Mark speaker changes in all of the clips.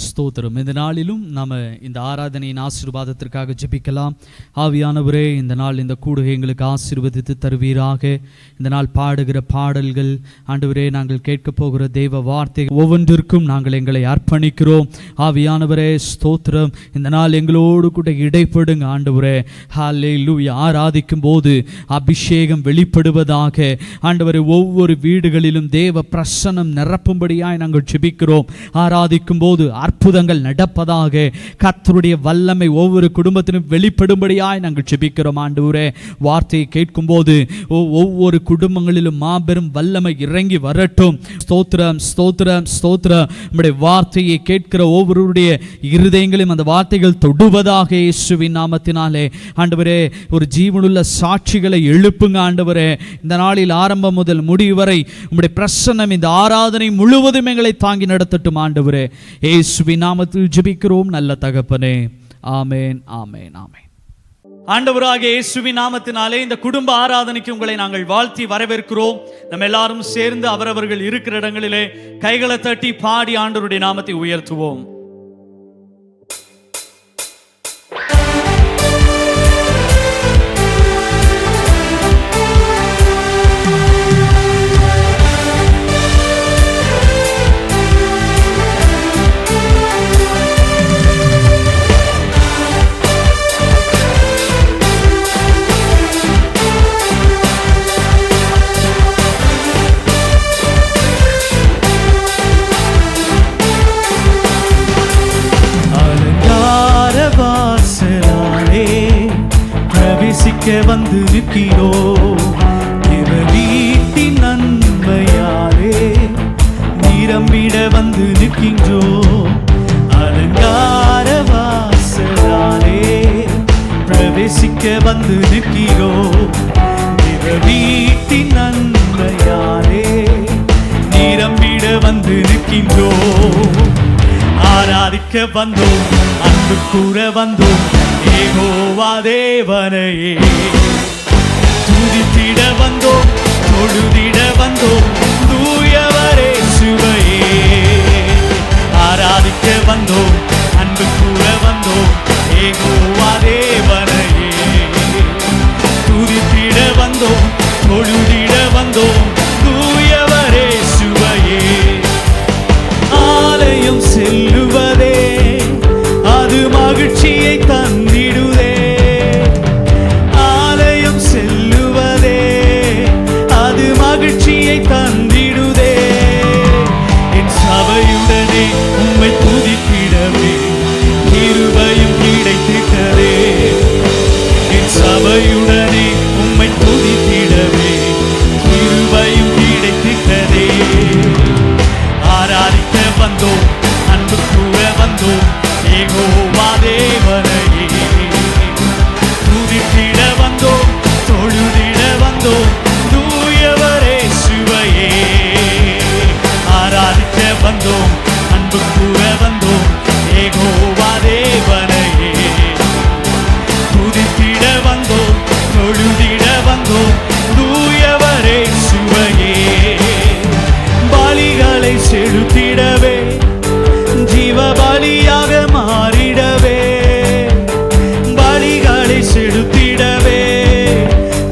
Speaker 1: ஸ்தோத்திரம். இந்த நாளிலும் நம்ம இந்த ஆராதனையின் ஆசீர்வாதத்திற்காக ஜெபிக்கலாம். ஆவியானவரே, இந்த நாள் இந்த கூடுகை எங்களுக்கு ஆசீர்வதித்து தருவீராக. இந்த நாள் பாடுகிற பாடல்கள், ஆண்டவரே, நாங்கள் கேட்க போகிற தெய்வ வார்த்தை ஒவ்வொன்றிற்கும் நாங்கள் எங்களை அர்ப்பணிக்கிறோம். ஆவியானவரே ஸ்தோத்திரம். இந்த நாள் எங்களோடு கூட இடைப்படுங்க ஆண்டவரே. ஹல்லேலூயா. ஆராதிக்கும் போது அபிஷேகம் வெளிப்படுவதாக ஆண்டவரே. ஒவ்வொரு வீடுகளிலும் தேவ பிரசன்னம் நிரப்பும்படியாய் நாங்கள் ஜெபிக்கிறோம். ஆராதிக்கும் போது அற்புதங்கள் நடப்பதாக, கர்த்தருடைய வல்லமை ஒவ்வொரு குடும்பத்திலும் வெளிப்படும்படியாய் நாங்கள் ஜெபிக்கிறோம் ஆண்டவரே. வார்த்தையை கேட்கும் போது ஒவ்வொரு குடும்பங்களிலும் மாபெரும் வல்லமை இறங்கி வரட்டும். ஸ்தோத்திரம், ஸ்தோத்திரம், ஸ்தோத்திரம். நம்முடைய வார்த்தையை கேட்கிற ஒவ்வொருடைய இருதயங்களையும் அந்த வார்த்தைகள் தொடுவதாக இயேசுவின் நாமத்தினாலே. ஆண்டவரே, ஒரு ஜீவனுள்ள சாட்சிகளை எழுப்புங்க ஆண்டவரே. இந்த நாளில் ஆரம்பம் முதல் முடிவு வரை உம்முடைய பிரசன்னம் இந்த ஆராதனை முழுவதும் எங்களை தாங்கி நடத்தட்டும் ஆண்டவரே. இயேசுவின் நாமத்தில் ஜெபிக்கிறோம் நல்ல தகப்பனே. ஆமென், ஆமென், ஆமென். ஆண்டவராகிய இயேசுவின் நாமத்தினாலே இந்த குடும்ப ஆராதனைக்கு உங்களை நாங்கள் வாழ்த்தி வரவேற்கிறோம். நம்ம எல்லாரும் சேர்ந்து அவரவர்கள் இருக்கிற இடங்களிலே கைகளை தட்டி பாடி ஆண்டவருடைய நாமத்தை உயர்த்துவோம். வந்து நிற்கிறோம் வீட்டின் நன்மையாலே, நிரம்பிட வந்து நிற்கின்றோம். அலங்கார வாசலாலே பிரவேசிக்க வந்து நிற்கிறோம். வீட்டின் நன்மையாலே நிரம்பிட வந்து நிற்கின்றோம். ஆராதிக்க வந்தோம், அன்பு கூற வந்தோம் யெகோவா தேவனையே. துதித்திட வந்தோம், தொழுதிட வந்தோம் தூயவரே சுவையே. ஆராதிக்க வந்தோம், அன்பு கூற வந்தோம் யெகோவா தேவனையே. துதித்திட வந்தோம், தொழுதிட வந்தோம் தூயவரே சுவையே. ஆலயம் செல்லுவதே அது மகிழ்ச்சியை தந்திடுதே. ஆலயம் செல்லுவதே அது மகிழ்ச்சியை தந்திடுதே. என் சபையுடனே உம்மை துதித்திடவே கிருபையும் கிடைத்திட்டதே. என் சபையுடனே உம்மை துதித்திடவே கிருபையும் கிடைத்திட்டதே. ஆராதிக்க வந்தோம், அன்பு கூற வந்தோம் யெகோவா தேவனையே. துதித்திட வந்தோம், தொழுதிட வந்தோம் தூயவரே சுவையே. ஆராதிக்க வந்தோம், அன்பு கூற வந்தோம் யெகோவா தேவனையே. துதித்திட வந்தோம், தொழுதிட வந்தோம் தூயவரே சுவையே. பலிகளை செலுத்திடவே, ஜீவ பலியாக மாறிடவே. பலிகளை செலுத்திடவே,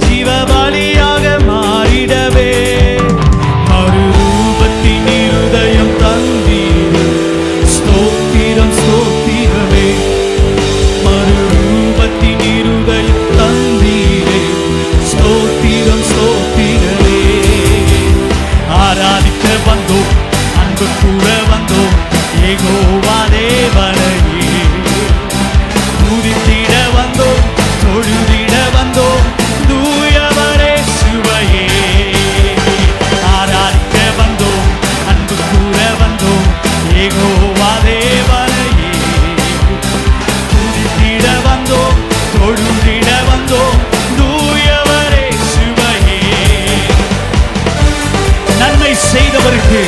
Speaker 1: ஜீவ பலியாக மாறிடவே. மறுரூபத்தின் இருதயம் தந்தீரே, ஸ்தோத்திரம் ஸ்தோத்திரமே. மறுரூபத்தின் இருதயம் தந்தீரே, ஸ்தோத்திரம் ஸ்தோத்திரமே. ஆராதிக்க வந்தோம், அன்பு கூற வந்தோம் யெகோவா தேவனையே. துதித்திட வந்தோம், தொழுதிட வந்தோம் தூயவரே சுவையே. ஆராதிக்க வந்தோம், அன்பு கூற வந்தோம் யெகோவா தேவனையே. துதித்திட வந்தோம், தொழுதிட வந்தோம் தூயவரே சுவையே. நன்மை செய்தவருக்கு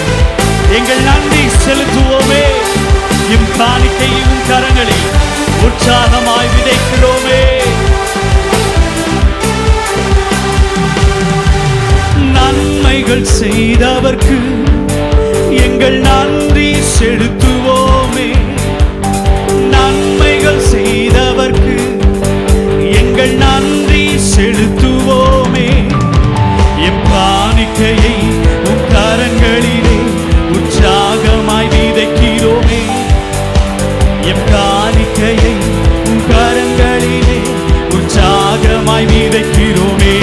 Speaker 1: எங்கள் நன்றி செலுத்துவோமே. எம் காணிக்கையும் கரங்களில் உற்சாகமாய் விதைக்கிறோமே. நன்மைகள் செய்தவர்க்கு எங்கள் நன்றி செலுத்துவோமே. காணிக்கையை உம் கரங்களிலே உற்சாகமாய் விதைக்கிறோமே. எம் காணிக்கையை உம் கரங்களிலே உற்சாகமாய் விதைக்கிறோமே.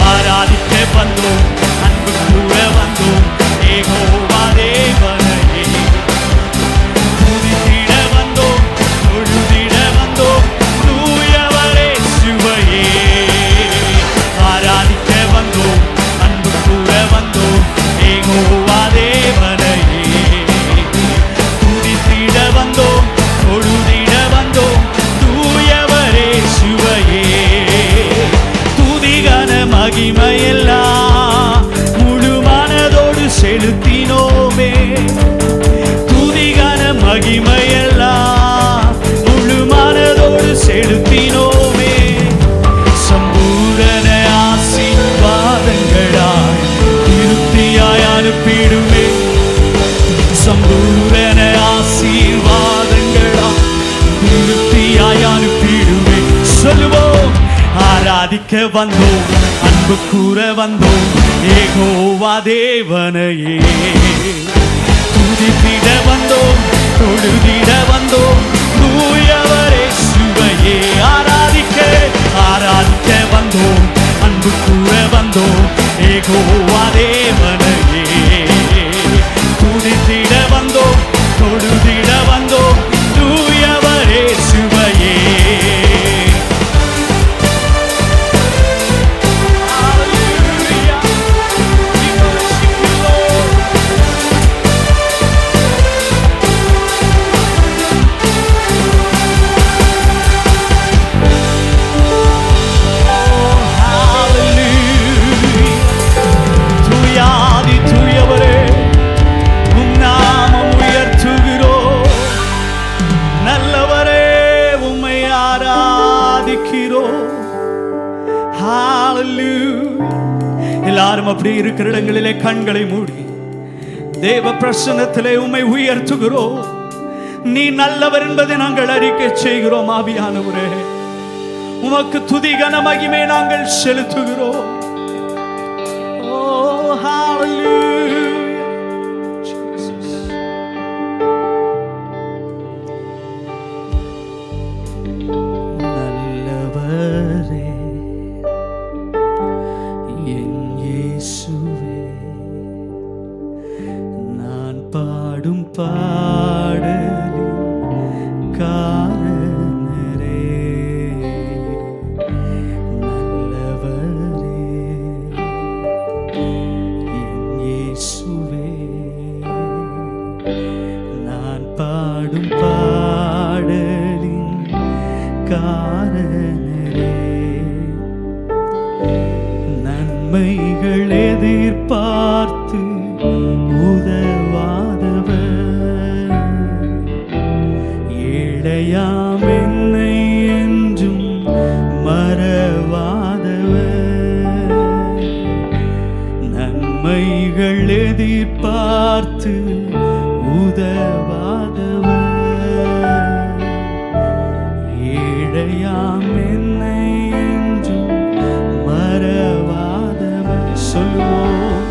Speaker 1: ஆராதிக்க வந்தோம், அன்பு கூற வந்தோம், யெகோவா தேவனையே. துதித்திட வந்தோம், தொழுதிட வந்தோம், தூயவரே சுவையே. ஆராதிக்க வந்தோம், அன்பு கூற வந்தோம், யெகோவா தேவனையே. துதித்திட வந்தோம், தொழுதிட வந்தோம், தூயவரே சுவையே. துதிகன மகிமையெல்லாம் முழு மனதோடு செலுத்தினோமே. துதிகன மகிமையெல்லாம் முழு மனதோடு செலுத்தினோமே. சம்பூரண ஆசீர்வாதங்களால் திருப்தியாய் அனுப்பிடுமே. சம்பூரண ஆசீர்வாதங்களால் திருப்தியாய் அனுப்பிடுமே. சொல்லுவோம், ஆராதிக்க வந்தோம், அன்பு கூற வந்தோம், யெகோவா தேவனையே. துதித்திட வந்தோம், தொழுதிட வந்தோம், தூயவரே சுவையே. ஆராதிக்க வந்தோம், அன்பு கூற வந்தோம், யெகோவா தேவனையே. துதித்திட வந்தோம், தொழுதிட வந்தோம், தூயவரே சுவையே. எல்லாரும் அப்படி இருக்கிற இடங்களிலே கண்களை மூடி தேவ பிரசன்னத்திலே உம்மை உயர்த்துகிறோம். நீ நல்லவர் என்பதை நாங்கள் அறிக்கை செய்கிறோம். ஆவியானவரே, உமக்கு துதி கன மகிமை நாங்கள் செலுத்துகிறோம். ஓ ஹalleluya Jesus. நல்லவரே என் இயேசுவே, நான் பாடும் பாடலின் காரணரே. நல்லவரே என் இயேசுவே, நான் பாடும் பாடலின் காரணரே. நன்மைகள் எதிர்பார்த்து உதவாதவர், ஏழையாம் என்னை என்றும் மறவாதவர். நன்மைகள் எதிர்பார்த்து உதவாதவர், ஏழையாம் என்னை என்றும் மறவாதவர். சொல்லுவோம்,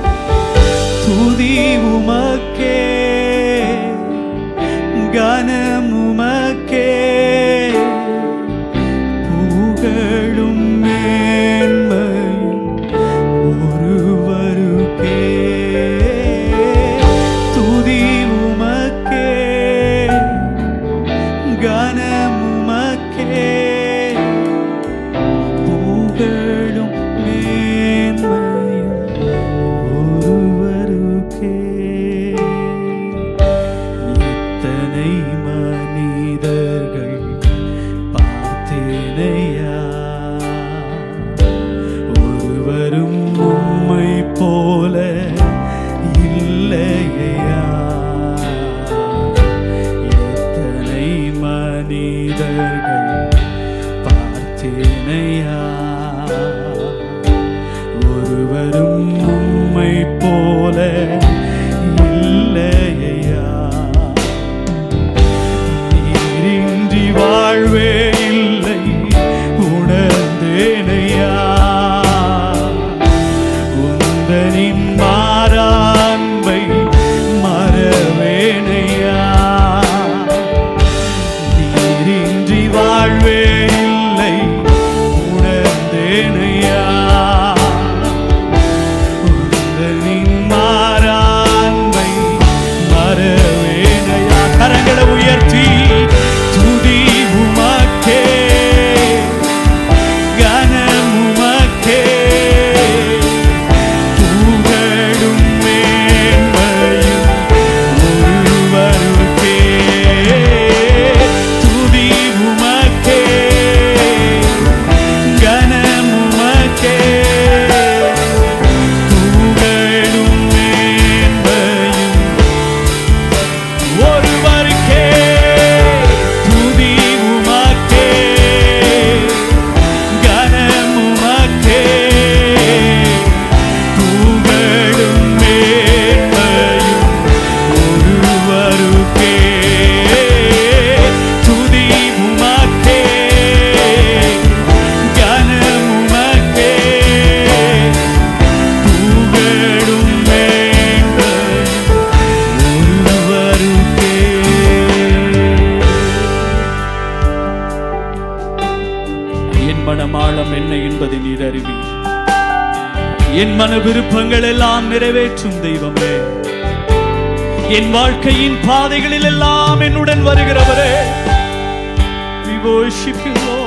Speaker 1: துதி உமக்கே, கனம் உமக்கே, புகழும் மேன்மையும் ஒருவருக்கே. துதி உமக்கே, வருவி. என் மன விருப்பங்கள் எல்லாம் நிறைவேற்றும் தெய்வமே, என் வாழ்க்கையின் பாதைகளில் எல்லாம் என்னுடன் வருகிறவரே. We worship you, Lord.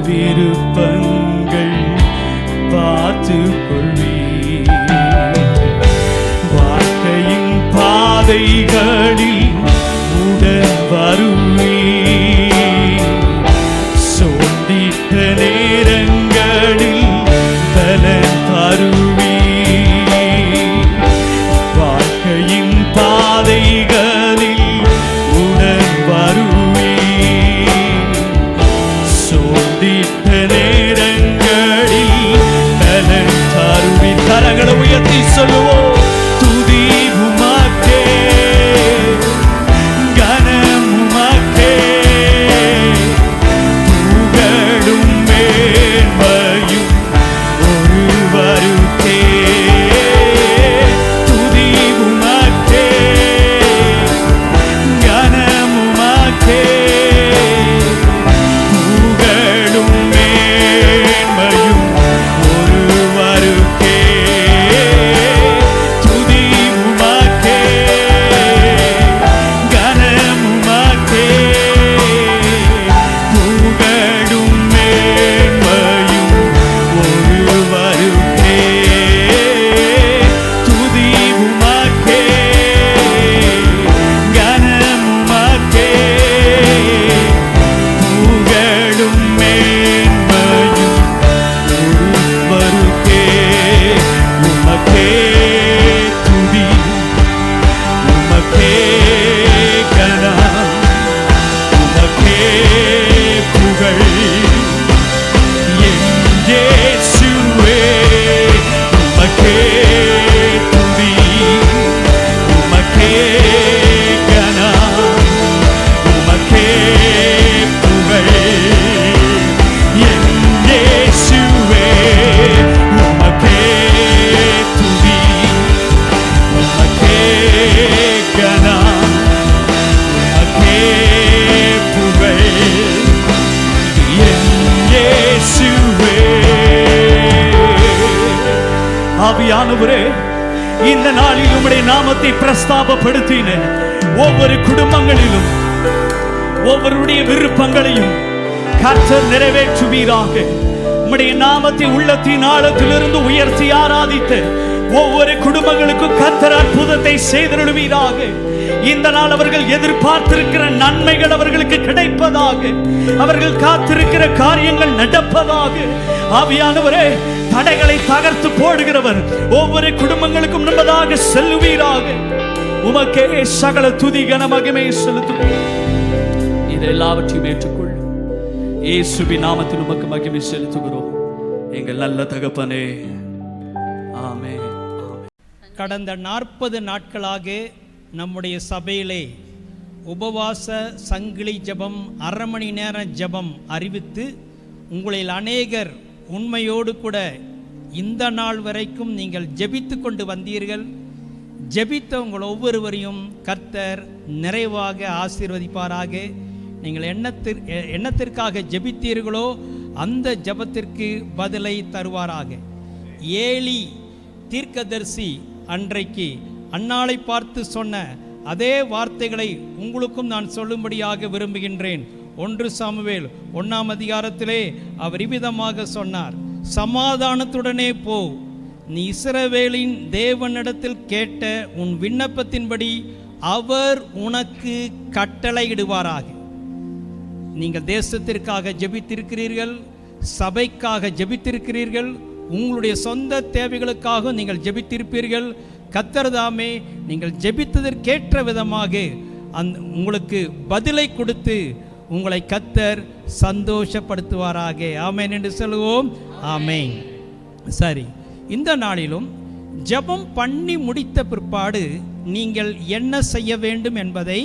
Speaker 1: விருப்பங்கள் பார்த்து கொள்வி. வாழ்க்கையின் பாதைகளில் உடன் வருவி. சோர்ந்திட்ட நேரங்களில் பலன் தருவி. வாழ்க்கையின் பாதைகளில் உடன் வருவி. கரங்களை உயர்த்தி சொல்லுவோம். துதி உமக்கே, கனம் உமக்கே, புகழும் மேன்மையும் ஒருவருக்கே. துதி உமக்கே, கனம் உமக்கே, புகழும் மேன்மையும் ஒருவருக்கே. ஆவியானவரே, இந்த நாளில் உம்முடைய நாமத்தை பிரஸ்தாபப்படுத்தின ஒவ்வொரு குடும்பங்களிலும் ஒவ்வொருடைய விருப்பங்களையும் கர்த்தர் நிறைவேற்றுவீராக. உம்முடைய நாமத்தை உள்ளத்தின் ஆழத்திலிருந்து உயர்த்தி ஆராதித்த ஒவ்வொரு குடும்பங்களுக்கும் கர்த்தர் அற்புதத்தை செய்தருளுவீராக. இந்த நாள் அவர்கள் எதிர்பார்த்திருக்கிற நன்மைகள் அவர்களுக்கு கிடைப்பதாக. அவர்கள் காத்திருக்கிற காரியங்கள் நடப்பதாக. ஆவியானவரே, தடைகளை தகர்த்து போடுகிறவர் ஒவ்வொரு குடும்பங்களுக்கும் முன்பதாக செல்லுவீராக. உமக்கே சகல துதி கன மகிமை செலுத்துவோம். இது எல்லாவற்றையும் ஏற்றுக்கொள். இயேசுவின் நாமத்தில் உமக்கு மகிமை செலுத்துகிறோம் எங்கள் நல்ல தகப்பனே. ஆமென்.
Speaker 2: கடந்த 40 நாட்களாக நம்முடைய சபையிலே உபவாச சங்கிலி ஜெபம், 1/2 மணி நேர ஜெபம் அறிவித்து உங்களில் அநேகர் உண்மையோடு கூட இந்த நாள் வரைக்கும் நீங்கள் ஜெபித்து கொண்டு வந்தீர்கள். ஜெபித்த உங்கள் ஒவ்வொருவரையும் கர்த்தர் நிறைவாக ஆசீர்வதிப்பாராக. நீங்கள் எண்ணத்திற்காக ஜெபித்தீர்களோ அந்த ஜெபத்திற்கு பதிலை தருவாராக. ஏலி தீர்க்கதரிசி அன்றைக்கு அன்னாளை பார்த்து சொன்ன அதே வார்த்தைகளை உங்களுக்கும் நான் சொல்லும்படியாக விரும்புகின்றேன். 1 சாமுவேல் 1ஆம் அதிகாரத்திலே அவர் இவ்விதமாக சொன்னார், சமாதானத்துடனே போ, நீ இஸ்ரவேலின் தேவனிடத்தில் கேட்ட உன் விண்ணப்பத்தின்படி அவர் உனக்கு கட்டளையிடுவாராக. நீங்கள் தேசத்திற்காக ஜெபித்திருக்கிறீர்கள், சபைக்காக ஜெபித்திருக்கிறீர்கள், உங்களுடைய சொந்த தேவைகளுக்காக நீங்கள் ஜெபித்திருப்பீர்கள். கர்த்தர் தாமே நீங்கள் ஜெபித்ததற்கேற்ற விதமாக உங்களுக்கு பதிலை கொடுத்து உங்களை கர்த்தர் சந்தோஷப்படுத்துவாராக. ஆமென் என்று சொல்லுவோம். ஆமென். சரி, இந்த நாளிலும் ஜெபம் பண்ணி முடித்த பிற்பாடு நீங்கள் என்ன செய்ய வேண்டும் என்பதை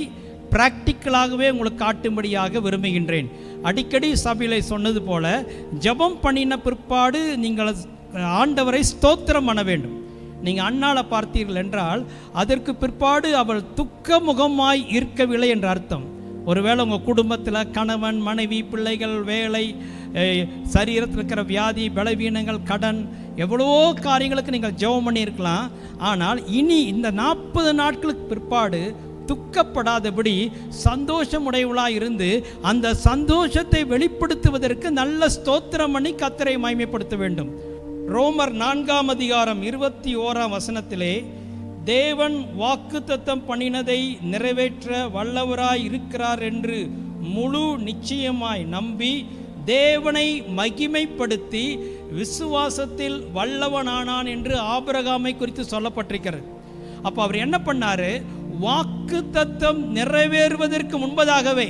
Speaker 2: பிராக்டிக்கலாகவே உங்களுக்கு காட்டும்படியாக விரும்புகின்றேன். அடிக்கடி சபையிலே சொன்னது போல ஜெபம் பண்ணின பிற்பாடு நீங்கள் ஆண்டவரை ஸ்தோத்திரம் பண்ண வேண்டும். நீங்கள் அன்னாளை பார்த்தீர்கள் என்றால் அதற்கு பிற்பாடு அவள் துக்க முகமாய் இருக்கவில்லை என்ற அர்த்தம். ஒருவேளை உங்கள் குடும்பத்தில் கணவன், மனைவி, பிள்ளைகள், வேலை, சரீரத்தில் இருக்கிற வியாதி, பலவீனங்கள், கடன், எவ்வளவோ காரியங்களுக்கு நீங்கள் ஜெபம் பண்ணியிருக்கலாம். ஆனால் இனி இந்த 40 நாட்களுக்கு பிற்பாடு துக்கப்படாதபடி சந்தோஷமுடையவளாக இருந்து அந்த சந்தோஷத்தை வெளிப்படுத்துவதற்கு நல்ல ஸ்தோத்திரம் பண்ணி கர்த்தரை மகிமைப்படுத்த வேண்டும். ரோமர் 4ஆம் அதிகாரம் 21ஆம் வசனத்திலே தேவன் வாக்குத்தத்தம் பண்ணினதை நிறைவேற்ற வல்லவராய் இருக்கிறார் என்று முழு நிச்சயமாய் நம்பி தேவனை மகிமைப்படுத்தி விசுவாசத்தில் வல்லவனானான் என்று ஆபிரகாமை குறித்து சொல்லப்பட்டிருக்கிறது. அப்போ அவர் என்ன பண்ணாரு? வாக்குத்தத்தம் நிறைவேறுவதற்கு முன்பதாகவே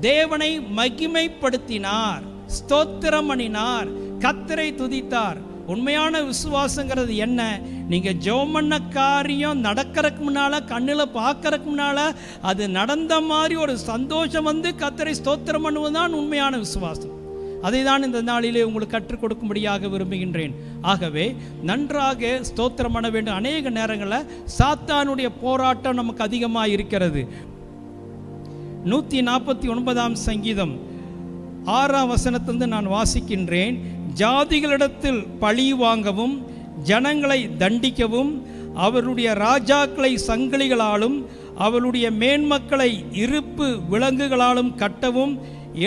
Speaker 2: தேவனை மகிமைப்படுத்தினார், ஸ்தோத்திரம் பண்ணினார், கர்த்தரை துதித்தார். உண்மையான விசுவாசங்கிறது என்ன? நீங்கள் ஜெபம் பண்ண காரியம் நடக்கிறதுக்கு முன்னால், கண்ணில் பார்க்கறதுக்கு முன்னால் அது நடந்த மாதிரி ஒரு சந்தோஷம் வந்து கர்த்தரை ஸ்தோத்திரம் பண்ணுவது தான் உண்மையான விசுவாசம். அதை தான் இந்த நாளிலே உங்களுக்கு கற்றுக் கொடுக்கும்படியாக விரும்புகின்றேன். ஆகவே நன்றாக ஸ்தோத்திரம் பண்ண வேண்டும். அநேக நேரங்களில் சாத்தானுடைய போராட்டம் நமக்கு அதிகமாக இருக்கிறது. 149ஆம் சங்கீதம் 6ஆம் வசனத்திலிருந்து நான் வாசிக்கின்றேன். ஜாதிகளிடத்தில் பழி வாங்கவும் ஜனங்களை தண்டிக்கவும் அவருடைய ராஜாக்களை சங்கிலிகளாலும் அவருடைய மேன்மக்களை இருப்பு விலங்குகளாலும் கட்டவும்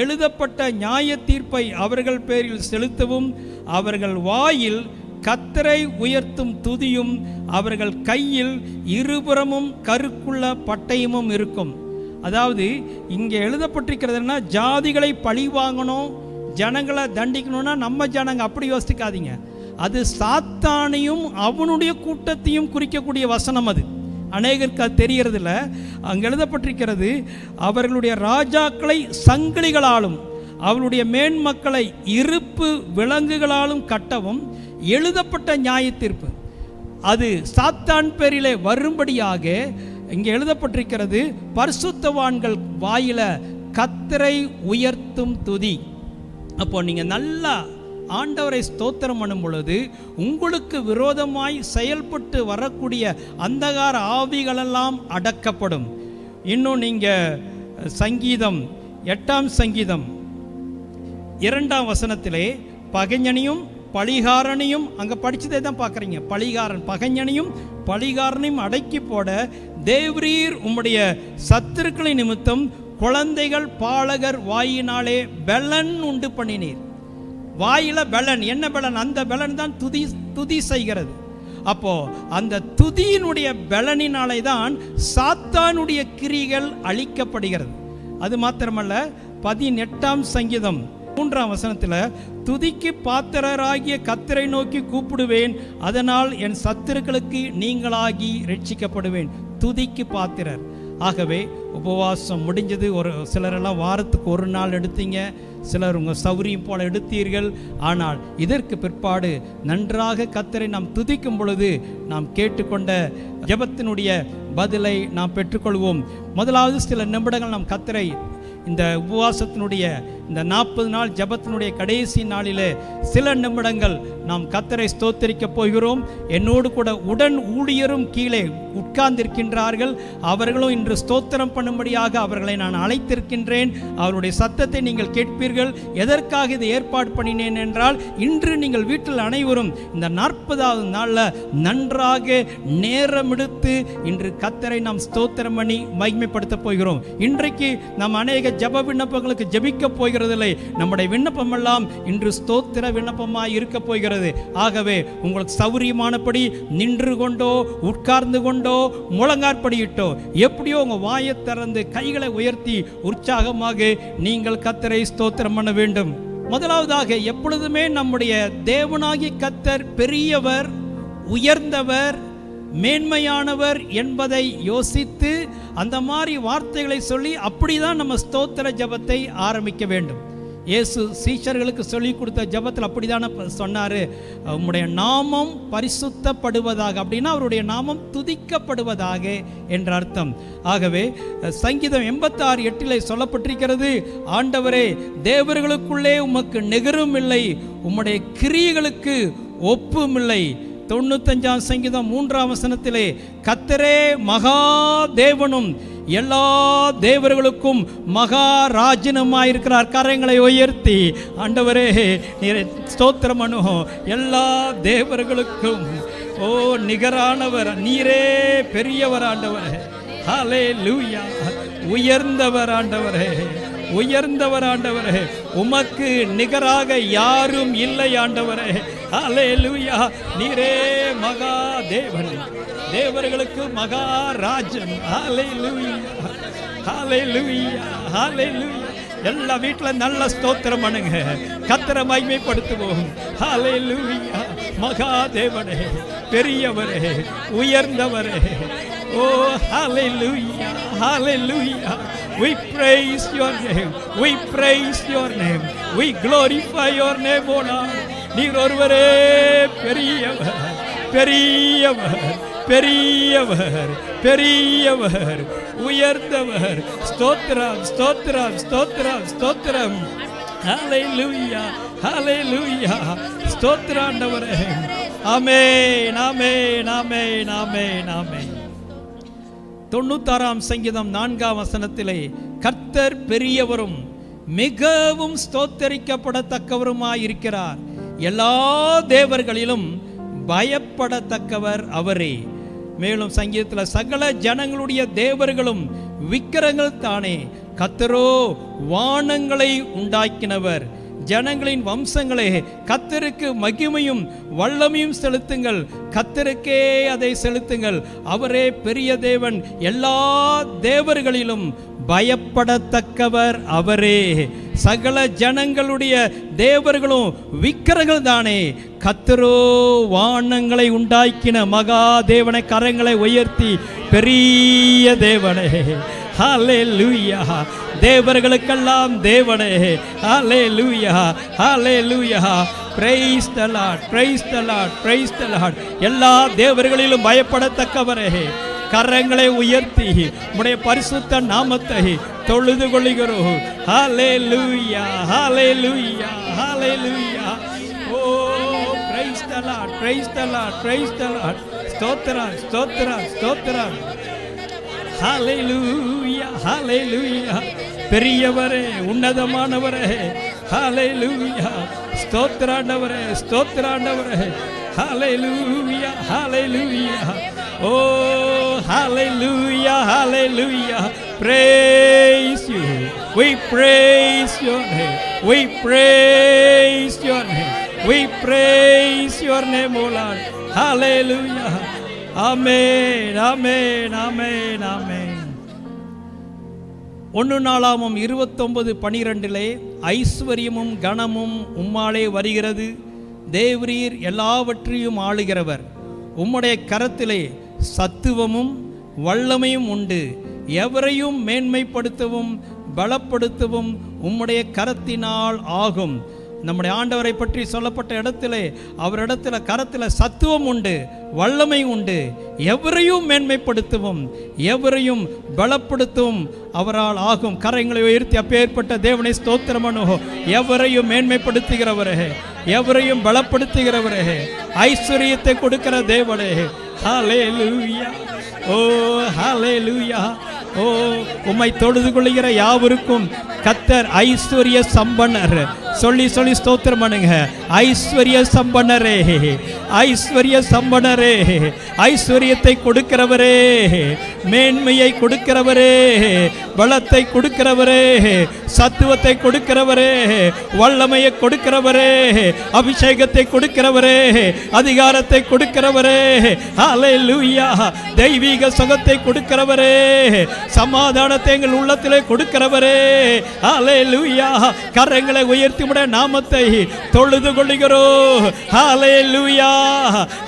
Speaker 2: எழுதப்பட்ட நியாய தீர்ப்பை அவர்கள் பேரில் செலுத்தவும் அவர்கள் வாயில் கர்த்தரை உயர்த்தும் துதியும் அவர்கள் கையில் இருபுறமும் கருக்குள்ள பட்டயமும் இருக்கும். அதாவது இங்கே எழுதப்பட்டிருக்கிறதுனா ஜாதிகளை பழி வாங்கணும், ஜனங்களை தண்டிக்கணும்னா நம்ம ஜனங்க அப்படி யோசிக்காதீங்க. அது சாத்தானையும் அவனுடைய கூட்டத்தையும் குறிக்கக்கூடிய வசனம். அது அநேகருக்கு அது தெரியறதில்ல. அங்கே எழுதப்பட்டிருக்கிறது அவர்களுடைய ராஜாக்களை சங்கிலிகளாலும் அவளுடைய மேன்மக்களை இருப்பு விலங்குகளாலும் கட்டவும் எழுதப்பட்ட நியாய தீர்ப்பு அது சாத்தான் பேரிலே வரும்படியாக இங்கே எழுதப்பட்டிருக்கிறது. பரிசுத்தவான்கள் வாயில கர்த்தரை உயர்த்தும் துதி. அப்போ நீங்கள் நல்லா ஆண்டவரை ஸ்தோத்திரம் பண்ணும் பொழுது உங்களுக்கு விரோதமாய் செயல்பட்டு வரக்கூடிய அந்தகார ஆவிகளெல்லாம் அடக்கப்படும். இன்னும் நீங்கள் சங்கீதம் 8ஆம் சங்கீதம் 2ஆம் வசனத்திலே பகைஞனையும் பழிகாரனையும், அங்கே படித்ததே தான் பார்க்குறீங்க, பழிகாரன் பகைஞனையும் பழிகாரனையும் அடக்கி போட தேவரீர் உம்முடைய சத்துருக்களை நிமித்தம் குழந்தைகள் பாலகர் வாயினாலே பெலன் உண்டு பண்ணினீர். வாயில பெலன், என்ன பெலன்? அந்த பெலன் தான் துதி செய்கிறது. அப்போ அந்த துதியினுடைய பெலனினாலே தான் சாத்தானுடைய கிரிகள் அழிக்கப்படுகிறது. அது மாத்திரமல்ல 18ஆம் சங்கீதம் 3ஆம் வசனத்தில் துதிக்கு பாத்திரராகிய கர்த்தரை நோக்கி கூப்பிடுவேன், அதனால் என் சத்துருக்களுக்கு நீங்களாகி ரட்சிக்கப்படுவேன். துதிக்கு பாத்திரர். ஆகவே உபவாசம் முடிஞ்சது. ஒரு சிலரெல்லாம் வாரத்துக்கு ஒரு நாள் எடுத்தீங்க, சிலர் உங்கள் சௌரியம் போல எடுத்தீர்கள். ஆனால் இதற்கு பிற்பாடு நன்றாக கர்த்தரை நாம் துதிக்கும் பொழுது நாம் கேட்டுக்கொண்ட ஜெபத்தினுடைய பதிலை நாம் பெற்றுக்கொள்வோம். முதலாவது சில நிமிடங்கள் நாம் கர்த்தரை இந்த உபவாசத்தினுடைய இந்த 40 நாள் ஜெபத்தினுடைய கடைசி நாளிலே சில நிமிடங்கள் நாம் கர்த்தரை ஸ்தோத்தரிக்க போகிறோம். என்னோடு கூட உடன் ஊழியரும் கீழே உட்கார்ந்திருக்கின்றார்கள். அவர்களும் இன்று ஸ்தோத்திரம் பண்ணும்படியாக அவர்களை நான் அழைத்திருக்கின்றேன். அவருடைய சத்தத்தை நீங்கள் கேட்பீர்கள். எதற்காக இதை ஏற்பாடு பண்ணினேன் என்றால், இன்று நீங்கள் வீட்டில் அனைவரும் இந்த 40வது நாளில் நன்றாக நேரம் எடுத்து இன்று கர்த்தரை நாம் ஸ்தோத்திரம் பண்ணி மகிமைப்படுத்த போகிறோம். இன்றைக்கு நாம் அநேக ஜெப விண்ணப்பங்களுக்கு ஜெபிக்க போகிறதில்லை. நம்முடைய விண்ணப்பமெல்லாம் இன்று ஸ்தோத்திர விண்ணப்பமாய் இருக்க போகிறது. ஆகவே உங்களுக்கு சௌரியமானபடி நின்று கொண்டோ உட்கார்ந்து கொண்டோ முழங்காற்படியிட்டோ எப்படியோ உங்கள் வாயை திறந்து கைகளை உயர்த்தி உற்சாகமாக நீங்கள் கர்த்தரை ஸ்தோத்திரம் பண்ண வேண்டும். முதலாவதாக எப்பொழுதுமே நம்முடைய தேவனாகிய கர்த்தர் பெரியவர், உயர்ந்தவர், மேன்மையானவர் என்பதை யோசித்து அந்த மாதிரி வார்த்தைகளை சொல்லி அப்படி தான் நம்ம ஸ்தோத்திர ஜெபத்தை ஆரம்பிக்க வேண்டும். இயேசு சீஷர்களுக்கு சொல்லி கொடுத்த ஜெபத்தில் அப்படி தானே சொன்னார், உம்முடைய நாமம் பரிசுத்தப்படுவதாக. அப்படின்னா அவருடைய நாமம் துதிக்கப்படுவதாக என்ற அர்த்தம். ஆகவே சங்கீதம் 86:8 சொல்லப்பட்டிருக்கிறது, ஆண்டவரே தேவர்களுக்குள்ளே உமக்கு நிகரும் இல்லை, உம்முடைய கிரியைகளுக்கு ஒப்பும் இல்லை. 95 சங்கீதம் 3 கர்த்தரே மகா தேவனும் எல்லா தேவர்களுக்கும் மகாராஜனுமாயிருக்கிறார். கரங்களை உயர்த்தி ஆண்டவரே நீர் ஸ்தோத்திரம் பண்ணுவோம். எல்லா தேவர்களுக்கும் ஓ நிகரானவர் நீரே, பெரியவர் ஆண்டவரே. ஹல்லேலூயா. உயர்ந்தவர் ஆண்டவரே, உயர்ந்தவர் ஆண்டவரே. உமக்கு நிகராக யாரும் இல்லை ஆண்டவரே. ஹல்லேலூயா. நீரே மகா தேவன், தேவர்களுக்கு மகாராஜன். ஹல்லேலூயா, ஹல்லேலூயா, ஹல்லேலூயா. எல்லா வீட்டில் நல்ல ஸ்தோத்திரம் பண்ணுங்க, கர்த்தரை மகிமைப்படுத்துவோம். ஹல்லேலூயா. மகாதேவனே, பெரியவரே, உயர்ந்தவரே. ஓ ஹல்லேலூயா, ஹல்லேலூயா. We praise your name, we praise your name, we glorify your name, O Lord. நீர் ஒருவரே பெரியவர், பெரியவர், பெரியவர், பெரியவர், உயர்ந்தவர். ஸ்தோத்திரம், ஸ்தோத்திரம், ஸ்தோத்திரம், ஸ்தோத்திரம். ஹல்லேலூயா, ஹல்லேலூயா. ஸ்தோத்திரம் ஆண்டவரே. ஆமென், ஆமென், ஆமென், ஆமென், ஆமென். 96 சங்கீதம் 4 கர்த்தர் பெரியவரும் மிகவும் ஸ்தோத்தரிக்கப்படத்தக்கவருமாயிருக்கிறார், எல்லா தேவர்களிலும் பயப்படத்தக்கவர் அவரே. மேலும் சங்கீதத்தில் சகல ஜனங்களுடைய தேவர்களும் விக்கிரங்கள் தானே, கர்த்தரோ வானங்களை உண்டாக்கினவர். ஜனங்களின் வம்சங்களே கர்த்தருக்கு மகிமையும் வல்லமையும் செலுத்துங்கள், கர்த்தருக்கே அதை செலுத்துங்கள். அவரே பெரிய தேவன், எல்லா தேவர்களிலும் பயப்படத்தக்கவர் அவரே. சகல ஜனங்களுடைய தேவர்களும் விக்கிரங்கள் தானே, கர்த்தரோ வானங்களை உண்டாக்கின மகா தேவனை. கரங்களை உயர்த்தி பெரிய தேவனே. ஹல்லேலூயா. தேவர்களுக்கெல்லாம் தேவனே. ஹல்லேலூயா, ஹல்லேலூயா. Praise the lord, praise the lord, praise the lord. எல்லா தேவர்களிலும் பயப்படத்தக்கவரே, கரங்களை உயர்த்தி உம்முடைய பரிசுத்த நாமத்தை தொழுது கொள்கிறோம். ஹல்லேலூயா, ஹல்லேலூயா, ஹல்லேலூயா. Oh praise the lord, praise the lord, praise the lord. ஸ்தோத்திரம், ஸ்தோத்திரம், ஸ்தோத்திரம். ஹல்லேலூயா, ஹல்லேலூயா. பெரியவரே, உன்னதமானவரே. ஹல்லேலூயா. ஸ்தோத்திராண்டவரே, ஸ்தோத்திராண்டவரே. ஹல்லேலூயா, ஹல்லேலூயா. ஓ ஹல்லேலூயா, ஹல்லேலூயா. Praise you, we praise your name, we praise your name, we praise your name, O Lord. Hallelujah. Amen, amen, amen, amen. 1 நாளாகமம் 29:12 ஐஸ்வர்யமும் கனமும் உம்மாலே வருகிறது, தேவரீர் எல்லாவற்றையும் ஆளுகிறவர். உம்முடைய கரத்திலே சத்துவமும் வல்லமையும் உண்டு, எவரையும் மேன்மைப்படுத்தவும் பலப்படுத்தவும் உம்முடைய கரத்தினால் ஆகும். நம்முடைய ஆண்டவரை பற்றி சொல்லப்பட்ட இடத்திலே அவரிடத்துல கரத்தில் சத்துவம் உண்டு, வல்லமை உண்டு, எவரையும் மேன்மைப்படுத்தவும் எவரையும் பலப்படுத்தவும் அவரால் ஆகும். கரங்களை உயர்த்தி அப்பேற்பட்ட தேவனை ஸ்தோத்திரம் பண்ணுவோம். எவரையும் மேன்மைப்படுத்துகிறவரே, எவரையும் பலப்படுத்துகிறவரே, ஐஸ்வர்யத்தை கொடுக்கிற தேவனே. ஹல்லேலூயா. ஓ ஹல்லேலூயா. ஓ உம்மை தொழுது கொள்ளுகிற யாவருக்கும் கர்த்தர் ஐஸ்வர்ய சம்பன்னர். சொல்லி சொல்லி ஸ்தோத்திரம் பண்ணுங்க. ஐஸ்வர்ய சம்பன்னரே, ஐஸ்வர்ய சம்பன்னரே, ஐஸ்வர்யத்தை கொடுக்கிறவரே, மேன்மையை கொடுக்கிறவரே, பலத்தை கொடுக்கிறவரே, சத்துவத்தை கொடுக்கிறவரே, வல்லமையை கொடுக்கிறவரே, அபிஷேகத்தை கொடுக்கிறவரே, அதிகாரத்தை கொடுக்கிறவரே. ஹல்லேலூயா. தெய்வீக சுகத்தை கொடுக்கிறவரே, சமாதானத்தை எங்கள் உள்ளத்திலே கொடுக்கிறவரே. ஹல்லேலூயா. கரங்களை உயர்த்தி உயர்த்தி உம்முடைய நாமத்தை தொழுது கொள்கிறோம். ஹல்லேலூயா,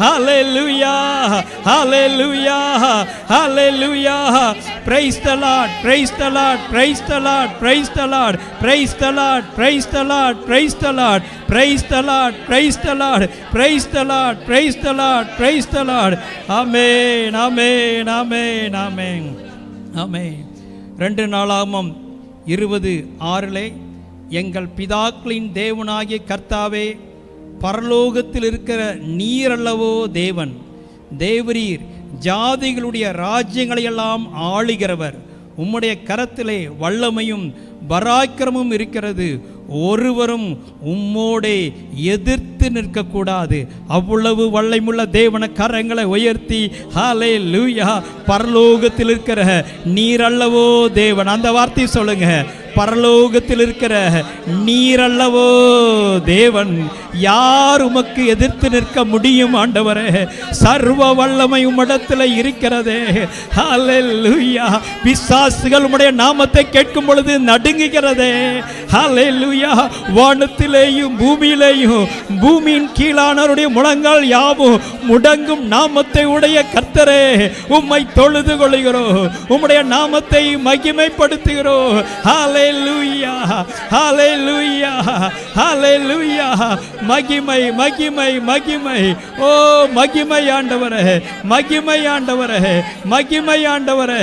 Speaker 2: ஹல்லேலூயா, ஹல்லேலூயா, ஹல்லேலூயா. Praise the Lord, praise the Lord, praise the Lord, praise the Lord, praise the Lord, praise the Lord, praise the Lord, praise the Lord, praise the Lord, praise the Lord, praise the Lord, praise the Lord. Amen, amen, amen, amen, amen. 2 நாளாகமம் 20:6 எங்கள் பிதாக்களின் தேவனாகிய கர்த்தாவே, பரலோகத்தில் இருக்கிற நீரல்லவோ தேவன், தேவரீர் ஜாதிகளுடைய ராஜ்யங்களையெல்லாம் ஆளுகிறவர். உம்முடைய கரத்திலே வல்லமையும் பராக்கிரமும் இருக்கிறது. ஒருவரும் உம்மோடே எதிர்த்து நிற்கக்கூடாது. அவ்வளவு வல்லமையுள்ள தேவன கரங்களை உயர்த்தி ஹல்லேலூயா. பரலோகத்தில் இருக்கிற நீரல்லவோ தேவன், அந்த வார்த்தை சொல்லுங்க. பரலோகத்தில் இருக்கிற நீரல்லவோ தேவன், யார் உமக்கு எதிர்த்து நிற்க முடியும் ஆண்டவரே? சர்வ வல்லமை உம்மிடத்தில் இருக்கிறதே. ஹல்லேலூயா. பிசாசுகள் உம்முடைய நாமத்தை கேட்கும் பொழுது நடுங்குகிறதே. ஹல்லேலூயா. வானத்திலேயும் பூமியிலேயும் பூமியின் கீழானவருடைய முழங்கால் யாவும் முடங்கும் நாமத்தை உடைய கர்த்தரே, உம்மை தொழுது கொள்கிறோம், உம்முடைய நாமத்தை மகிமைப்படுத்துகிறோம். ஹல்லேலூயா, ஹல்லேலூயா, ஹல்லேலூயா. மகிமை, மகிமை, மகிமை. ஓ மகிமை ஆண்டவரே, மகிமை ஆண்டவரே, மகிமை ஆண்டவரே,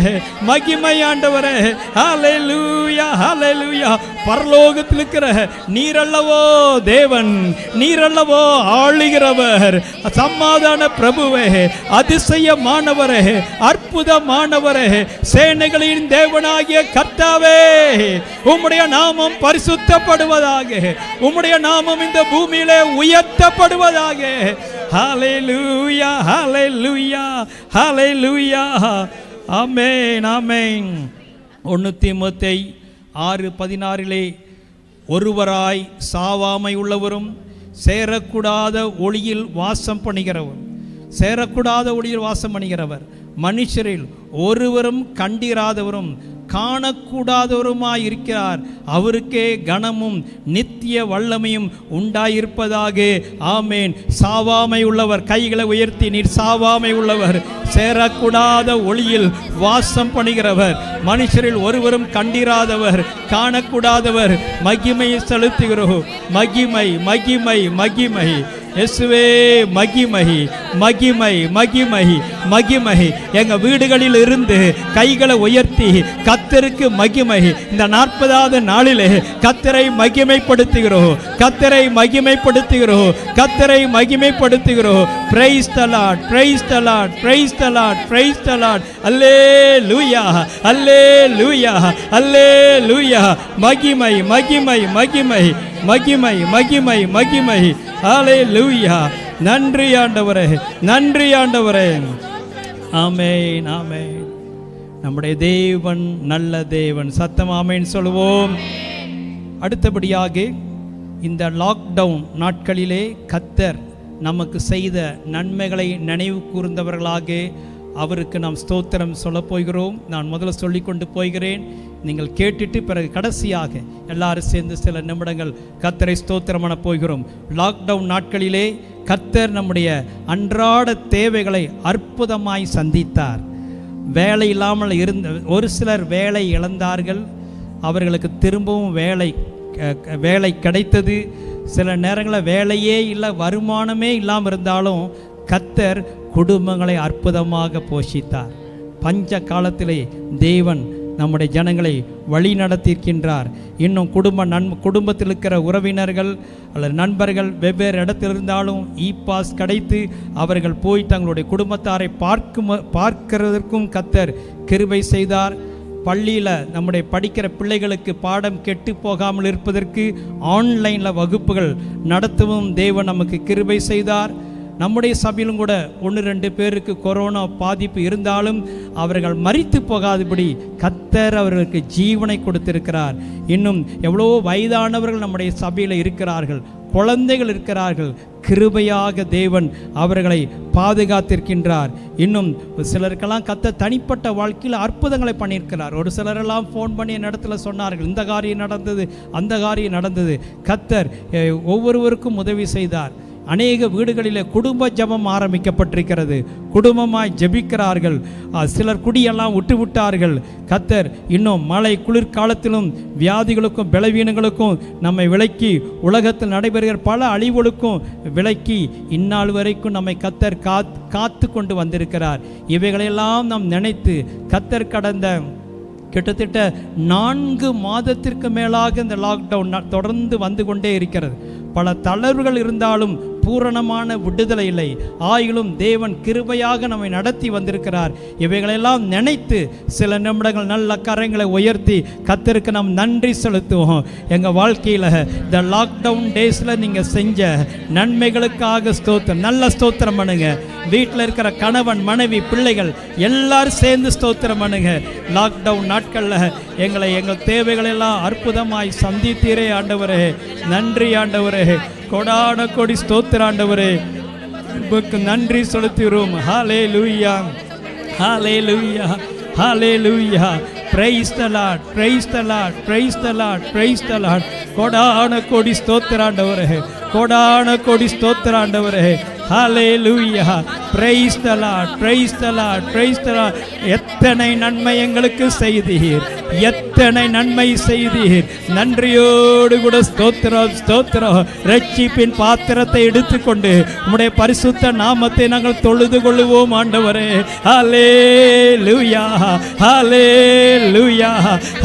Speaker 2: மகிமை ஆண்டவரே. ஹல்லேலூயா, ஹல்லேலூயா. பரலோகத்தில் இருக்கிற நீரல்லவோ தேவன், நீரல்லவோ ஆளுகிறவர். சமாதான பிரபுவே, அதிசயமானவரே, அற்புதமானவரே, சேனைகளின் தேவனாகிய கர்த்தாவே, உம்முடைய நாமம் பரிசுத்தப்படுவதாக, உம்முடைய நாமம் இந்த பூமியிலே உயர்த்தப்படுவதாக. ஹல்லேலூயா, ஹல்லேலூயா, ஹல்லேலூயா. ஆமென், ஆமென். 1 தீமோத்தேயு 6:16 ஒருவராய் சாவாமை உள்ளவரும் சேரக்கூடாத ஒளியில் வாசம் பண்ணுகிறவர், சேரக்கூடாத ஒளியில் வாசம் பண்ணுகிறவர், மனுஷரில் ஒருவரும் கண்டிராதவரும் காணக்கூடாதவருமாய் இருக்கிறார். அவருக்கே கனமும் நித்திய வல்லமையும் உண்டாயிருப்பதாக. ஆமேன். சாவாமை உள்ளவர், கைகளை உயர்த்தி, நீர் சாவாமை உள்ளவர், சேரக்கூடாத ஒளியில் வாசம் பண்ணுகிறவர், மனுஷரில் ஒருவரும் கண்டிராதவர், காணக்கூடாதவர், மகிமையை செலுத்துகிறோம். மகிமை, மகிமை, மகிமை. இயேசுவே மகிமை, மகிமை, மகிமை, மகிமை. எங்க வீடுகளில் இருந்து கைகளை உயர்த்தி கர்த்தருக்கு மகிமை. இந்த 40வது நாளிலே கர்த்தரை மகிமைப்படுத்துகிறோம், கர்த்தரை மகிமைப்படுத்துகிறோம், கர்த்தரை மகிமைப்படுத்துகிறோம். Praise the Lord, praise the Lord, praise the Lord, praise the Lord. அல்லேலூயா, அல்லேலூயா, அல்லேலூயா. மகிமை, மகிமை, மகிமை, மகிமை, மகிமை, மகிமை. ஹல்லேலூயா. நன்றி ஆண்டவரே, நன்றி ஆண்டவரே. ஆமென், ஆமென். நம்முடைய தேவன் நல்ல தேவன். சத்தம் ஆமென் சொல்லுவோம். அடுத்தபடியாக இந்த லாக்டவுன் நாட்களிலே கர்த்தர் நமக்கு செய்த நன்மைகளை நினைவு கூர்ந்தவர்களாக அவருக்கு நாம் ஸ்தோத்திரம் சொல்ல போகிறோம். நான் முதல்ல சொல்லிக்கொண்டு போகிறேன், நீங்கள் கேட்டுட்டு பிறகு கடைசியாக எல்லாரும் சேர்ந்து சில நிமிடங்கள் கர்த்தரை ஸ்தோத்திரம் பண்ண போகிறோம். லாக்டவுன் நாட்களிலே கர்த்தர் நம்முடைய அன்றாட தேவைகளை அற்புதமாய் சந்தித்தார். வேலை இல்லாமல் இருந்த ஒரு சிலர் வேலை இழந்தார்கள், அவர்களுக்கு திரும்பவும் வேலை கிடைத்தது. சில நேரங்களில் வேலையே இல்லை, வருமானமே இல்லாமல் இருந்தாலும் கர்த்தர் குடும்பங்களை அற்புதமாக போஷித்தார். பஞ்ச காலத்திலே தேவன் நம்முடைய ஜனங்களை வழி நடத்தியிருக்கின்றார். இன்னும் குடும்பத்தில் இருக்கிற உறவினர்கள் அல்லது நண்பர்கள் வெவ்வேறு இடத்தில் இருந்தாலும் பாஸ் கிடைத்து அவர்கள் போய் தங்களுடைய குடும்பத்தாரை பார்க்கிறதற்கும் கர்த்தர் கிருபை செய்தார். பள்ளியில் நம்முடைய படிக்கிற பிள்ளைகளுக்கு பாடம் கெட்டு போகாமல் இருப்பதற்கு ஆன்லைனில் வகுப்புகள் நடத்தவும் தேவன் நமக்கு கிருபை செய்தார். நம்முடைய சபையிலும் கூட 1-2 பேருக்கு கொரோனா பாதிப்பு இருந்தாலும் அவர்கள் மரித்து போகாதபடி கர்த்தர் அவர்களுக்கு ஜீவனை கொடுத்திருக்கிறார். இன்னும் எவ்வளோ வயதானவர்கள் நம்முடைய சபையில் இருக்கிறார்கள். குழந்தைகள் இருக்கிறார்கள். கிருபையாக தேவன் அவர்களை பாதுகாத்திருக்கின்றார். இன்னும் சிலருக்கெல்லாம் கர்த்தர் தனிப்பட்ட வாழ்க்கையில் அற்புதங்களை பண்ணியிருக்கிறார். ஒரு சிலரெல்லாம் ஃபோன் பண்ணி என் இடத்துல சொன்னார்கள், இந்த காரியம் நடந்தது, அந்த காரியம் நடந்தது. கர்த்தர் ஒவ்வொருவருக்கும் உதவி செய்தார். அநேக வீடுகளில் குடும்ப ஜெபம் ஆரம்பிக்கப்பட்டிருக்கிறது. குடும்பமாய் ஜெபிக்கிறார்கள். சிலர் குடியெல்லாம் விட்டார்கள். கர்த்தர் இன்னும் மழை குளிர்காலத்திலும் வியாதிகளுக்கும் பலவீனங்களுக்கும் நம்மை விலக்கி, உலகத்தில் நடைபெறுகிற பல அழிவுகளுக்கும் விலக்கி இந்நாள் வரைக்கும் நம்மை கர்த்தர் காத்து கொண்டு வந்திருக்கிறார். இவைகளெல்லாம் நாம் நினைத்து கர்த்தர் கடந்த கிட்டத்தட்ட 4 மாதத்திற்கு மேலாக இந்த லாக்டவுன் தொடர்ந்து வந்து கொண்டே இருக்கிறது. பல தளர்வுகள் இருந்தாலும் பூரணமான விடுதலை இல்லை. ஆயிலும் தேவன் கிருபையாக நம்மை நடத்தி வந்திருக்கிறார். இவைகளெல்லாம் நினைத்து சில நிமிடங்கள் நல்ல கரங்களை உயர்த்தி கர்த்தருக்கு நாம் நன்றி செலுத்துவோம். எங்கள் வாழ்க்கையில் இந்த லாக்டவுன் டேஸில் நீங்கள் செஞ்ச நன்மைகளுக்காக ஸ்தோத்திரம். நல்ல ஸ்தோத்திரம் பண்ணுங்க. வீட்டில் இருக்கிற கணவன் மனைவி பிள்ளைகள் எல்லாரும் சேர்ந்து ஸ்தோத்திரம் பண்ணுங்க. லாக்டவுன் நாட்களில் எங்கள் தேவைகளெல்லாம் அற்புதமாய் சந்தித்தீரே ஆண்டவரே. நன்றி ஆண்டவரே. கொடான கொடி ஸ்தோத்திர ஆண்டவரே. உங்களுக்கு நன்றி செலுத்துகிறோம். ஹல்லேலூயா, ஹல்லேலூயா, ஹல்லேலூயா. Praise the lord, praise the lord, praise the lord, praise the lord. கொடான கொடி ஸ்தோத்திர ஆண்டவரே. கொடான கொடி ஸ்தோத்திர ஆண்டவரே. ஹல்லேலூயா. Praise the lord, praise the lord, praise the lord. எத்தனை நன்மை எங்களுக்கு செய்தீர், எத்தனை நன்மை செய்தீர். நன்றியோடு கூட ஸ்தோத்திரம், ஸ்தோத்திரம். ரட்சிப்பின் பாத்திரத்தை எடுத்துக்கொண்டு உம்முடைய பரிசுத்த நாமத்தை நாங்கள் தொழுது கொள்ளுவோம் ஆண்டவரே. ஹல்லேலூயா, ஹல்லேலூயா,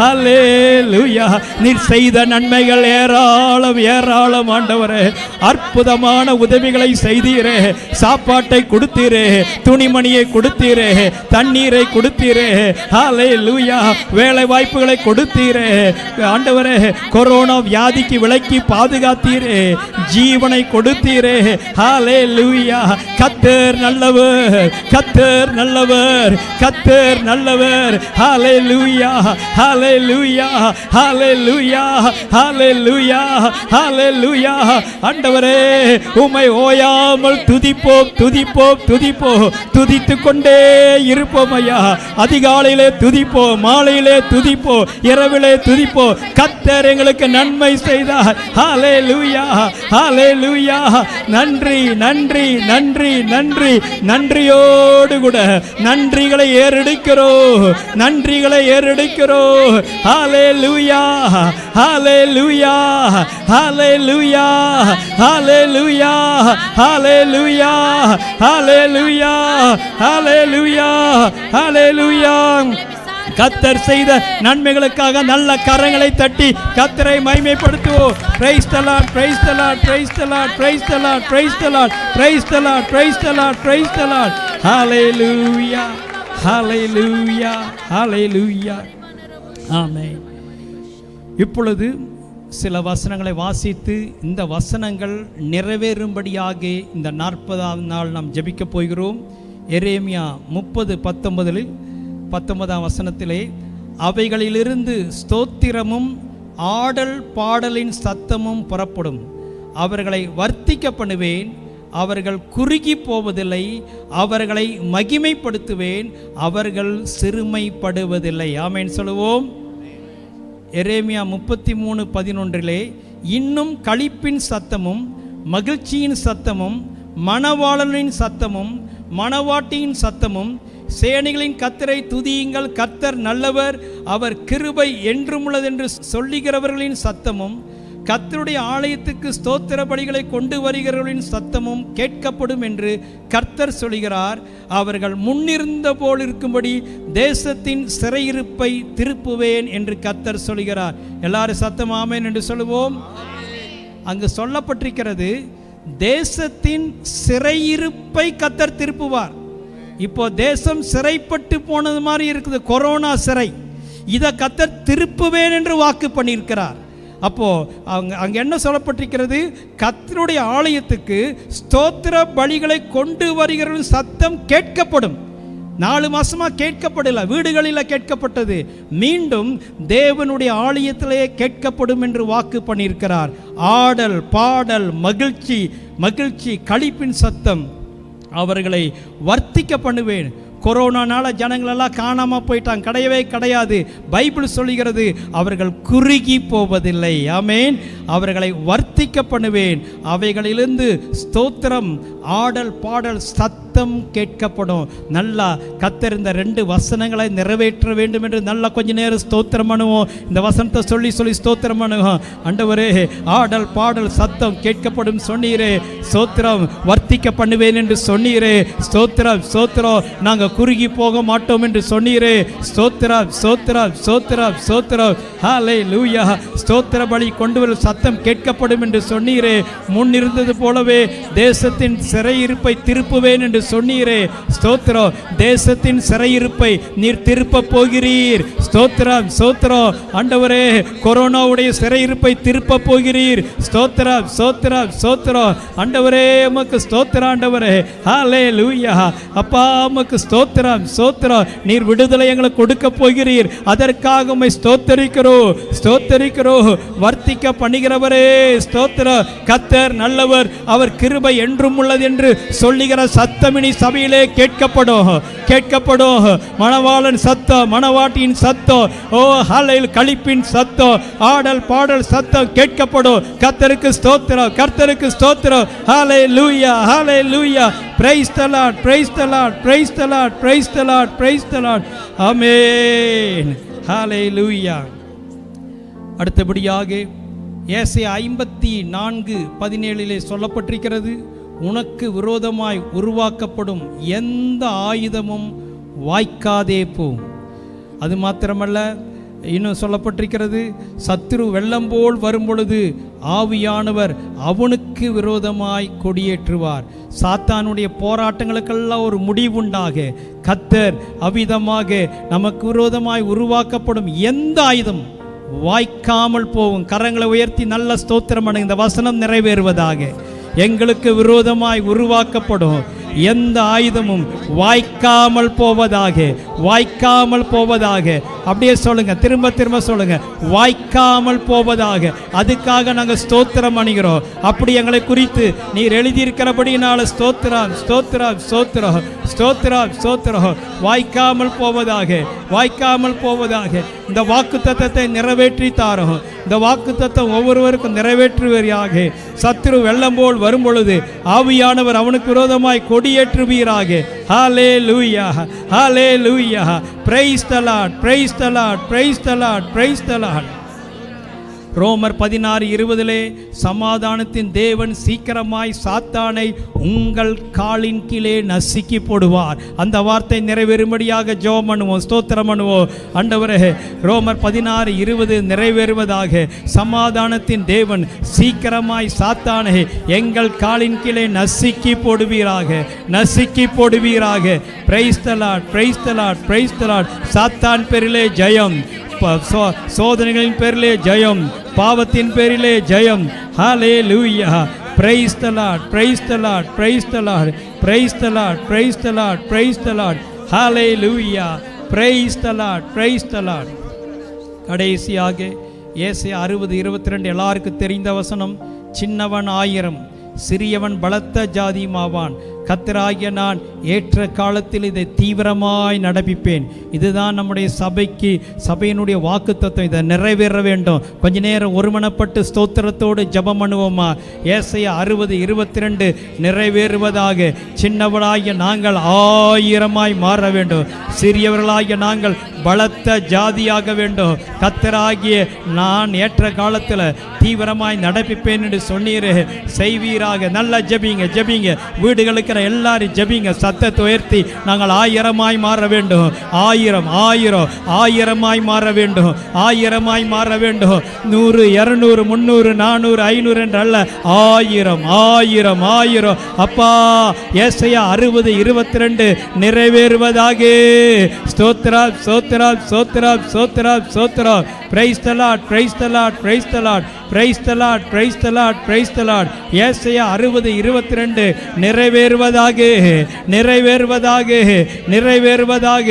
Speaker 2: ஹல்லேலூயா. நீர் செய்த நன்மைகள் ஏராளம், ஏராளம் ஆண்டவரே. அற்புதமான உதவிகளை செய்தீரே. சாப்பாட்டை கொடுத்தீரே, துணிமணியை கொடுத்தீரே, தண்ணீரை கொடுத்தீரே. ஹல்லேலூயா. வேலை வாய்ப்புகளை கொடுத்தீரே ஆண்டவரே. கொரோனா வியாதிக்கு விலக்கி பாதுகாத்தீரே. ஜீவனை கொடுத்தீரே. ஹல்லேலூயா. கர்த்தர் நல்லவர், கர்த்தர் நல்லவர், கர்த்தர் நல்லவர். ஹல்லேலூயா, ஹல்லேலூயா, ஹல்லேலூயா, ஹல்லேலூயா, ஹல்லேலூயா. ஆண்டவரே உம்மை ஓயாமல் துதிப்போம், துதிப்போம், துதிப்போம். துதித்து கொண்டே இருப்போம் ஐயா. அதிகாலையிலே துதிப்போம், மாலையிலே துதிப்போம், இரவிலே துதிப்போம். கர்த்தர் எங்களுக்கு நன்மை செய்தார். ஹல்லேலூயா, ஹல்லேலூயா. நன்றி, நன்றி, நன்றி, நன்றி. நன்றியோடு கூட நன்றிகளை ஏறெடுக்கிறோம், நன்றிகளை ஏறெடுக்கிறோம். ஹல்லேலூயா, ஹல்லேலூயா, ஹல்லேலூயா, ஹல்லேலூயா, ஹல்லேலூயா, ஹல்லேலூயா, ஹல்லேலூயா, ஹல்லேலூயா. கர்த்தர் செய்த நன்மைகளுக்காக நல்ல கரங்களை தட்டி கர்த்தரை மகிமைப்படுத்துவோம். Praise the lord, praise the lord, praise the lord, praise the lord, praise the lord, praise the lord, praise the lord, praise the lord. ஹல்லேலூயா, ஹல்லேலூயா, ஹல்லேலூயா. ஆமென். இப்பொழுது சில வசனங்களை வாசித்து இந்த வசனங்கள் நிறைவேறும்படியாக இந்த 40ஆம் நாள் நாம் ஜெபிக்க போகிறோம். எரேமியா 30:19 வசனத்திலே, அவைகளிலிருந்து ஸ்தோத்திரமும் ஆடல் பாடலின் சத்தமும் புறப்படும். அவர்களை வர்த்திக்க பண்ணுவேன், அவர்கள் குறுகி போவதில்லை. அவர்களை மகிமைப்படுத்துவேன், அவர்கள் சிறுமைப்படுவதில்லை. ஆமென் சொல்லுவோம். எரேமியா 33:11 இன்னும் களிப்பின் சத்தமும் மகிழ்ச்சியின் சத்தமும் மணவாளனின் சத்தமும் மணவாட்டியின் சத்தமும் சேனைகளின் கர்த்தரை துதியுங்கள், கர்த்தர் நல்லவர், அவர் கிருபை என்றுமுள்ளதென்று சொல்லுகிறவர்களின் சத்தமும் கர்த்தருடைய ஆலயத்துக்கு ஸ்தோத்திர பலிகளை கொண்டு வருகிறவர்களின் சத்தமும் கேட்கப்படும் என்று கர்த்தர் சொல்கிறார். அவர்கள் முன்னிருந்த போல் இருக்கும்படி தேசத்தின் சிறையிருப்பை திருப்புவேன் என்று கர்த்தர் சொல்கிறார். எல்லாரும் சத்தம் ஆமென் என்று சொல்லுவோம். அங்கு சொல்லப்பட்டிருக்கிறது, தேசத்தின் சிறையிருப்பை கர்த்தர் திருப்புவார். இப்போ தேசம் சிறைப்பட்டு போனது மாதிரி இருக்குது, கொரோனா சிறை. இதை கர்த்தர் திருப்புவேன் என்று வாக்கு பண்ணியிருக்கிறார். அப்போ அங்கே என்ன சொல்லப்பட்டிருக்கிறது? கர்த்தருடைய ஆலயத்துக்கு ஸ்தோத்திர பலிகளை கொண்டு வருகிற சத்தம் கேட்கப்படும். 4 மாசமா கேட்கப்படல, வீடுகளில் கேட்கப்பட்டது. மீண்டும் தேவனுடைய ஆலயத்திலேயே கேட்கப்படும் என்று வாக்கு பண்ணியிருக்கிறார். ஆடல், பாடல், மகிழ்ச்சி, மகிழ்ச்சி, களிப்பின் சத்தம். அவர்களை வர்த்திக்க பண்ணுவேன். கொரோனானால ஜனங்களெல்லாம் காணாமல் போயிட்டாங்க, கிடையவே கிடையாது. பைபிள் சொல்லுகிறது அவர்கள் குறுகி போவதில்லை. ஆமேன். அவர்களை வர்த்திக்க பண்ணுவேன். அவைகளிலிருந்து ஸ்தோத்திரம், ஆடல், பாடல், சத்தம் கேட்கப்படும். நல்லா கர்த்தர் இந்த 2 வசனங்களை நிறைவேற்ற வேண்டும் என்று நல்லா கொஞ்ச நேரம் ஸ்தோத்திரம் பண்ணுவோம். இந்த வசனத்தை சொல்லி சொல்லி ஸ்தோத்திரம் பண்ணுவோம். ஆண்டவரே, ஆடல், பாடல், சத்தம் கேட்கப்படும் சொன்னீரே, ஸ்தோத்திரம், வர்த்திக்க பண்ணுவேன் என்று சொன்னீரே, ஸ்தோத்திரம், ஸ்தோத்திரம், நாங்கள் குறுகி போக மாட்டோம் என்று சொன்னீரே, ஸ்தோத்திரம், ஸ்தோத்திரம், ஸ்தோத்திரம், ஸ்தோத்திரம், ஹல்லேலூயா. ஸ்தோத்திர பலி கொண்டு வரும் சத்தம் கேட்கப்படும் என்று சொன்னீரே, முன்னிருந்தது போலவே தேசத்தின் சிறையிருப்பை திருப்புவேன் என்று சொன்னீரே, ஸ்தோத்திரம், தேசத்தின் சிறையிருப்பை நீர் திருப்ப போகிறீர். ஸ்தோத்திரம், ஸ்தோத்திரம். ஆண்டவரே, கொரோனாவுடைய சிறையிருப்பை திருப்ப போகிறீர். ஸ்தோத்திரம், ஸ்தோத்திரம், ஸ்தோத்திரம். ஆண்டவரே, உமக்கு ஸ்தோத்திரம். ஆண்டவரே, ஹல்லேலூயா. அப்பா, உமக்கு ஸ்தோத்திரம், ஸ்தோத்திரம். நீர் விடுதலை எங்களுக்கு கொடுக்க போகிறீர். அதற்காக உம்மை ஸ்தோத்தரிக்கிறோம், ஸ்தோத்தரிக்கிறோம். வர்த்திக்க பண்ணுகிறவரே, ஸ்தோத்திரம். கர்த்தர் நல்லவர், அவர் கிருபை என்றும் உள்ளது என்று சொல்லுகிற சத்தமினி சபையிலே கேட்கப்படும், கேட்கப்படும். மணவாளன் சத்தம், மணவாட்டியின் சத்தம், ஓ ஹல்லேலூயா, களிப்பின் சத்தம், ஆடல், பாடல் சத்தம் கேட்கப்படும். கர்த்தருக்கு ஸ்தோத்திரம், கர்த்தருக்கு ஸ்தோத்திரம். ஹல்லேலூயா, ஹல்லேலூயா. Praise the Lord, praise the Lord, praise the Lord, praise the Lord, praise the Lord. Amen. Hallelujah. அடுத்தபடியாக ஏசாயா 54:17 சொல்லப்பட்டிருக்கிறது, உனக்கு விரோதமாய் உருவாக்கப்படும் எந்த ஆயுதமும் வாய்க்காதே போம். அது மாத்திரமல்ல, இன்னும் சொல்லப்பட்டிருக்கிறது, சத்துரு வெள்ளம் போல் வரும்பொழுது ஆவியானவர் அவனுக்கு விரோதமாய் கொடியேற்றுவார். சாத்தானுடைய போராட்டங்களுக்கெல்லாம் ஒரு முடிவுண்டாக கர்த்தர் அவ்விதமாக நமக்கு விரோதமாய் உருவாக்கப்படும் எந்த ஆயுதம் வாய்க்காமல் போகும். கரங்களை உயர்த்தி நல்ல ஸ்தோத்திரம் பண்ணுங்க. இந்த வசனம் நிறைவேறுவதாக. எங்களுக்கு விரோதமாய் உருவாக்கப்படும் எந்த ஆயுதமும் வாய்க்காமல் போவதாக, வாய்க்காமல் போவதாக. அப்படியே சொல்லுங்க, திரும்ப திரும்ப சொல்லுங்க, வாய்க்காமல் போவதாக. அதுக்காக நாங்கள் ஸ்தோத்திரம் அணிகிறோம். அப்படி எங்களை குறித்து நீர் எழுதியிருக்கிறபடினால ஸ்தோத்திரம், ஸ்தோத்திரம், ஸ்தோத்திரம், ஸ்தோத்திரம், ஸ்தோத்திரம். வாய்க்காமல் போவதாக, வாய்க்காமல் போவதாக. இந்த வாக்கு தத்தத்தை நிறைவேற்றி தாரோம். இந்த வாக்கு தத்தம் ஒவ்வொருவருக்கும் நிறைவேற்றுவீராக. சத்துரு வெள்ளம் போல் வரும் பொழுது ஆவியானவர் அவனுக்கு விரோதமாய் கொடியேற்றுவீராக. ஹல்லேலூயா, ஹல்லேலூயா. Praise the lord, praise the lord, praise the lord, praise the lord. ரோமர் 16:20 சமாதானத்தின் தேவன் சீக்கிரமாய் சாத்தானை உங்கள் காலின் கீழே நசுக்கி போடுவார். அந்த வார்த்தை நிறைவேறும்படியாக ஜெபம் பண்ணுவோம், ஸ்தோத்திரம் பண்ணுவோம். ஆண்டவரே, ரோமர் 16:20 நிறைவேறுவதாக. சமாதானத்தின் தேவன் சீக்கிரமாய் சாத்தானை எங்கள் காலின் கீழே நசுக்கி போடுவீராக, நசுக்கி போடுவீராக. Praise the lord, praise the lord, praise the lord. சாத்தான் பேரிலே ஜெயம், சோதனைகளின் பேரிலே ஜெயம், பாவத்தின் பேரிலே ஜெயம். ஹல்லேலூயா. Praise the Lord, praise the Lord, praise the Lord, praise the Lord, praise the Lord, praise the Lord. Hallelujah. Praise the Lord, praise the Lord. கடைசியாக ஏசாயா 60:22 எல்லாருக்கும் தெரிந்த வசனம். சின்னவன் 1000, சிறியவன் பலத்த ஜாதியுமாவான். கர்த்தராகிய நான் ஏற்ற காலத்தில் இதை தீவிரமாய் நடப்பிப்பேன். இதுதான் நம்முடைய சபைக்கு, சபையினுடைய வாக்குத்தத்தம். இதை நிறைவேற வேண்டும். கொஞ்ச நேரம் ஒருமனப்பட்டு ஸ்தோத்திரத்தோடு ஜெபம் பண்ணுவோமா? ஏசாயா 60:22 நிறைவேறுவதாக. சின்னவர்களாகிய நாங்கள் 1000 மாற வேண்டும், சிறியவர்களாகிய நாங்கள் பலத்த ஜாதியாக வேண்டும். கர்த்தராகிய நான் ஏற்ற காலத்தில் தீவிரமாய் நடப்பிப்பேன் என்று சொன்னீரே, செய்வீராக. நல்லா ஜெபிங்க, ஜெபிங்க. வீடுகளுக்கு எல்லாரும் ஜெபிங்க, சத்தத்தை உயர்த்தி. நாங்கள் 1000 மாற வேண்டும். 1000 1000 1000 மாற வேண்டும், 1000 மாற வேண்டும். 100 200 300 400 500 என்று அல்ல, 1000 1000 1000. அப்பா, ஏசாயா 60:22 நிறைவேறுவதாக. ஸ்தோத்திரம், ஸ்தோத்திரம், ஸ்தோத்திரம், ஸ்தோத்திரம், ஸ்தோத்திரம். Praise the lord, praise the lord, praise the lord. Praise the lord, praise the lord, praise the lord. ஏசாயா 60:22 நிறைவேறுவதாக, நிறைவேறுவதாக, நிறைவேறுவதாக.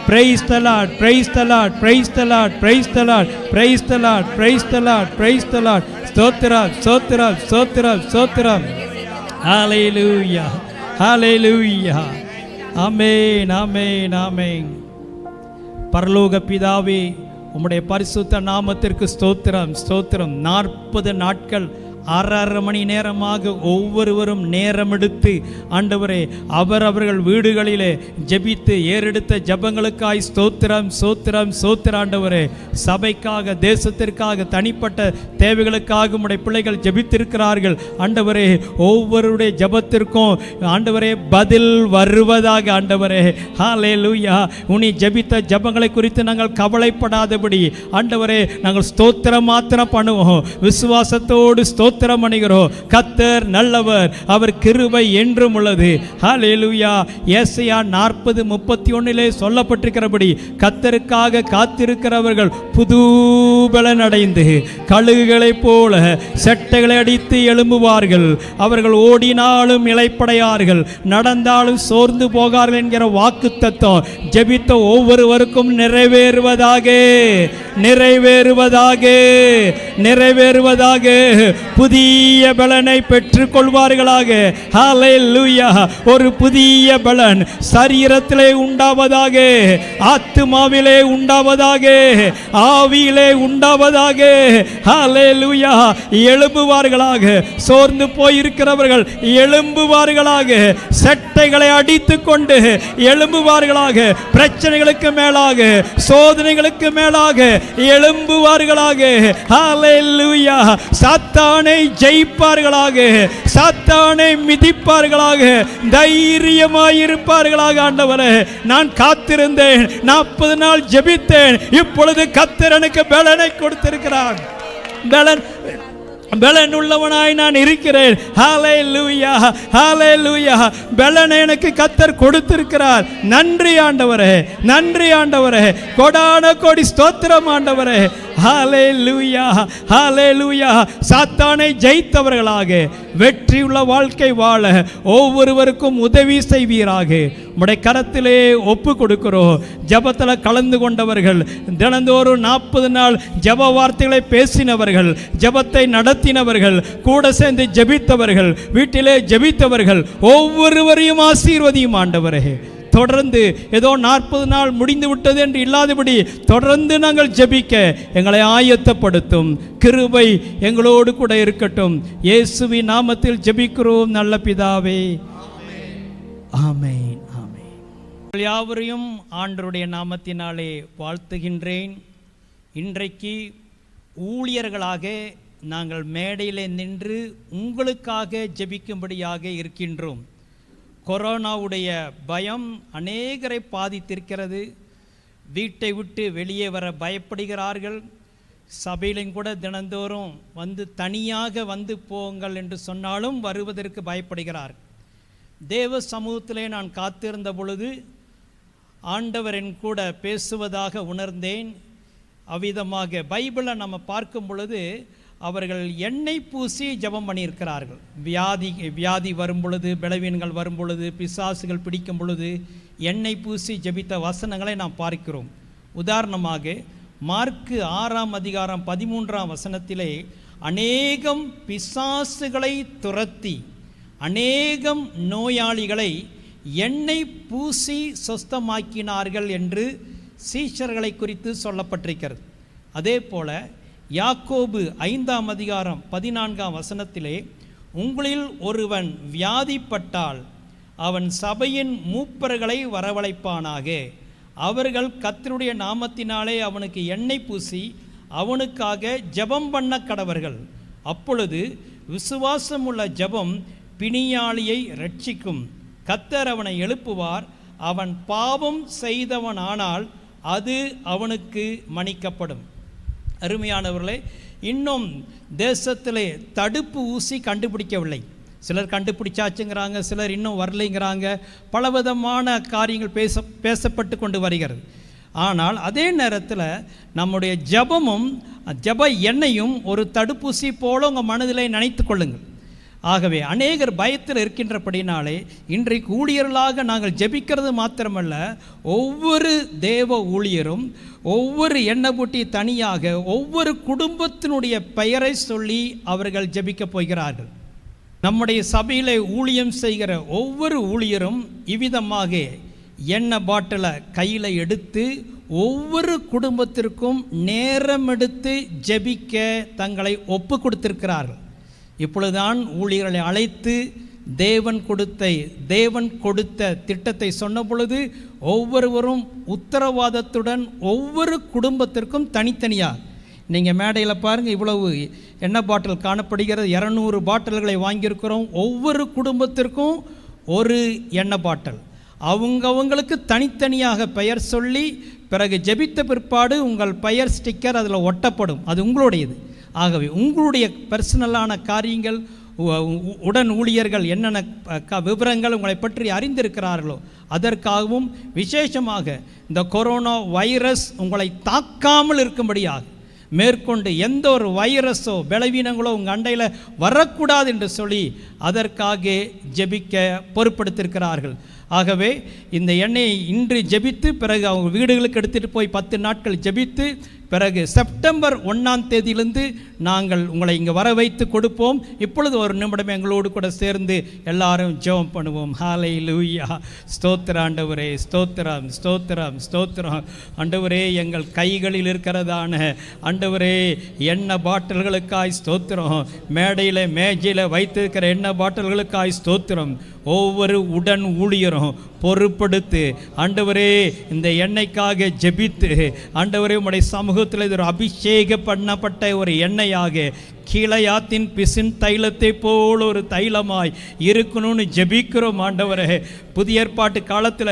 Speaker 2: Praise the lord, praise the lord, praise the lord, praise the lord, praise the lord, praise the lord, praise the lord. ஸ்தோத்திரம், ஸ்தோத்திரம், ஸ்தோத்திரம், ஸ்தோத்திரம். ஹல்லேலூயா, ஹல்லேலூயா. ஆமென், ஆமென், ஆமென். பரலோக பிதாவே, உம்முடைய பரிசுத்த நாமத்திற்கு ஸ்தோத்திரம், ஸ்தோத்திரம். 40 நாட்கள் 6.5 மணி நேரமாக ஒவ்வொருவரும் நேரம் எடுத்து ஆண்டவரே அவர்கள் வீடுகளிலே ஜெபித்து ஏறெடுத்த ஜெபங்களுக்காய் ஸ்தோத்திரம், ஸ்தோத்திரம், ஸ்தோத்திரம். ஆண்டவரே, சபைக்காக, தேசத்திற்காக, தனிப்பட்ட தேவைகளுக்காக உம்முடைய பிள்ளைகள் ஜெபித்திருக்கிறார்கள். ஆண்டவரே, ஒவ்வொருடைய ஜெபத்திற்கும் ஆண்டவரே பதில் வருவதாக. ஆண்டவரே, ஹல்லேலூயா. உனி ஜெபித்த ஜெபங்களை குறித்து நாங்கள் கவலைப்படாதபடி ஆண்டவரே நாங்கள் ஸ்தோத்திரம் மாத்திரம் பண்ணுவோம். விசுவாசத்தோடு ஸ்தோத்திரம் பண்ணுகிறோம். கர்த்தர் நல்லவர், அவர் கிருபை என்றும் உள்ளது. ஹல்லேலூயா. ஏசாயா 40:31 சொல்லப்பட்டிருக்கிறபடி கர்த்தருக்காக காத்திருக்கிறவர்கள் புது பலன் அடைந்து கழுகுகளைப் போல செட்டைகளை அடித்து எழும்புவார்கள். அவர்கள் ஓடினாலும் இளைப்படையார்கள், நடந்தாலும் சோர்ந்து போகார்கள் என்கிற வாக்குத்தத்தம் ஜெபித்த ஒவ்வொருவருக்கும் நிறைவேறுவதாக, நிறைவேறுவதாக, நிறைவேறுவதாக. புதிய பலனை பெற்றுக் கொள்வார்களாக. ஹல்லேலூயா. ஒரு புதிய பலன் சரீரத்திலே உண்டாவதாக, ஆத்துமாவிலே உண்டாவதாக, ஆவியிலே உண்டாவதாக. ஹல்லேலூயா. எழும்புவார்களாக. சோர்ந்து போயிருக்கிறவர்கள் எழும்புவார்களாக. செட்டைகளை அடித்துக் கொண்டு எழும்புவார்களாக. பிரச்சனைகளுக்கு மேலாக, சோதனைகளுக்கு மேலாக எழும்புவார்களாக. ஹல்லேலூயா. சாத்தானை ஜெயிப்பார்களாக, சாத்தானை மிதிப்பார்களாக, தைரியமாயிருப்பார்களாக. ஆண்டவரே, நான் காத்திருந்தேன், 40 நாள் ஜெபித்தேன், இப்பொழுது கர்த்தர் எனக்கு பலனை கொடுத்திருக்கிறார். பலன் உள்ளவனாய் நான் இருக்கிறேன். ஹல்லேலூயா, ஹல்லேலூயா. பலனை எனக்கு கர்த்தர் கொடுத்திருக்கிறார். நன்றி ஆண்டவரே, நன்றி ஆண்டவரே. கோடான கோடி ஸ்தோத்திரம் ஆண்டவரே. ஹல்லேலூயா, ஹல்லேலூயா. சாத்தானை ஜெயித்தவர்களாக வெற்றியுள்ள வாழ்க்கை வாழ ஒவ்வொருவருக்கும் உதவி செய்வீராக. உம்முடைய கரத்திலே ஒப்பு கொடுக்கிறோம். ஜெபத்தில் கலந்து கொண்டவர்கள், தினந்தோறும் 40 நாள் ஜெப வார்த்தைகளை பேசினவர்கள், ஜெபத்தை நடத்தினவர்கள், கூட சேர்ந்து ஜெபித்தவர்கள், வீட்டிலே ஜெபித்தவர்கள் ஒவ்வொருவரையும் ஆசீர்வதியும் ஆண்டவரே. தொடர்ந்து ஏதோ 40 நாள் முடிந்து விட்டது என்று இல்லாதபடி தொடர்ந்து நாங்கள் ஜெபிக்க எங்களை ஆயத்தப்படுத்தும். கிருபை எங்களோடு கூட இருக்கட்டும். இயேசுவின் நாமத்தில் ஜெபிக்கிறோம் நல்ல பிதாவே. ஆமென், ஆமென். யாவரையும் ஆண்டவருடைய நாமத்தினாலே வாழ்த்துகின்றேன். இன்றைக்கு ஊழியர்களாக நாங்கள் மேடையில் நின்று உங்களுக்காக ஜெபிக்கும்படியாக இருக்கின்றோம். கொரோனாவுடைய பயம் அநேகரை பாதித்திருக்கிறது. வீட்டை விட்டு வெளியே வர பயப்படுகிறார்கள். சபையிலும் கூட தினந்தோறும் வந்து தனியாக வந்து போங்கள் என்று சொன்னாலும் வருவதற்கு பயப்படுகிறார். தேவ சமூகத்திலே நான் காத்திருந்த பொழுது ஆண்டவரின் கூட பேசுவதாக உணர்ந்தேன். அவ்விதமாக பைபிளை நம்ம பார்க்கும் பொழுது அவர்கள் எண்ணெய் பூசி ஜெபம் பண்ணியிருக்கிறார்கள். வியாதி வரும் பொழுது, பலவீனங்கள் வரும் பொழுது, பிசாசுகள் பிடிக்கும் பொழுது எண்ணெய் பூசி ஜெபித்த வசனங்களை நாம் பார்க்கிறோம். உதாரணமாக மார்க்கு 6ஆம் அதிகாரம் 13ஆம் வசனத்திலே அநேகம் பிசாசுகளை துரத்தி அநேகம் நோயாளிகளை எண்ணெய் பூசி சொஸ்தமாக்கினார்கள் என்று சீஷர்களை குறித்து சொல்லப்பட்டிருக்கிறது. அதே போல யாக்கோபு 5ஆம் அதிகாரம் 14ஆம் வசனத்திலே உங்களில் ஒருவன் வியாதிப்பட்டால் அவன் சபையின் மூப்பர்களை வரவழைப்பானாக, அவர்கள் கர்த்தருடைய நாமத்தினாலே அவனுக்கு எண்ணெய் பூசி அவனுக்காக ஜெபம் பண்ண கடவர்கள். அப்பொழுது விசுவாசமுள்ள ஜெபம் பிணியாளியை ரட்சிக்கும். கர்த்தர் அவனை எழுப்புவார். அவன் பாவம் செய்தவனானால் அது அவனுக்கு மன்னிக்கப்படும். அருமையானவர்களே, இன்னும் தேசத்திலே தடுப்பு ஊசி கண்டுபிடிக்கவில்லை. சிலர் கண்டுபிடிச்சாச்சுங்கிறாங்க, சிலர் இன்னும் வரலைங்கிறாங்க. பலவிதமான காரியங்கள் பேசப்பட்டு கொண்டு வருகிறது. ஆனால் அதே நேரத்தில் நம்முடைய ஜெபமும் ஜெப எண்ணெயும் ஒரு தடுப்பூசி போல உங்கள் மனதிலே நினைத்து கொள்ளுங்கள். ஆகவே அநேகர் பயத்தில் இருக்கின்றபடினாலே இன்றைக்கு ஊழியர்களாக நாங்கள் ஜெபிக்கிறது மாத்திரமல்ல, ஒவ்வொரு தேவ ஊழியரும் ஒவ்வொரு எண்ணெய் பூட்டி தனியாக ஒவ்வொரு குடும்பத்தினுடைய பெயரை சொல்லி அவர்கள் ஜெபிக்கப் போகிறார்கள். நம்முடைய சபையில் ஊழியம் செய்கிற ஒவ்வொரு ஊழியரும் இவ்விதமாக எண்ணெய் பாட்டிலை கையில் எடுத்து ஒவ்வொரு குடும்பத்திற்கும் நேரம் எடுத்து ஜெபிக்க தங்களை ஒப்பு கொடுத்திருக்கிறார்கள். இப்பொழுதுதான் ஊழியர்களை அழைத்து தேவன் கொடுத்த திட்டத்தை சொன்ன பொழுது ஒவ்வொருவரும் உத்தரவாதத்துடன் ஒவ்வொரு குடும்பத்திற்கும் தனித்தனியாக, நீங்கள் மேடையில் பாருங்கள், இவ்வளவு எண்ணெய் பாட்டில் காணப்படுகிறது. 200 பாட்டில்களை வாங்கியிருக்கிறோம். ஒவ்வொரு குடும்பத்திற்கும் ஒரு எண்ணெய் பாட்டில் அவங்களுக்கு தனித்தனியாக பெயர் சொல்லி பிறகு ஜெபித்த பிற்பாடு உங்கள் பெயர் ஸ்டிக்கர் அதில் ஒட்டப்படும். அது உங்களுடையது. ஆகவே உங்களுடைய பர்சனலான காரியங்கள், உடன் ஊழியர்கள் என்னென்ன விவரங்கள் உங்களை பற்றி அறிந்திருக்கிறார்களோ அதற்காகவும் விசேஷமாக இந்த கொரோனா வைரஸ் உங்களை தாக்காமல் இருக்கும்படியாக மேற்கொண்டு எந்த ஒரு வைரஸோ பலவீனங்களோ உங்கள் அண்டையில் வரக்கூடாது என்று சொல்லி அதற்காக ஜெபிக்க பொறுப்படுத்திருக்கிறார்கள். ஆகவே இந்த எண்ணெயை இன்று ஜெபித்து பிறகு அவங்க வீடுகளுக்கு எடுத்துகிட்டு போய் 10 நாட்கள் ஜெபித்து பிறகு செப்டம்பர் 1ஆம் தேதியிலிருந்து நாங்கள் உங்களை இங்கே வர வைத்து கொடுப்போம். இப்பொழுது ஒரு நிமிடம் எங்களோடு கூட சேர்ந்து எல்லாரும் ஜெபம் பண்ணுவோம். ஹல்லேலூயா. ஸ்தோத்திர ஆண்டவரே, ஸ்தோத்திரம் ஸ்தோத்திரம் ஸ்தோத்திரம். ஆண்டவரே, எங்கள் கைகளில் இருக்கிறதான ஆண்டவரே எண்ணெய் பாட்டில்களுக்காய் ஸ்தோத்திரம். மேடையில் மேஜையில் வைத்திருக்கிற எண்ணெய் பாட்டில்களுக்காய் ஸ்தோத்திரம். ஒவ்வொரு உடன் ஊழியரும் பொறுப்படுத்து ஆண்டவரே இந்த எண்ணெய்க்காக ஜெபித்து ஆண்டவரே உம்முடைய சமூகத்தில் இது ஒரு அபிஷேக பண்ணப்பட்ட ஒரு எண்ணெயாக கீழையாத்தின் பிசின் தைலத்தை போல் ஒரு தைலமாய் இருக்கணும்னு ஜெபிக்கிறோம். ஆண்டவரே, புதிய ஏற்பாட்டு காலத்தில்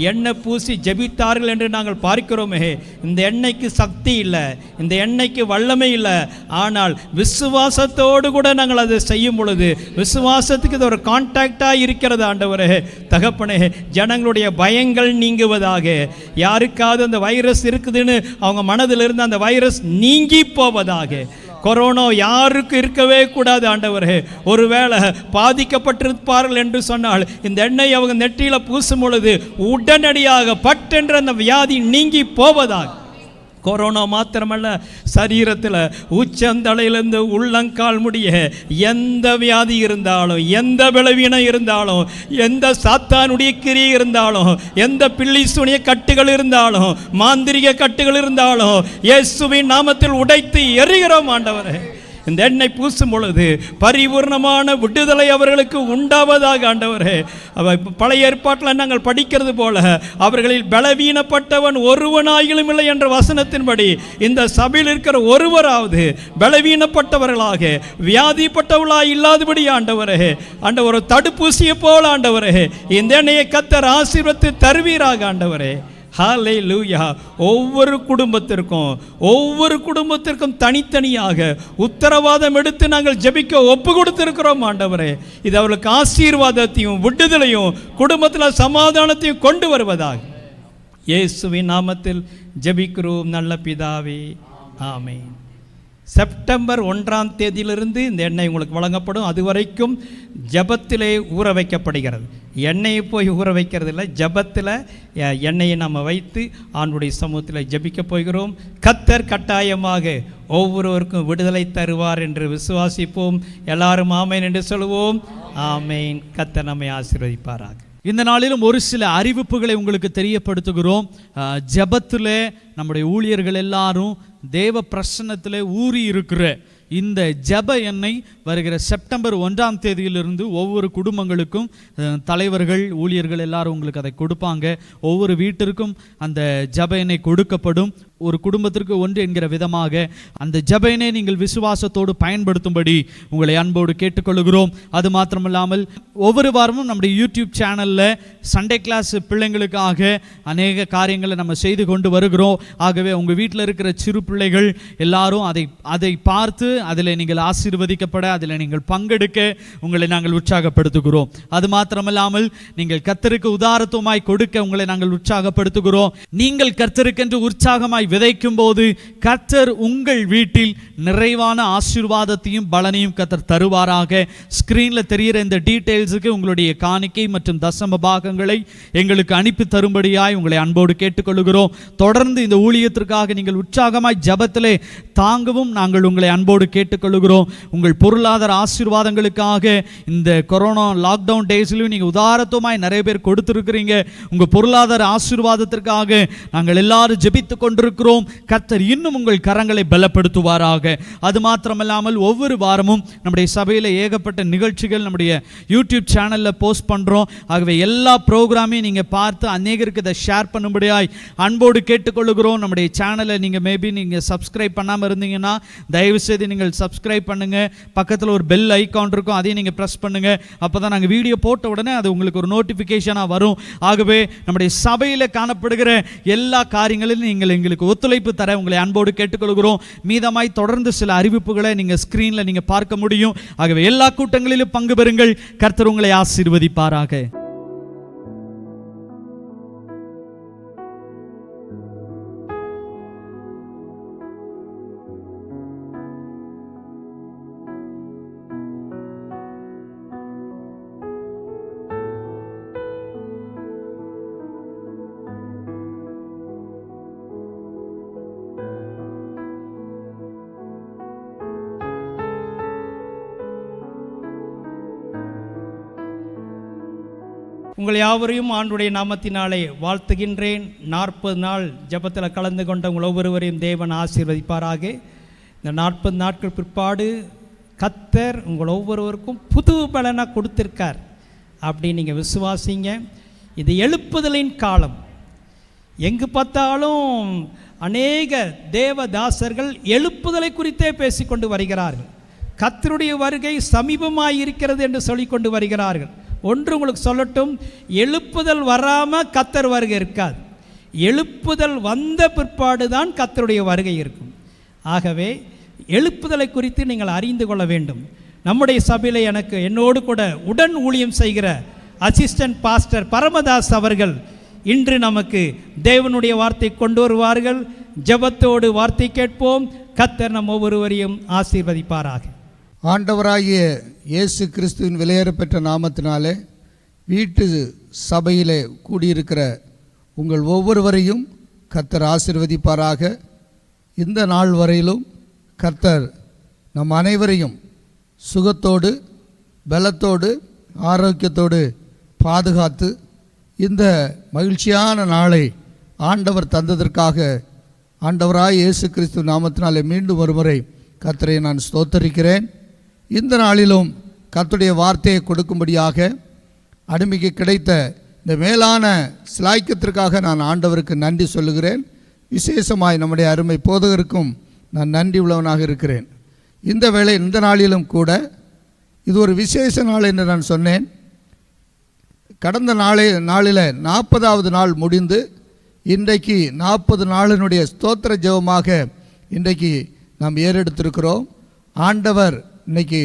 Speaker 2: எண்ணெய் பூசி ஜெபித்தார்கள் என்று நாங்கள் பார்க்கிறோமே. இந்த எண்ணெய்க்கு சக்தி இல்லை, இந்த எண்ணெய்க்கு வல்லமை இல்லை. ஆனால் விசுவாசத்தோடு கூட நாங்கள் அதை செய்யும் பொழுது விசுவாசத்துக்கு இது ஒரு கான்டாக்டாக இருக்கிறது. ஆண்டவரே தகப்பனே, ஜனங்களுடைய பயங்கள் நீங்குவதாக, யாருக்காவது அந்த வைரஸ் இருக்குதுன்னு அவங்க மனதில் இருந்து அந்த வைரஸ் நீங்கி போவதாக. கொரோனா யாருக்கு இருக்கவே கூடாது. ஆண்டவரே, ஒருவேளை பாதிக்கப்பட்டிருப்பார்கள் என்று சொன்னால் இந்த எண்ணெய் அவங்க நெற்றியில் பூசும் பொழுது உடனடியாக பட்டென்ற அந்த வியாதி நீங்கி போவதாக. கொரோனா மாத்திரமல்ல, சரீரத்தில் உச்சந்தலையிலிருந்து உள்ளங்கால் முடிய எந்த வியாதி இருந்தாலும், எந்த பலவீனம் இருந்தாலும், எந்த சாத்தானுடைய கிரியை இருந்தாலும், எந்த பில்லி சூனிய கட்டுகள் இருந்தாலும், மாந்திரிக கட்டுகள் இருந்தாலும் இயேசுவின் நாமத்தில் உடைத்து எறிகிறோம். ஆண்டவரே, இந்த எண்ணெய் பூசும் பொழுது பரிபூர்ணமான விடுதலை அவர்களுக்கு உண்டாவதாக. ஆண்டவரே, பழைய ஏற்பாட்டில் நாங்கள் படிக்கிறது போல அவர்களில் பலவீனப்பட்டவன் ஒருவனாயிலும் இல்லை என்ற வசனத்தின்படி இந்த சபையில் இருக்கிற ஒருவராவது பலவீனப்பட்டவர்களாக வியாதிப்பட்டவர்களாக இல்லாதபடி ஆண்டவரே, ஆண்டவர் ஒரு தடுப்பூசியை போல ஆண்டவரே இந்த எண்ணெயை கர்த்தர் ஆசீர்வதித்து தருவீராக. ஆண்டவரே, ஹல்லேலூயா. ஒவ்வொரு குடும்பத்திற்கும் தனித்தனியாக உத்தரவாதம் எடுத்து நாங்கள் ஜெபிக்க ஒப்பு கொடுத்திருக்கிறோம். ஆண்டவரே, இது அவர்களுக்கு ஆசீர்வாதத்தையும் விடுதலையும் குடும்பத்தில் சமாதானத்தையும் கொண்டு வருவதாக இயேசுவின் நாமத்தில் ஜெபிக்கிறோம் நல்ல பிதாவே, ஆமென். செப்டம்பர் 1ஆம் தேதியிலிருந்து இந்த எண்ணெய் உங்களுக்கு வழங்கப்படும். அதுவரைக்கும் ஜபத்திலே ஊற வைக்கப்படுகிறது. எண்ணெயை போய் ஊற வைக்கிறது இல்லை, ஜபத்தில் எண்ணெயை நாம் வைத்து ஆண்டுடைய சமூகத்தில் ஜபிக்க போகிறோம். கர்த்தர் கட்டாயமாக ஒவ்வொருவருக்கும் விடுதலை தருவார் என்று விசுவாசிப்போம். எல்லாரும் ஆமேன் என்று சொல்லுவோம். ஆமேன். கர்த்தர் நம்மை ஆசீர்வதிப்பாராக.
Speaker 1: இந்த நாளிலும் ஒரு சில அறிவிப்புகளை உங்களுக்கு தெரியப்படுத்துகிறோம். ஜபத்தில் நம்முடைய ஊழியர்கள் எல்லாரும் தேவ பிரசன்னத்தில் ஊறி இருக்கிற இந்த ஜப எண்ணெய் வருகிற செப்டம்பர் 1ஆம் தேதியிலிருந்து ஒவ்வொரு குடும்பங்களுக்கும் தலைவர்கள் ஊழியர்கள் எல்லாரும் உங்களுக்கு அதை கொடுப்பாங்க. ஒவ்வொரு வீட்டிற்கும் அந்த ஜப எண்ணெய் கொடுக்கப்படும். ஒரு குடும்பத்திற்கு ஒன்று என்கிற விதமாக அந்த ஜெபனை நீங்கள் விசுவாசத்தோடு பயன்படுத்தும்படி உங்களை அன்போடு கேட்டுக்கொள்கிறோம். அது மாத்திரமில்லாமல் ஒவ்வொரு வாரமும் நம்முடைய யூடியூப் சேனலில் சண்டே கிளாஸ் பிள்ளைங்களுக்காக அநேக காரியங்களை நம்ம செய்து கொண்டு வருகிறோம். ஆகவே உங்கள் வீட்டில் இருக்கிற சிறு பிள்ளைகள் எல்லாரும் அதை பார்த்து அதில் நீங்கள் ஆசீர்வதிக்கப்பட, அதில் நீங்கள் பங்கெடுக்க உங்களை நாங்கள் உற்சாகப்படுத்துகிறோம். அது மாத்திரமல்லாமல் நீங்கள் கர்த்தருக்கு உதாரத்துவமாய் கொடுக்க உங்களை நாங்கள் உற்சாகப்படுத்துகிறோம். நீங்கள் கர்த்தருக்கென்று உற்சாகமாய் விதைக்கும் போது கர்த்தர் உங்கள் வீட்டில் நிறைவான ஆசீர்வாதத்தையும் பலனையும் கர்த்தர் தருவாராக. ஸ்கிரீன்ல தெரிகிற இந்த டீடைல்ஸுக்கு உங்களுடைய காணிக்கை மற்றும் தசம பாகங்களை எங்களுக்கு அனுப்பி தரும்படியாய் உங்களை அன்போடு கேட்டுக்கொள்கிறோம். தொடர்ந்து இந்த ஊழியத்திற்காக நீங்கள் உற்சாகமாய் ஜெபத்திலே தாங்கவும் நாங்கள் உங்களை அன்போடு கேட்டுக்கொள்கிறோம். உங்கள் பொருளாதார ஆசீர்வாதங்களுக்காக இந்த கொரோனா லாக்டவுன் டேஸ்லையும் நீங்கள் உதாரத்துவமாய் நிறைய பேர் கொடுத்திருக்கிறீங்க. உங்கள் பொருளாதார ஆசீர்வாதத்திற்காக நாங்கள் எல்லாரும் ஜெபித்து கொண்டிருக்கிறோம். கர்த்தர் இன்னும் உங்கள் கரங்களை பலப்படுத்துவாராக. அது மாத்திரமல்லாமல் ஒவ்வொரு வாரமும் நம்முடைய சபையில் ஏகப்பட்ட நிகழ்ச்சிகள் நம்முடைய யூடியூப் சேனலில் போஸ்ட் பண்ணுறோம். ஆகவே எல்லா ப்ரோக்ராமையும் நீங்கள் பார்த்து அநேகருக்கு இதை ஷேர் பண்ணும்படியாய் அன்போடு கேட்டுக்கொள்கிறோம். நம்முடைய சேனலை நீங்கள் சப்ஸ்கிரைப் பண்ணாமல் இருந்தீங்கன்னா தயவுசெய்து நீங்கள் சப்ஸ்கிரைப் பண்ணுங்கள். பக்கத்தில் ஒரு பெல் ஐக்கான் இருக்கும், அதையும் நீங்கள் ப்ரெஸ் பண்ணுங்கள். அப்போ தான் நாங்கள் வீடியோ போட்ட உடனே அது உங்களுக்கு ஒரு நோட்டிஃபிகேஷனாக வரும். ஆகவே நம்முடைய சபையில் காணப்படுகிற எல்லா காரியங்களிலும் நீங்கள் எங்களுக்கு ஒத்துழைப்பு தர உங்களை அன்போடு கேட்டுக்கொள்கிறோம். மீதமாய் தொடர்ந்து சில அறிவிப்புகளை நீங்கள் ஸ்க்ரீனில் நீங்கள் பார்க்க முடியும். ஆகவே எல்லா கூட்டங்களிலும் பங்கு பெறுங்கள். கர்த்தர் உங்களை ஆசீர்வதிப்பாராக.
Speaker 2: உங்கள் யாவரையும் ஆண்டுடைய நாமத்தினாலே வாழ்த்துகின்றேன். 40 நாள் ஜெபத்தில் கலந்து கொண்ட உங்கள் ஒவ்வொருவரையும் தேவன் ஆசீர்வதிப்பாராக. இந்த 40 நாட்கள் பிற்பாடு கர்த்தர் உங்கள் ஒவ்வொருவருக்கும் புது பலனை கொடுத்திருக்கார் அப்படின்னு நீங்கள் விசுவாசிங்க. இது எழுப்புதலின் காலம். எங்கு பார்த்தாலும் அநேக தேவதாசர்கள் எழுப்புதலை குறித்தே பேசிக்கொண்டு வருகிறார்கள். கர்த்தருடைய வருகை சமீபமாக இருக்கிறது என்று சொல்லிக்கொண்டு வருகிறார்கள். ஒன்று உங்களுக்கு சொல்லட்டும், எழுப்புதல் வராமல் கர்த்தர் வருகை இருக்காது. எழுப்புதல் வந்த பிற்பாடு தான் கர்த்தருடைய வருகை இருக்கும். ஆகவே எழுப்புதலை குறித்து நீங்கள் அறிந்து கொள்ள வேண்டும். நம்முடைய சபையில் என்னோடு கூட உடன் ஊழியம் செய்கிற அசிஸ்டன்ட் பாஸ்டர் பரமதாஸ் அவர்கள் இன்று நமக்கு தேவனுடைய வார்த்தை கொண்டு வருவார்கள். ஜெபத்தோடு வார்த்தை கேட்போம். கர்த்தர் நம் ஒவ்வொருவரையும் ஆசீர்வதிப்பாராக.
Speaker 3: ஆண்டவராகிய இயேசு கிறிஸ்துவின் விலையேறப்பெற்ற நாமத்தினாலே வீட்டு சபையிலே கூடியிருக்கிற உங்கள் ஒவ்வொருவரையும் கர்த்தர் ஆசீர்வதிப்பாராக. இந்த நாள் வரையிலும் கர்த்தர் நம் அனைவரையும் சுகத்தோடு பலத்தோடு ஆரோக்கியத்தோடு பாதுகாத்து இந்த மகிழ்ச்சியான நாளை ஆண்டவர் தந்ததற்காக ஆண்டவராய் இயேசு கிறிஸ்து நாமத்தினாலே மீண்டும் ஒருமுறை கர்த்தரை நான் ஸ்தோத்தரிக்கிறேன். இந்த நாளிலும் கர்த்தருடைய வார்த்தையை கொடுக்கும்படியாக அடிமைக்கு கிடைத்த இந்த மேலான சிலாய்க்கத்திற்காக நான் ஆண்டவருக்கு நன்றி சொல்லுகிறேன். விசேஷமாய் நம்முடைய அருமை போதகருக்கும் நான் நன்றி உள்ளவனாக இருக்கிறேன். இந்த நாளிலும் கூட இது ஒரு விசேஷ நாள் என்று நான் சொன்னேன். கடந்த நாளில் 40வது நாள் முடிந்து இன்றைக்கு 40 நாளினுடைய ஸ்தோத்திர ஜெபமாக இன்றைக்கு நாம் ஏறெடுத்திருக்கிறோம். ஆண்டவர் இன்னைக்கு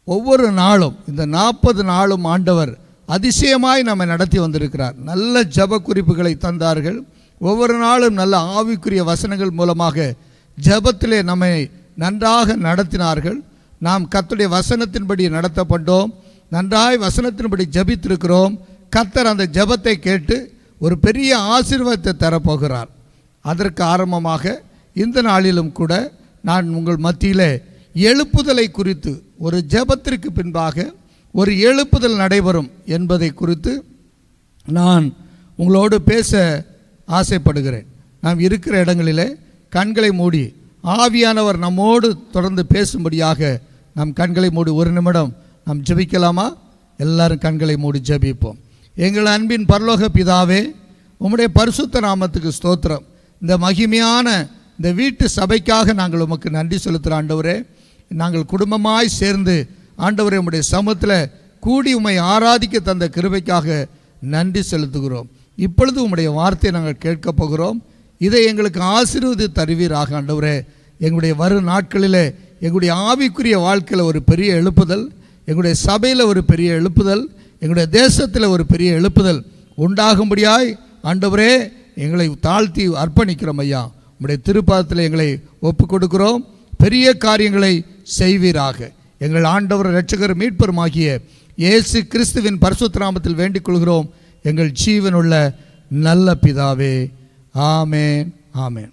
Speaker 3: ஒவ்வொரு நாளும் இந்த 40 நாளும் ஆண்டவர் அதிசயமாய் நம்மை நடத்தி வந்திருக்கிறார். நல்ல ஜெப குறிப்புகளை தந்தார்கள். ஒவ்வொரு நாளும் நல்ல ஆவிக்குரிய வசனங்கள் மூலமாக ஜெபத்திலே நம்மை நன்றாக நடத்தினார்கள். நாம் கர்த்தருடைய வசனத்தின்படி நடத்தப்பட்டோம். நன்றாய் வசனத்தின்படி ஜெபித்திருக்கிறோம். கர்த்தர் அந்த ஜெபத்தை கேட்டு ஒரு பெரிய ஆசீர்வாதத்தை தரப்போகிறார். அதற்கு ஆரம்பமாக இந்த நாளிலும் கூட நான் உங்கள் மத்தியிலே எழுப்புதலை குறித்து ஒரு ஜெபத்திற்கு பின்பாக ஒரு எழுப்புதல் நடைபெறும் என்பதை குறித்து நான் உங்களோடு பேச ஆசைப்படுகிறேன். நாம் இருக்கிற இடங்களிலே கண்களை மூடி ஆவியானவர் நம்மோடு தொடர்ந்து பேசும்படியாக நம் கண்களை மூடி ஒரு நிமிடம் நாம் ஜெபிக்கலாமா? எல்லாரும் கண்களை மூடி ஜெபிப்போம். எங்கள் அன்பின் பரலோக பிதாவே, உம்முடைய பரிசுத்த நாமத்துக்கு ஸ்தோத்திரம். இந்த மகிமையான இந்த வீட்டு சபைக்காக நாங்கள் உமக்கு நன்றி செலுத்துகிறோம் ஆண்டவரே. நாங்கள் குடும்பமாய் சேர்ந்து ஆண்டவரே உம்முடைய சமூகத்தில் கூடி உம்மை ஆராதிக்க தந்த கிருபைக்காக நன்றி செலுத்துகிறோம். இப்பொழுது உம்முடைய வார்த்தையை நாங்கள் கேட்கப் போகிறோம். இதை எங்களுக்கு ஆசீர்வதி தருவீராக ஆண்டவரே. எங்களுடைய வரும் நாட்களில் எங்களுடைய ஆவிக்குரிய வாழ்க்கையில் ஒரு பெரிய எழுப்புதல், எங்களுடைய சபையில் ஒரு பெரிய எழுப்புதல், எங்களுடைய தேசத்தில் ஒரு பெரிய எழுப்புதல் உண்டாகும்படியாய் ஆண்டவரே எங்களை தாழ்த்தி அர்ப்பணிக்கிறோம் ஐயா. உம்முடைய திருப்பாதத்தில் எங்களை ஒப்பு கொடுக்கிறோம். பெரிய காரியங்களை செய்வீராக. எங்கள் ஆண்டவர் இரட்சகர் மீட்பருமாகிய இயேசு கிறிஸ்துவின் பரிசுத்த நாமத்தில் வேண்டிக் கொள்கிறோம் எங்கள் ஜீவனுள்ள நல்ல பிதாவே. ஆமேன், ஆமேன்.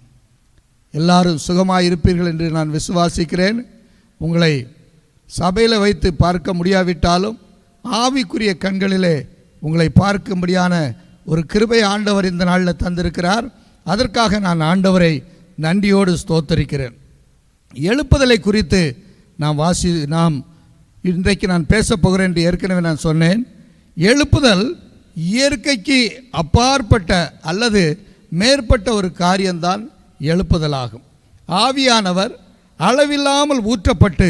Speaker 3: எல்லாரும் சுகமாக இருப்பீர்கள் என்று நான் விசுவாசிக்கிறேன். உங்களை சபையில் வைத்து பார்க்க முடியாவிட்டாலும் ஆவிக்குரிய கண்களிலே உங்களை பார்க்கும்படியான ஒரு கிருபை ஆண்டவர் இந்த நாளில் தந்திருக்கிறார். அதற்காக நான் ஆண்டவரை நன்றியோடு ஸ்தோத்தரிக்கிறேன். எழுப்புதலை குறித்து நாம் இன்றைக்கு நான் பேசப் போகிறேன் என்று ஏற்கனவே நான் சொன்னேன். எழுப்புதல் இயற்கைக்கு அப்பாற்பட்ட அல்லது மேற்பட்ட ஒரு காரியம்தான் எழுப்புதலாகும். ஆவியானவர் அளவில்லாமல் ஊற்றப்பட்டு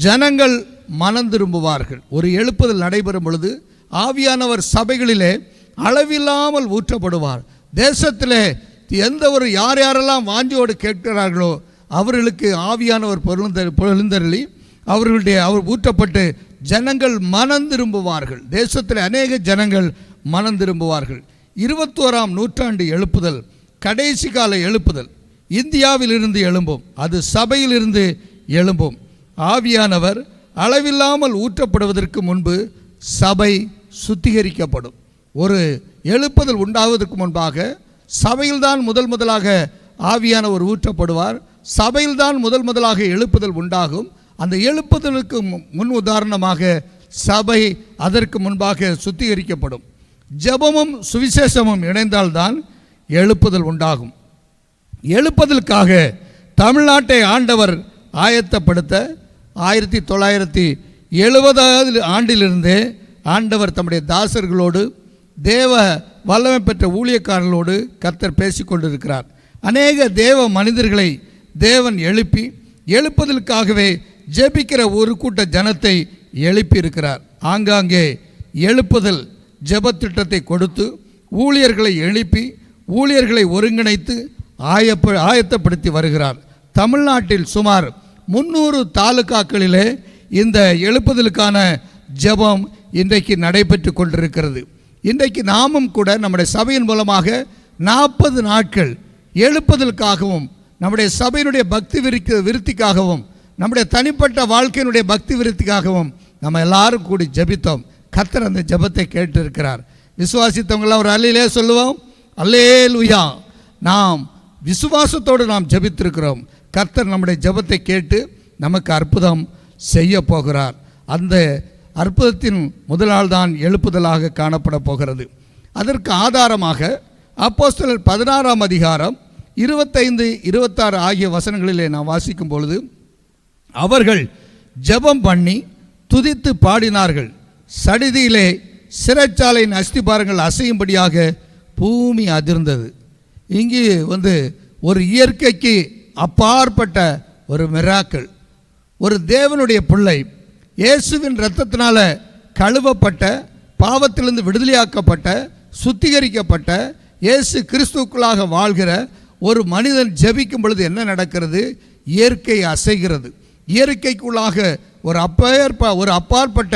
Speaker 3: ஜனங்கள் மனம் திரும்புவார்கள். ஒரு எழுப்புதல் நடைபெறும் பொழுது ஆவியானவர் சபைகளிலே அளவில்லாமல் ஊற்றப்படுவார். தேசத்திலே எந்த ஒரு யாரெல்லாம் வாஞ்சியோடு கேட்கிறார்களோ அவர்களுக்கு ஆவியானவர் பொருந்தருளி அவர் ஊற்றப்பட்டு ஜனங்கள் மனம் திரும்புவார்கள். தேசத்தில் அநேக ஜனங்கள் மனம் திரும்புவார்கள். 21ஆம் நூற்றாண்டு எழுப்புதல், கடைசி கால எழுப்புதல் இந்தியாவிலிருந்து எழும்பும். அது சபையிலிருந்து எழும்பும். ஆவியானவர் அளவில்லாமல் ஊற்றப்படுவதற்கு முன்பு சபை சுத்திகரிக்கப்படும். ஒரு எழுப்புதல் உண்டாவதற்கு முன்பாக சபையில்தான் முதலாக ஆவியானவர் ஊற்றப்படுவார். சபையில்தான் முதலாக எழுப்புதல் உண்டாகும். அந்த எழுப்புதலுக்கு முன் உதாரணமாக சபை அதற்கு முன்பாக சுத்திகரிக்கப்படும். ஜெபமும் சுவிசேஷமும் இணைந்தால்தான் எழுப்புதல் உண்டாகும். எழுப்புதலுக்காக தமிழ்நாட்டை ஆண்டவர் ஆயத்தப்படுத்த 1970 ஆண்டிலிருந்தே ஆண்டவர் தம்முடைய தாசர்களோடு தேவ வல்லமை பெற்ற ஊழியக்காரர்களோடு கர்த்தர் பேசிக்கொண்டிருக்கிறார். அநேக தேவ மனிதர்களை தேவன் எழுப்புதலுக்காகவே ஜெபிக்கிற ஒரு கூட்ட ஜனத்தை எழுப்பி இருக்கிறார். ஆங்காங்கே எழுப்புதல் ஜெபத்திட்டத்தை கொடுத்து ஊழியர்களை எழுப்பி ஊழியர்களை ஒருங்கிணைத்து ஆயத்தப்படுத்தி வருகிறார். தமிழ்நாட்டில் சுமார் 300 தாலுகாக்களிலே இந்த எழுப்புதலுக்கான ஜெபம் இன்றைக்கு நடைபெற்று கொண்டிருக்கிறது. இன்றைக்கு நாமும் கூட நம்முடைய சபையின் மூலமாக 40 நாட்கள் எழுப்புதலுக்காகவும் நம்முடைய சபையினுடைய பக்தி விருத்திக்காகவும் நம்முடைய தனிப்பட்ட வாழ்க்கையினுடைய பக்தி விருத்திக்காகவும் நம்ம எல்லாரும் கூடி ஜெபித்தோம். கர்த்தர் அந்த ஜெபத்தை கேட்டு இருக்கிறார். விசுவாசித்தவங்களாம் ஒரு அல்லேலூயா சொல்லுவோம். அல்லேலூயா. நாம் விசுவாசத்தோடு நாம் ஜெபித்திருக்கிறோம். கர்த்தர் நம்முடைய ஜெபத்தை கேட்டு நமக்கு அற்புதம் செய்ய போகிறார். அந்த அற்புதத்தின் முதலால் தான் எழுப்புதலாக காணப்பட போகிறது. அதற்கு ஆதாரமாக அப்போஸ்தலர் 16ஆம் அதிகாரம் 25, 26 ஆகிய வசனங்களிலே நாம் வாசிக்கும் பொழுது, அவர்கள் ஜெபம் பண்ணி துதித்து பாடினார்கள். சடிதியிலே சிறைச்சாலையின் அஸ்திபாரங்கள் அசையும்படியாக பூமி அதிர்ந்தது. இங்கு ஒரு இயற்கைக்கு அப்பாற்பட்ட ஒரு மிராக்கள். ஒரு தேவனுடைய பிள்ளை இயேசுவின் இரத்தத்தினால கழுவப்பட்ட, பாவத்திலிருந்து விடுதலையாக்கப்பட்ட, சுத்திகரிக்கப்பட்ட, இயேசு கிறிஸ்துவுக்குள்ளாக வாழ்கிற ஒரு மனிதன் ஜெபிக்கும் பொழுது என்ன நடக்கிறது? இயற்கை அசைகிறது. இயற்கைக்குள்ளாக ஒரு அப்பாற்பட்ட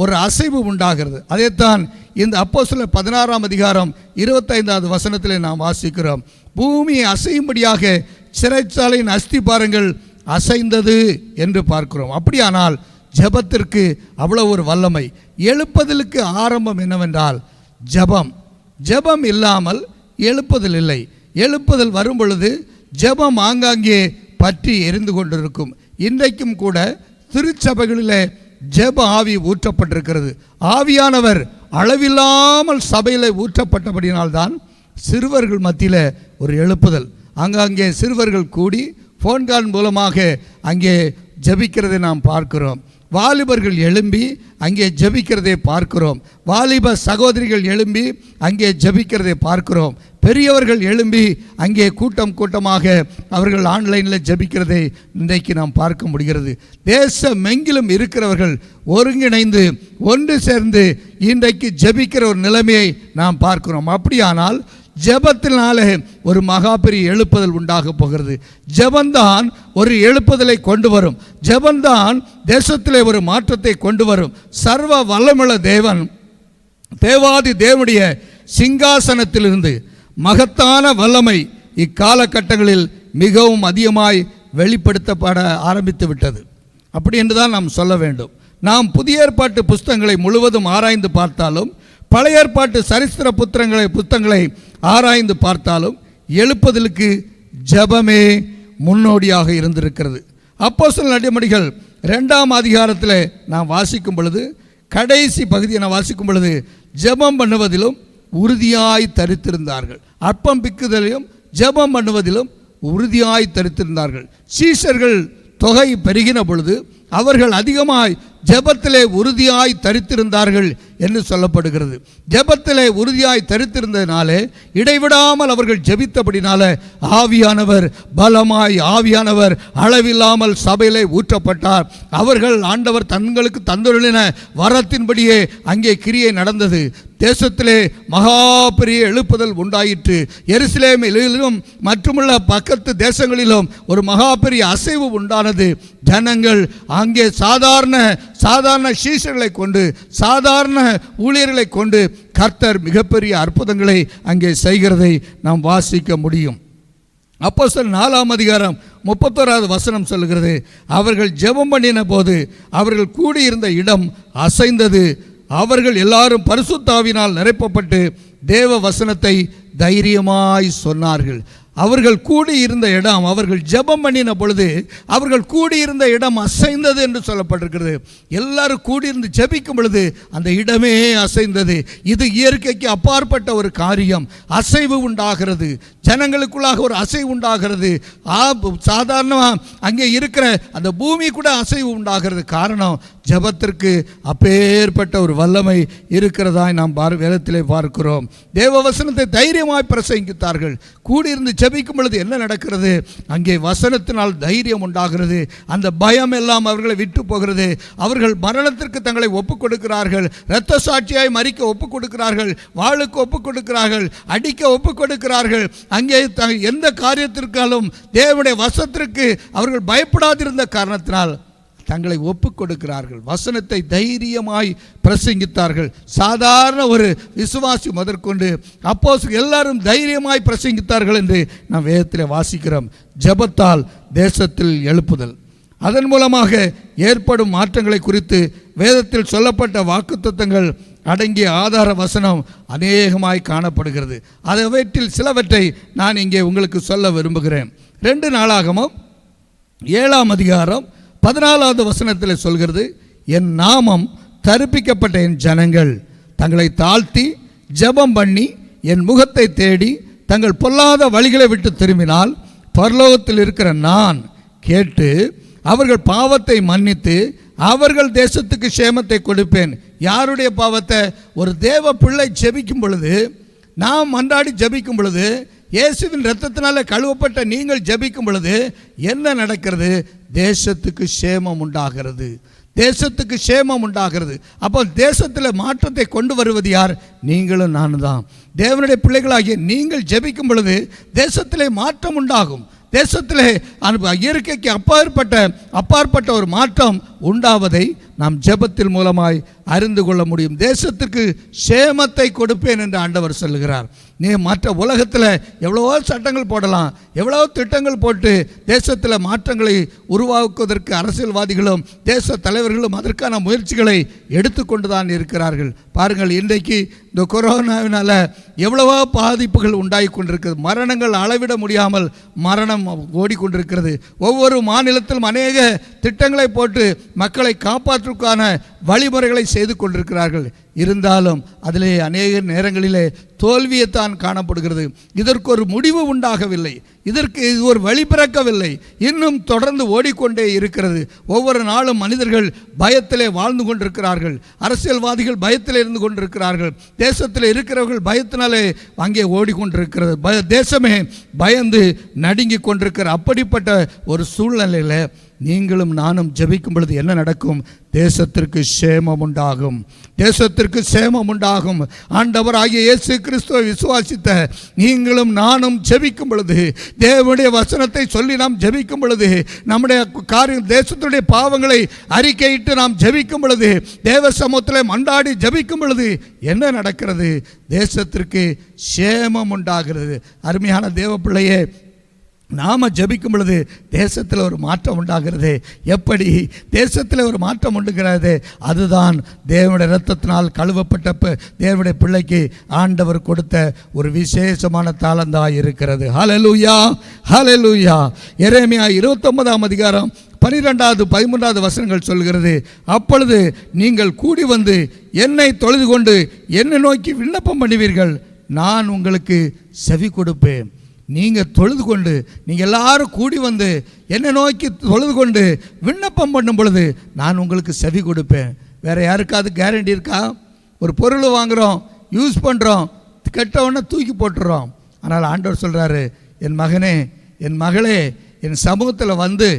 Speaker 3: ஒரு அசைவு உண்டாகிறது. அதைத்தான் இந்த அப்போஸ்தலர் 16ஆம் அதிகாரம் 25வது வசனத்திலே நாம் வாசிக்கிறோம். பூமியை அசையும்படியாக சிறைச்சாலையின் அஸ்திபாரங்கள் அசைந்தது என்று பார்க்கிறோம். அப்படியானால் ஜெபத்திற்கு அவ்வளோ ஒரு வல்லமை. எழுப்புதலுக்கு ஆரம்பம் என்னவென்றால் ஜெபம். ஜெபம் இல்லாமல் எழுப்புதல் இல்லை. எழுப்புதல் வரும் பொழுது ஜெபம் ஆங்காங்கே பற்றி எரிந்து கொண்டிருக்கும். இன்றைக்கும் கூட திருச்சபைகளிலே ஜெப ஆவி ஊற்றப்பட்டிருக்கிறது. ஆவியானவர் அளவில்லாமல் சபையில் ஊற்றப்பட்டபடியினால்தான் சிறுவர்கள் மத்தியில் ஒரு எழுப்புதல். அங்கே சிறுவர்கள் கூடி ஃபோன்கால் மூலமாக அங்கே ஜெபிக்கிறதை நாம் பார்க்கிறோம். வாலிபர்கள் எழும்பி அங்கே ஜெபிக்கிறதை பார்க்கிறோம். வாலிப சகோதரிகள் எழும்பி அங்கே ஜெபிக்கிறதை பார்க்கிறோம். பெரியவர்கள் எழும்பி அங்கே கூட்டம் கூட்டமாக அவர்கள் ஆன்லைனில் ஜெபிக்கிறதை இன்றைக்கு நாம் பார்க்க முடிகிறது. தேசமெங்கிலும் இருக்கிறவர்கள் ஒருங்கிணைந்து ஒன்று சேர்ந்து இன்றைக்கு ஜெபிக்கிற ஒரு நிலைமையை நாம் பார்க்கிறோம். அப்படியானால் ஜெபத்தினாலே ஒரு மகா பெரிய எழுப்புதல் உண்டாக போகிறது. ஜெபந்தான் ஒரு எழுப்புதலை கொண்டு வரும். ஜெபந்தான் தேசத்திலே ஒரு மாற்றத்தை கொண்டு வரும். சர்வ வல்லமுள்ள தேவன், தேவாதி தேவனுடைய சிங்காசனத்திலிருந்து மகத்தான வல்லமை இக்காலகட்டங்களில் மிகவும் அதிகமாய் வெளிப்படுத்தப்பட ஆரம்பித்து விட்டது. அப்படி என்று தான் நாம் சொல்ல வேண்டும். நாம் புதிய ஏற்பாட்டு புஸ்தகங்களை முழுவதும் ஆராய்ந்து பார்த்தாலும், பழைய ஏற்பாட்டு சரித்திர புத்தகங்களை ஆராய்ந்து பார்த்தாலும் எழுப்புதலுக்கு ஜெபமே முன்னோடியாக இருந்திருக்கிறது. அப்போஸ்தலர் நடபடிகள் 2ஆம் அதிகாரத்தில் நாம் வாசிக்கும் பொழுது, கடைசி பகுதியை நான் வாசிக்கும் பொழுது, ஜெபம் பண்ணுவதிலும் உறுதியாய் தரித்திருந்தார்கள். அப்பம் பிக்குதலையும் ஜெபம் பண்ணுவதிலும் உறுதியாய் தரித்திருந்தார்கள். சீஷர்கள் தொகை பெருகின பொழுது அவர்கள் அதிகமாய் ஜெபத்திலே உறுதியாய் தரித்திருந்தார்கள் என்று சொல்லப்படுகிறது. ஜெபத்திலே உறுதியாய் தரித்திருந்ததினாலே, இடைவிடாமல் அவர்கள் ஜெபித்தபடினால ஆவியானவர் பலமாய், ஆவியானவர் அளவில்லாமல் சபையிலே ஊற்றப்பட்டார். அவர்கள் ஆண்டவர் தங்களுக்கு தந்துள்ள வரத்தின்படியே அங்கே கிரியை நடந்தது. தேசத்திலே மகா பெரிய எழுப்புதல் உண்டாயிற்று. எருசலேமிலும் மற்றுமுள்ள பக்கத்து தேசங்களிலும் ஒரு மகா பெரிய அசைவு உண்டானது. ஜனங்கள் அங்கே சாதாரண சீஷர்களை கொண்டு, சாதாரண ஊழியர்களை கொண்டு கர்த்தர் மிகப்பெரிய அற்புதங்களை அங்கே செய்கிறதை நாம் வாசிக்க முடியும். அப்போஸ்தலர் 4ஆம் அதிகாரம் 31வது வசனம் சொல்கிறது, அவர்கள் ஜெபம் பண்ணின போது அவர்கள் கூடியிருந்த இடம் அசைந்தது. அவர்கள் எல்லாரும் பரிசுத்தாவினால் நிரப்பப்பட்டு தேவ வசனத்தை தைரியமாய் சொன்னார்கள். அவர்கள் கூடியிருந்த இடம், அவர்கள் ஜெபம் பண்ணின பொழுது அவர்கள் கூடியிருந்த இடம் அசைந்தது என்று சொல்லப்பட்டிருக்கிறது. எல்லாரும் கூடியிருந்து ஜெபிக்கும் பொழுது அந்த இடமே அசைந்தது. இது இயற்கைக்கு அப்பாற்பட்ட ஒரு காரியம். அசைவு உண்டாகிறது, ஜனங்களுக்குள்ளாக ஒரு அசைவு உண்டாகிறது. சாதாரணமாக அங்கே இருக்கிற அந்த பூமி கூட அசைவு உண்டாகிறது. காரணம், ஜெபத்திற்கு அப்பேற்பட்ட ஒரு வல்லமை இருக்கிறதாய் நாம் வேதத்திலே பார்க்கிறோம். தேவ வசனத்தை தைரியமாய் பிரசங்கித்தார்கள். கூடியிருந்து ஜெபிக்கும் பொழுது என்ன நடக்கிறது? அங்கே வசனத்தினால் தைரியம் உண்டாகிறது. அந்த பயம் எல்லாம் அவர்களை விட்டு போகிறது. அவர்கள் மரணத்திற்கு தங்களை ஒப்புக் கொடுக்கிறார்கள். இரத்த சாட்சியாய் மரிக்க ஒப்புக் கொடுக்கிறார்கள். வாளுக்கு ஒப்புக் கொடுக்கிறார்கள். அடிக்க ஒப்புக் கொடுக்கிறார்கள். அங்கே எந்த காரியத்திற்காலும் தேவனுடைய வசனத்திற்கு அவர்கள் பயப்படாதிருந்த காரணத்தினால் தங்களை ஒப்புக் கொடுக்கிறார்கள். வசனத்தை தைரியமாய் பிரசங்கித்தார்கள். சாதாரண ஒரு விசுவாசி முதற்கொண்டு அப்போஸ்தலர்கள் எல்லாரும் தைரியமாய் பிரசங்கித்தார்கள் என்று நாம் வேதத்தில் வாசிக்கிறோம். ஜெபத்தால் தேசத்தில் எழுப்புதல், அதன் மூலமாக ஏற்படும் மாற்றங்களை குறித்து வேதத்தில் சொல்லப்பட்ட வாக்குத்தத்தங்கள் அடங்கிய ஆதார வசனம் அநேகமாய் காணப்படுகிறது. அவற்றில் சிலவற்றை நான் இங்கே உங்களுக்கு சொல்ல விரும்புகிறேன். 2 நாளாகமம் 7ஆம் அதிகாரம் 14வது வசனத்தில் சொல்கிறது, என் நாமம் தரிப்பிக்கப்பட்ட என் ஜனங்கள் தங்களை தாழ்த்தி ஜெபம் பண்ணி என் முகத்தை தேடி தங்கள் பொல்லாத வழிகளை விட்டு திரும்பினால் பரலோகத்தில் இருக்கிற நான் கேட்டு அவர்கள் பாவத்தை மன்னித்து அவர்கள் தேசத்துக்கு சேமத்தை கொடுப்பேன். யாருடைய பாவத்தை? ஒரு தேவ பிள்ளை ஜெபிக்கும் பொழுது, நாம் மன்றாடி ஜெபிக்கும் பொழுது, இயேசுவின் இரத்தத்தினால கழுவப்பட்ட நீங்கள் ஜெபிக்கும் பொழுது என்ன நடக்கிறது? தேசத்துக்கு சேமம் உண்டாகிறது. தேசத்துக்கு சேமம் உண்டாகிறது. அப்போ தேசத்தில் மாற்றத்தை கொண்டு வருவது யார்? நீங்களும் நானும் தான். தேவனுடைய பிள்ளைகளாகிய நீங்கள் ஜெபிக்கும் பொழுது தேசத்திலே மாற்றம் உண்டாகும். தேசத்திலே இயற்கைக்கு அப்பாற்பட்ட ஒரு மாற்றம் உண்டாவதை நாம் ஜெபத்தின் மூலமாய் அறிந்து கொள்ள முடியும். தேசத்துக்கு சேமத்தை கொடுப்பேன் என்று ஆண்டவர் சொல்லுகிறார். நீ மற்ற உலகத்தில் எவ்வளவோ சட்டங்கள் போடலாம், எவ்வளவோ திட்டங்கள் போட்டு தேசத்தில் மாற்றங்களை உருவாக்குவதற்கு அரசியல்வாதிகளும் தேச தலைவர்களும் அதற்கான முயற்சிகளை எடுத்துக்கொண்டு தான் இருக்கிறார்கள். பாருங்கள், இன்றைக்கு இந்த கொரோனாவினால் எவ்வளவோ பாதிப்புகள் உண்டாகி கொண்டிருக்கிறது. மரணங்கள் அளவிட முடியாமல் மரணம் ஓடிக்கொண்டிருக்கிறது. ஒவ்வொரு மாநிலத்திலும் அநேக திட்டங்களை போட்டு மக்களை காப்பாற்றுவதற்கான வழிமுறைகளை செய்து கொண்டிருக்கிறார்கள். இருந்தாலும் அதிலே அநேக நேரங்களிலே தோல்வியைத்தான் காணப்படுகிறது. இதற்கு ஒரு முடிவு உண்டாகவில்லை, இதற்கு இது ஒரு வழி பிறக்கவில்லை, இன்னும் தொடர்ந்து ஓடிக்கொண்டே இருக்கிறது. ஒவ்வொரு நாளும் மனிதர்கள் பயத்திலே வாழ்ந்து கொண்டிருக்கிறார்கள், அரசியல்வாதிகள் பயத்தில் இருந்து கொண்டிருக்கிறார்கள், தேசத்தில் இருக்கிறவர்கள் பயத்தினாலே அங்கே ஓடிக்கொண்டிருக்கிறது. தேசமே பயந்து நடுங்கி கொண்டிருக்கிற அப்படிப்பட்ட ஒரு சூழ்நிலையில் நீங்களும் நானும் ஜெபிக்கும் பொழுது என்ன நடக்கும்? தேசத்திற்கு சேமம் உண்டாகும், தேசத்திற்கு சேமம் உண்டாகும். ஆண்டவராகிய இயேசு கிறிஸ்துவை விசுவாசித்த நீங்களும் நானும் ஜெபிக்கும் பொழுது, தேவனுடைய வசனத்தை சொல்லி நாம் ஜெபிக்கும் பொழுது, நம்முடைய காரியம் தேசத்துடைய பாவங்களை அறிக்கையிட்டு நாம் ஜெபிக்கும் பொழுது, தேவ சமூகத்தில் மண்டாடி ஜெபிக்கும் பொழுது என்ன நடக்கிறது? தேசத்திற்கு சேமம் உண்டாகிறது. அருமையான தேவ பிள்ளையே, நாம் ஜெபிக்கும் பொழுது தேசத்தில் ஒரு மாற்றம் உண்டாகிறது. எப்படி தேசத்தில் ஒரு மாற்றம் உண்டுகிறது? அதுதான் தேவனுடைய இரத்தத்தினால் கழுவப்பட்ட தேவனுடைய பிள்ளைக்கு ஆண்டவர் கொடுத்த ஒரு விசேஷமான தாளந்தாய் இருக்கிறது. ஹல்லேலூயா, ஹல்லேலூயா. எரேமியா 29ஆம் அதிகாரம் 12வது 13வது வசனங்கள் சொல்கிறது, அப்பொழுது நீங்கள் கூடி வந்து என்னை தொழுது கொண்டு என்னை நோக்கி விண்ணப்பம் பண்ணுவீர்கள், நான் உங்களுக்கு செவி கொடுப்பேன். நீங்கள் தொழுது கொண்டு, நீங்கள் எல்லாரும் கூடி வந்து என்னை நோக்கி தொழுது கொண்டு விண்ணப்பம் பண்ணும் பொழுது நான் உங்களுக்கு செவி கொடுப்பேன். வேறு யாருக்காவது கேரண்டி இருக்கா? ஒரு பொருள் வாங்குகிறோம், யூஸ் பண்ணுறோம், கெட்டவொன்னே தூக்கி போட்டுறோம். ஆனால் ஆண்டவர் சொல்கிறாரு, என் மகனே, என் மகளே, என் சமூகத்தில் வந்து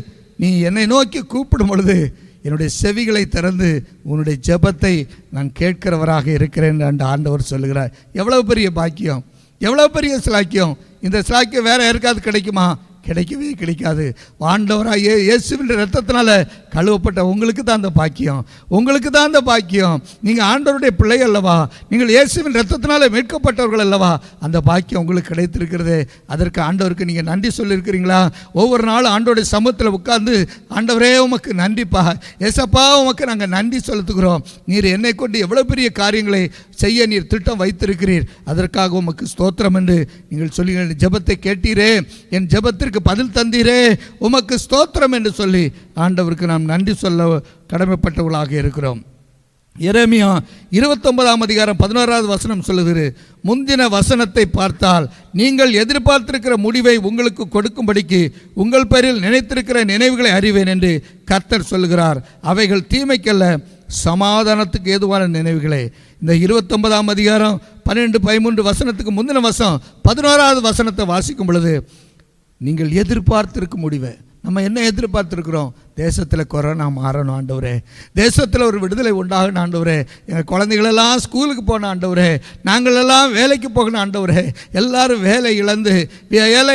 Speaker 3: நீ என்னை நோக்கி கூப்பிடும் பொழுது என்னுடைய செவிகளை திறந்து உன்னுடைய ஜெபத்தை நான் கேட்கிறவராக இருக்கிறேன் என்று ஆண்டவர் சொல்லுகிறார். எவ்வளோ பெரிய பாக்கியம், எவ்வளோ பெரிய சிலாக்கியம்! இந்த சிலாக்கியம் வேறு யாருக்காவது கிடைக்குமா? கிடைக்கவே கிடைக்காது. ஆண்டவராக இயேசுவின் இரத்தத்தினால கழுவப்பட்ட உங்களுக்கு தான் அந்த பாக்கியம், உங்களுக்கு தான் அந்த பாக்கியம். நீங்கள் ஆண்டவருடைய பிள்ளை அல்லவா, நீங்கள் இயேசுவின் இரத்தத்தினால மீட்கப்பட்டவர்கள் அல்லவா, அந்த பாக்கியம் உங்களுக்கு கிடைத்திருக்கிறது. அதற்கு ஆண்டவருக்கு நீங்கள் நன்றி சொல்லியிருக்கிறீங்களா? ஒவ்வொரு நாளும் ஆண்டவருடைய சமூகத்தில் உட்கார்ந்து, ஆண்டவரே உமக்கு நன்றிப்பா, ஏசப்பா உமக்கு நாங்கள் நன்றி செலுத்துகிறோம், நீர் என்னை கொண்டு எவ்வளோ பெரிய காரியங்களை செய்ய நீர் திட்டம் வைத்திருக்கிறீர், அதற்காக உமக்கு ஸ்தோத்திரம் என்று நீங்கள் சொல்லி ஜெபத்தை கேட்டீரே, என் ஜெபத்திற்கு பதில் தந்தீரே, உமக்கு ஸ்தோத்திரம் என்று சொல்லி ஆண்டவருக்கு நாம் நன்றி சொல்ல கடமைப்பட்டவர்களாக இருக்கிறோம். எரேமியா 29ஆம் அதிகாரம் 11வது வசனம் சொல்லுகிறது, முந்தின வசனத்தை பார்த்தால் நீங்கள் எதிர்பார்த்திருக்கிற முடிவை உங்களுக்கு கொடுக்கும்படிக்கு உங்கள் பேரில் நினைத்திருக்கிற நினைவுகளை அறிவேன் என்று கர்த்தர் சொல்லுகிறார். அவைகள் தீமைக்கல்ல, சமாதானத்துக்கு ஏதுவான நினைவுகளே. இந்த 29ஆம் அதிகாரம் 12, 13 வசனத்துக்கு முந்தின வசனம் 11வது வசனத்தை வாசிக்கும் பொழுது, நீங்கள் எதிர்பார்த்திருக்கும் முடிவை, நம்ம என்ன எதிர்பார்த்துருக்குறோம்? தேசத்தில் கொரோனா மாறணும் ஆண்டவரே, தேசத்தில் ஒரு விடுதலை உண்டாகணும் ஆண்டவரே, எங்கள் குழந்தைகளெல்லாம் ஸ்கூலுக்கு போன ஆண்டவரே, நாங்களெல்லாம் வேலைக்கு போகணும் ஆண்டவரே, எல்லாரும் வேலை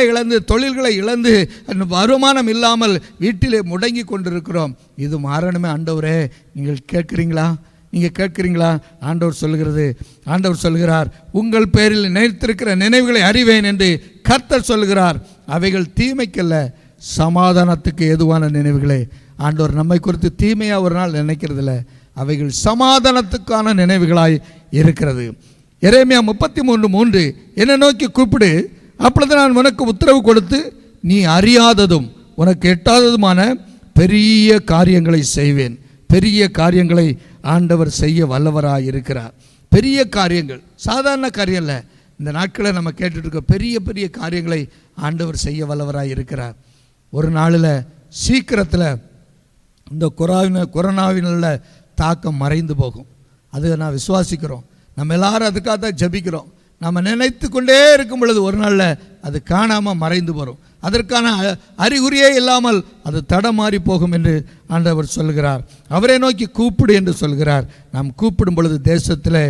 Speaker 3: இழந்து தொழில்களை இழந்து வருமானம் இல்லாமல் வீட்டிலே முடங்கி கொண்டிருக்கிறோம். இது மாறணுமே ஆண்டவரே. நீங்கள் கேட்குறீங்களா? நீங்கள் கேட்குறீங்களா? ஆண்டவர் சொல்கிறார், உங்கள் பேரில் நினைத்திருக்கிற நினைவுகளை அறிவேன் என்று கர்த்தர் சொல்கிறார். அவைகள் தீமைக்கல்ல, சமாதானத்துக்கு ஏதுவான நினைவுகளே. ஆண்டவர் நம்மை குறித்து தீமையாக ஒரு நாள் நினைக்கிறதில்ல, அவைகள் சமாதானத்துக்கான நினைவுகளாய் இருக்கிறது. எரேமியா 33:3, என்னை நோக்கி கூப்பிடு, அப்பொழுது நான் உனக்கு உத்தரவு கொடுத்து நீ அறியாததும் உனக்கு எட்டாததுமான பெரிய காரியங்களை செய்வேன். பெரிய காரியங்களை ஆண்டவர் செய்ய வல்லவராக இருக்கிறார். பெரிய காரியங்கள், சாதாரண காரியம் இல்லை. இந்த நாட்களில் நம்ம கேட்டுட்டு இருக்க பெரிய பெரிய காரியங்களை ஆண்டவர் செய்ய வல்லவராக இருக்கிறார். ஒரு நாளில் சீக்கிரத்தில் இந்த கொரோனாவினுள்ள தாக்கம் மறைந்து போகும். அது நான் விசுவாசிக்கிறோம். நம்ம எல்லாரும் அதுக்காக தான் ஜெபிக்கிறோம். நம்ம நினைத்து கொண்டே இருக்கும் பொழுது ஒரு நாளில் அது காணாமல் மறைந்து வரும். அதற்கான அறிகுறியே இல்லாமல் அது தடமாறி போகும் என்று ஆண்டவர் சொல்கிறார். அவரை நோக்கி கூப்பிடு என்று சொல்கிறார். நாம் கூப்பிடும் பொழுது தேசத்தில்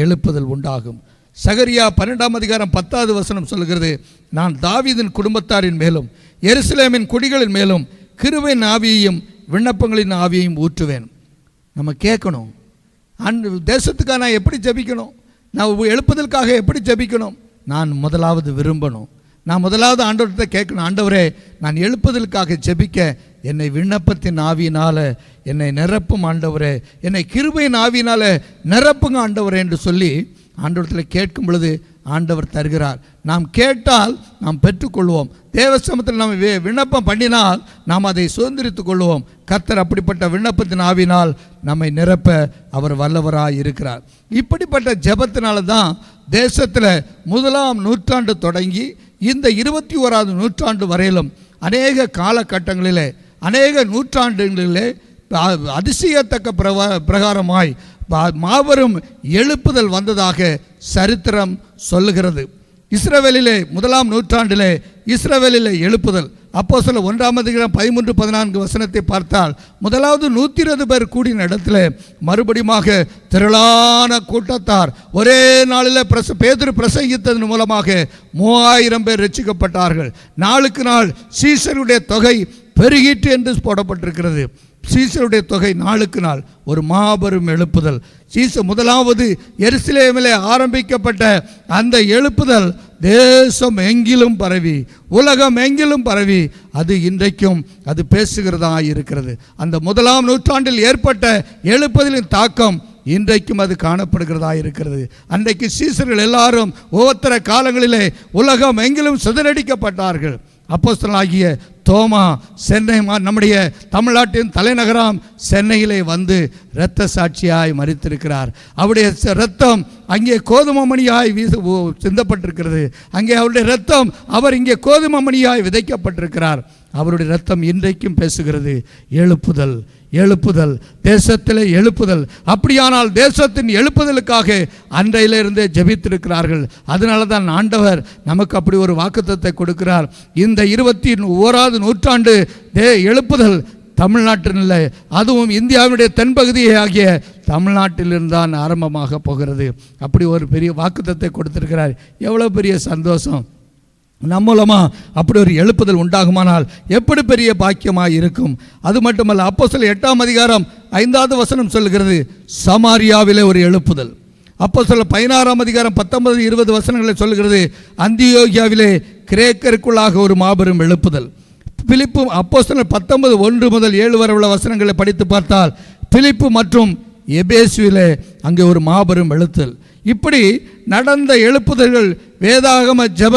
Speaker 3: எழுப்புதல் உண்டாகும். சகரியா 12ஆம் அதிகாரம் 10வது வசனம் சொல்கிறது, நான் தாவீதின் குடும்பத்தாரின் மேலும் எருசலேமின் குடிகளின் மேலும் கிருபையின் ஆவியையும் விண்ணப்பங்களின் ஆவியையும் ஊற்றுவேன். நம்ம கேட்கணும், தேசத்துக்காக நான் எப்படி ஜெபிக்கணும், நான் எழுப்புதலுக்காக எப்படி ஜெபிக்கணும்? நான் முதலாவது விரும்பணும், நான் முதலாவது ஆண்டவர்கிட்ட கேட்கணும், ஆண்டவரே நான் எழுப்புதலுக்காக ஜெபிக்க என்னை விண்ணப்பத்தின் ஆவியினால் என்னை நிரப்பும் ஆண்டவரே, என்னை கிருபையின் ஆவியினால் நிரப்புங்க ஆண்டவரே என்று சொல்லி ஆண்டவரத்தில் கேட்கும் பொழுது ஆண்டவர் தருகிறார். நாம் கேட்டால் நாம் பெற்றுக்கொள்வோம். தேவசமத்தில் நாம் விண்ணப்பம் பண்ணினால் நாம் அதை சுதந்திரித்துக் கொள்வோம். கர்த்தர் அப்படிப்பட்ட விண்ணப்பத்தின் ஆவினால் நம்மை நிரப்ப அவர் வல்லவராய் இருக்கிறார். இப்படிப்பட்ட ஜெபத்தினால தான் தேசத்தில் 1ஆம் நூற்றாண்டு தொடங்கி இந்த 21ஆவது நூற்றாண்டு வரையிலும் அநேக காலகட்டங்களிலே அநேக நூற்றாண்டுகளிலே அதிசயத்தக்க பிரகாரமாய் மாபெரும் எழுப்புதல் வந்ததாக சரித்திரம் சொல்லுகிறது. இஸ்ரவேலிலே 1ஆம் நூற்றாண்டிலே இஸ்ரவேலிலே எழுப்புதல். அப்போஸ்தலர் 1ஆம் அதிகாரம் 13-14 வசனத்தை பார்த்தால், முதலாவது 120 பேர் கூடின இடத்துல மறுபடியுமாக திரளான கூட்டத்தார் ஒரே நாளில் பேதுரு பிரசங்கித்ததன் மூலமாக 3000 பேர் ரட்சிக்கப்பட்டார்கள். நாளுக்கு நாள் சீசருடைய தொகை பெருகிட்டு என்று போடப்பட்டிருக்கிறது. சீசருடைய தொகை நாளுக்கு நாள் ஒரு மாபெரும் எழுப்புதல். முதலாவது எருசலேமிலே ஆரம்பிக்கப்பட்ட அந்த எழுப்புதல் தேசம் எங்கிலும் பரவி, உலகம் எங்கிலும் பரவி, அது இன்றைக்கும் அது பேசுகிறதா இருக்கிறது. அந்த 1ஆம் நூற்றாண்டில் ஏற்பட்ட எழுப்புதலின் தாக்கம் இன்றைக்கும் அது காணப்படுகிறதா இருக்கிறது. அன்றைக்கு சீசர்கள் எல்லாரும் ஒவ்வொரு காலங்களிலே உலகம் எங்கிலும் சிதறடிக்கப்பட்டார்கள். அப்போஸ்தலனாகிய தோமா சென்னை நம்முடைய தமிழ்நாட்டின் தலைநகராம் சென்னையிலே வந்து இரத்த சாட்சியாய் மரித்திருக்கிறார். அவருடைய இரத்தம் அங்கே கோதுமமணியாய் சிந்தப்பட்டிருக்கிறது. அங்கே அவருடைய இரத்தம் அவர் இங்கே கோதுமமணியாய் விதைக்கப்பட்டிருக்கிறார். அவருடைய இரத்தம் இன்றைக்கும் பேசுகிறது. எழுப்புதல், எழுப்புதல், தேசத்திலே எழுப்புதல். அப்படியானால் தேசத்தின் எழுப்புதலுக்காக அன்றையிலிருந்தே ஜெபித்திருக்கிறார்கள். அதனால தான் ஆண்டவர் நமக்கு அப்படி ஒரு வாக்குத்தத்தத்தை கொடுக்கிறார். இந்த 21ஆவது நூற்றாண்டு எழுப்புதல் தமிழ்நாட்டில் இல்லை, அதுவும் இந்தியாவுடைய தென்பகுதியை ஆகிய தமிழ்நாட்டிலிருந்தான் ஆரம்பமாக போகிறது. அப்படி ஒரு பெரிய வாக்குத்தத்தை கொடுத்திருக்கிறார். எவ்வளோ பெரிய சந்தோஷம்! நம் மூலமாக அப்படி ஒரு எழுப்புதல் உண்டாகுமானால் எப்படி பெரிய பாக்கியமாக இருக்கும். அது மட்டுமல்ல, அப்போஸ்தலர் 8ஆம் அதிகாரம் 5வது வசனம் சொல்கிறது, சமாரியாவிலே ஒரு எழுப்புதல். அப்போஸ்தலர் 16ஆம் அதிகாரம் 19-20 வசனங்களை சொல்கிறது, அந்தியோகியாவிலே கிரேக்கருக்குள்ளாக ஒரு மாபெரும் எழுப்புதல். பிலிப்பு அப்போஸ்தலர் 19:1-7 வரை உள்ள வசனங்களை படித்து பார்த்தால், பிலிப்பு மற்றும் எபேசுவிலே அங்கே ஒரு மாபெரும் எழுப்புதல். இப்படி நடந்த எழுப்புதல்கள் வேதாகம ஜப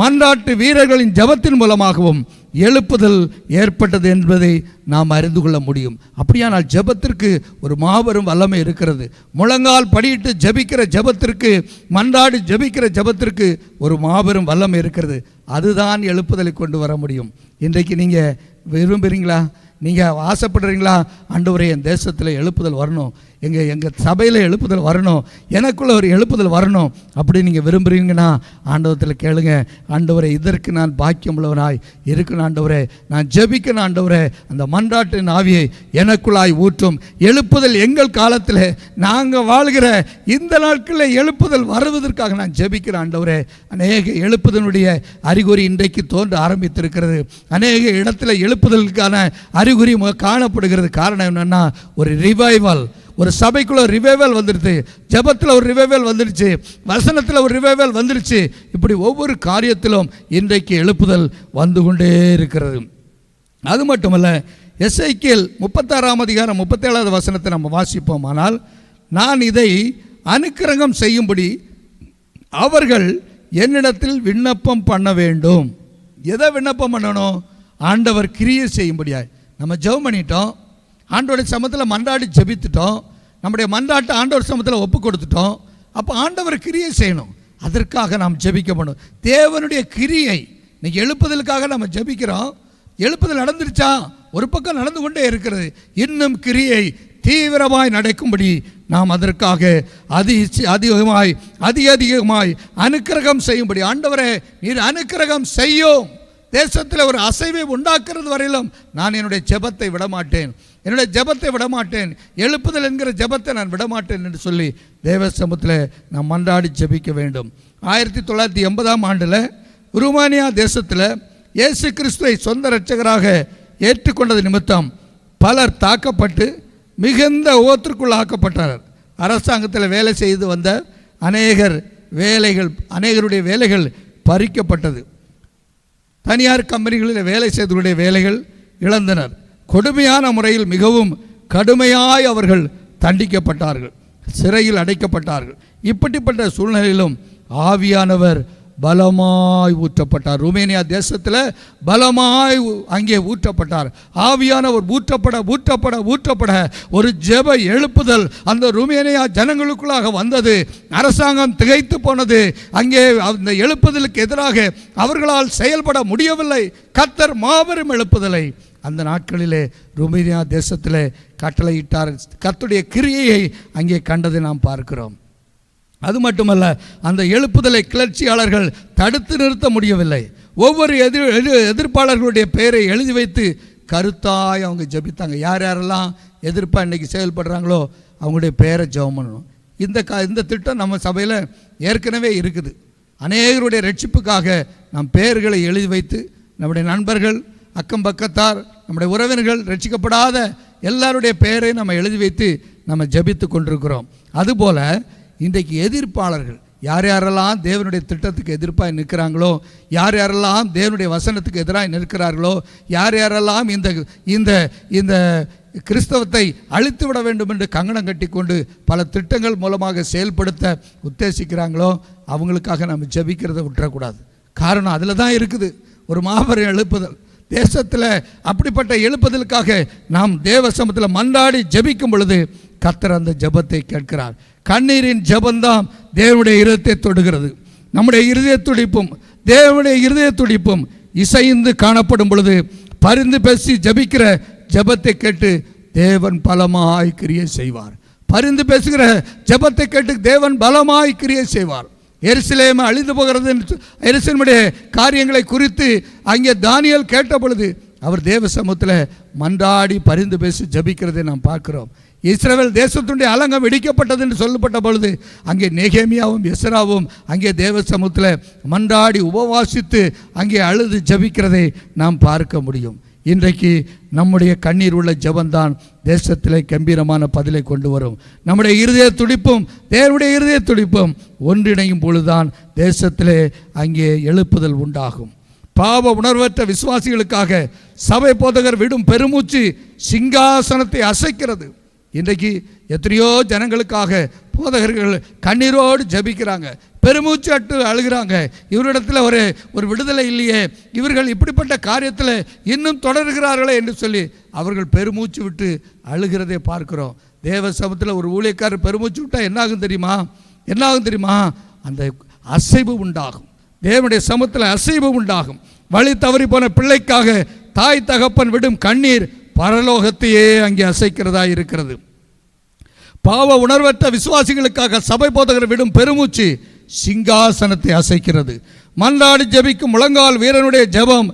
Speaker 3: மன்றாட்டு வீரர்களின் ஜபத்தின் மூலமாகவும் எழுப்புதல் ஏற்பட்டது என்பதை நாம் அறிந்து கொள்ள முடியும். அப்படியானால் ஜபத்திற்கு ஒரு மாபெரும் வல்லமை இருக்கிறது. முழங்கால் படியிட்டு ஜபிக்கிற ஜபத்திற்கு, மன்றாடி ஜபிக்கிற ஜபத்திற்கு ஒரு மாபெரும் வல்லமை இருக்கிறது. அதுதான் எழுப்புதலை கொண்டு வர முடியும். இன்றைக்கு நீங்கள் விரும்புகிறீங்களா? நீங்கள் ஆசைப்படுறீங்களா? ஆண்டவரே, என் தேசத்தில் எழுப்புதல் வரணும், எங்கள் சபையில் எழுப்புதல் வரணும், எனக்குள்ள ஒரு எழுப்புதல் வரணும் அப்படி நீங்கள் விரும்புகிறீங்கன்னா ஆண்டவரத்தில் கேளுங்க. ஆண்டவரே, இதற்கு நான் பாக்கியம் உள்ளவனாய் இருக்கணும். ஆண்டவரே, நான் ஜெபிக்கணும். ஆண்டவரே, அந்த மன்றாட்டின் ஆவியை எனக்குள்ளாய் ஊற்றும். எழுப்புதல் எங்கள் காலத்தில் நாங்கள் வாழ்கிற இந்த நாட்களில் எழுப்புதல் வருவதற்காக நான் ஜெபிக்கிறேன். ஆண்டவரே, அநேக எழுப்புதலுடைய அறிகுறி இன்றைக்கு தோன்ற ஆரம்பித்திருக்கிறது. அநேக இடத்துல எழுப்புதலுக்கான அறிகுறி காணப்படுகிறது. காரணம் என்னன்னா, ஒரு ரிவைவல், ஒரு சபைக்குள்ள ரிவைவல் வந்துடுச்சு, ஜபத்தில் ஒரு ரிவைவல் வந்துடுச்சு, வசனத்தில் ஒரு ரிவைவல் வந்துடுச்சு. இப்படி ஒவ்வொரு காரியத்திலும் இன்றைக்கு எழுப்புதல் வந்து கொண்டே இருக்கிறது. அது மட்டுமல்ல, எசேக்கியேல் 36ஆம் அதிகாரம் 37வது வசனத்தை நம்ம வாசிப்போம். ஆனால், நான் இதை அனுக்கிரகம் செய்யும்படி அவர்கள் என்னிடத்தில் விண்ணப்பம் பண்ண வேண்டும். எதை விண்ணப்பம் பண்ணணும்? ஆண்டவர் கிரியை செய்யும்படியாய். நம்ம ஜெபம் பண்ணிட்டோம், ஆண்டோடைய சமத்தில் மன்றாடி ஜெபித்துட்டோம், நம்முடைய மன்றாட்டை ஆண்டவர் சமத்தில் ஒப்பு கொடுத்துட்டோம். அப்போ ஆண்டவர் கிரியை செய்யணும். அதற்காக நாம் ஜெபிக்க பண்ணணும். தேவனுடைய கிரியை இன்னைக்கு எழுப்புதலுக்காக நம்ம ஜெபிக்கிறோம். எழுப்புதல் நடந்துருச்சா? ஒரு பக்கம் நடந்து கொண்டே இருக்கிறது. இன்னும் கிரியை தீவிரமாய் நடக்கும்படி நாம் அதற்காக அதிகமாய் அனுக்கிரகம் செய்யும்படி, ஆண்டவரே நீர் அனுக்கிரகம் செய்யும். தேசத்தில் ஒரு அசைவை உண்டாக்குறது வரையிலும் நான் என்னுடைய ஜெபத்தை விடமாட்டேன், என்னுடைய ஜெபத்தை விடமாட்டேன், எழுப்புதல் என்கிற ஜெபத்தை நான் விடமாட்டேன் என்று சொல்லி தேவ சமூகத்தில் நாம் மன்றாடி ஜெபிக்க வேண்டும். 1980ஆம் ஆண்டில் ருமானியா தேசத்தில் இயேசு கிறிஸ்துவை சொந்த இரட்சகராக ஏற்றுக்கொண்டது நிமித்தம் பலர் தாக்கப்பட்டு மிகுந்த ஓத்திற்குள் ஆக்கப்பட்டனர். அரசாங்கத்தில் வேலை செய்து வந்த அநேகருடைய வேலைகள் பறிக்கப்பட்டது. தனியார் கம்பெனிகளில் வேலை செய்தவருடைய வேலைகள் இழந்தனர். கொடுமையான முறையில் மிகவும் கடுமையாய் அவர்கள் தண்டிக்கப்பட்டார்கள், சிறையில் அடைக்கப்பட்டார்கள். இப்படிப்பட்ட சூழ்நிலையிலும் ஆவியானவர் பலமாய் ஊற்றப்பட்டார். ருமேனியா தேசத்தில் பலமாய் அங்கே ஊற்றப்பட்டார். ஆவியானவர் ஊற்றப்பட ஒரு ஜெப எழுப்புதல் அந்த ருமேனியா ஜனங்களுக்குள்ளாக வந்தது. அரசாங்கம் திகைத்து போனது. அங்கே அந்த எழுப்புதலுக்கு எதிராக அவர்களால் செயல்பட முடியவில்லை. கர்த்தர் மாபெரும் எழுப்புதலை அந்த நாட்களிலே ருமேனியா தேசத்தில் கட்டளையிட்டார். கர்த்தருடைய கிரியையை அங்கே கண்டதை நாம் பார்க்கிறோம். அது மட்டுமல்ல, அந்த எழுப்புதலை கிளர்ச்சியாளர்கள் தடுத்து நிறுத்த முடியவில்லை. ஒவ்வொரு எதிர்ப்பாளர்களுடைய பெயரை எழுதி வைத்து கருத்தாய் அவங்க ஜெபித்தாங்க. யார் யாரெல்லாம் எதிர்ப்பாக இன்றைக்கி செயல்படுறாங்களோ அவங்களுடைய பெயரை ஜெபம் பண்ணணும். இந்த திட்டம் நம்ம சபையில் ஏற்கனவே இருக்குது. அநேகருடைய ரட்சிப்புக்காக நாம் பெயர்களை எழுதி வைத்து நம்முடைய நண்பர்கள், அக்கம் பக்கத்தார், நம்முடைய உறவினர்கள், ரட்சிக்கப்படாத எல்லாருடைய பெயரை நம்ம எழுதி வைத்து நம்ம ஜெபித்து கொண்டிருக்கிறோம். அதுபோல் இன்றைக்கு எதிர்ப்பாளர்கள் யார் யாரெல்லாம் தேவனுடைய திட்டத்துக்கு எதிர்ப்பாக நிற்கிறாங்களோ, யார் யாரெல்லாம் தேவனுடைய வசனத்துக்கு எதிராக நிற்கிறார்களோ, யார் யாரெல்லாம் இந்த இந்த கிறிஸ்தவத்தை அழித்து விட வேண்டும் என்று கங்கணம் கட்டி கொண்டு பல திட்டங்கள் மூலமாக செயல்படுத்த உத்தேசிக்கிறாங்களோ அவங்களுக்காக நம்ம ஜெபிக்கிறத விட்டுறக்கூடாது. காரணம் அதில் தான் இருக்குது ஒரு மாபெரும் எழுப்புதல். தேசத்தில் அப்படிப்பட்ட எழுப்புதலுக்காக நாம் தேவ சமூகத்தில் மன்றாடி ஜெபிக்கும் பொழுது கர்த்தர் அந்த ஜெபத்தை கேட்கிறார். கண்ணீரின் ஜெபந்தான் தேவனுடைய இருதயத்தை தொடுகிறது. நம்முடைய இருதய துடிப்பும் தேவனுடைய இருதய துடிப்பும் இசைந்து காணப்படும் பொழுது பரிந்து பேசி ஜெபிக்கிற ஜெபத்தை கேட்டு தேவன் பலமாய் கிரியை செய்வார். பரிந்து பேசுகிற ஜெபத்தை கேட்டு தேவன் பலமாய் கிரியை செய்வார். எருசலேம் அழிந்து போகிறது, எருசலேமுடைய காரியங்களை குறித்து அங்கே தானியேல் கேட்ட பொழுது அவர் தேவ சமூகத்தில் மன்றாடி பரிந்து பேசி ஜபிக்கிறதை நாம் பார்க்கிறோம். இஸ்ரவேல் தேசத்துடைய அலங்கம் இடிக்கப்பட்டது என்று சொல்லப்பட்ட பொழுது அங்கே நெகேமியாவும் எஸ்ராவும் அங்கே தேவ சமூகத்தில் மன்றாடி உபவாசித்து அங்கே அழுது ஜபிக்கிறதை நாம் பார்க்க முடியும். இன்றைக்கு நம்முடைய கண்ணீர் உள்ள ஜெபந்தான் தேசத்திலே கம்பீரமான பதிலை கொண்டு வரும். நம்முடைய இருதய துடிப்பும் தேவனுடைய இருதய துடிப்பும் ஒன்றிணையும் பொழுதுதான் தேசத்திலே அங்கே எழுப்புதல் உண்டாகும். பாவ உணர்வற்ற விசுவாசிகளுக்காக சபை போதகர் விடும் பெருமூச்சு சிங்காசனத்தை அசைக்கிறது. இன்றைக்கு எத்தனையோ ஜனங்களுக்காக போதகர்கள் கண்ணீரோடு ஜபிக்கிறாங்க, பெருமூச்சு அட்டு அழுகிறாங்க. இவரிடத்தில் ஒரு விடுதலை இல்லையே, இவர்கள் இப்படிப்பட்ட காரியத்தில் இன்னும் தொடர்கிறார்களே என்று சொல்லி அவர்கள் பெருமூச்சு விட்டு அழுகிறதை பார்க்கிறோம். தேவ சமூகத்தில் ஒரு ஊழியக்காரர் பெருமூச்சு விட்டால் என்னாகும் தெரியுமா? அந்த அசைவு உண்டாகும். தேவனுடைய சமூகத்தில் அசைவு உண்டாகும். வழி தவறி போன பிள்ளைக்காக தாய் தகப்பன் விடும் கண்ணீர் பரலோகத்தையே அங்கே அசைக்கிறதா இருக்கிறது. பாவ உணர்வற்ற விசுவாசிகளுக்காக சபை போதகர் விடும் பெருமூச்சு சிங்காசனத்தை அசைக்கிறது. மன்றாடி ஜெபிக்கும் முழங்கால் வீரனுடைய ஜெபம்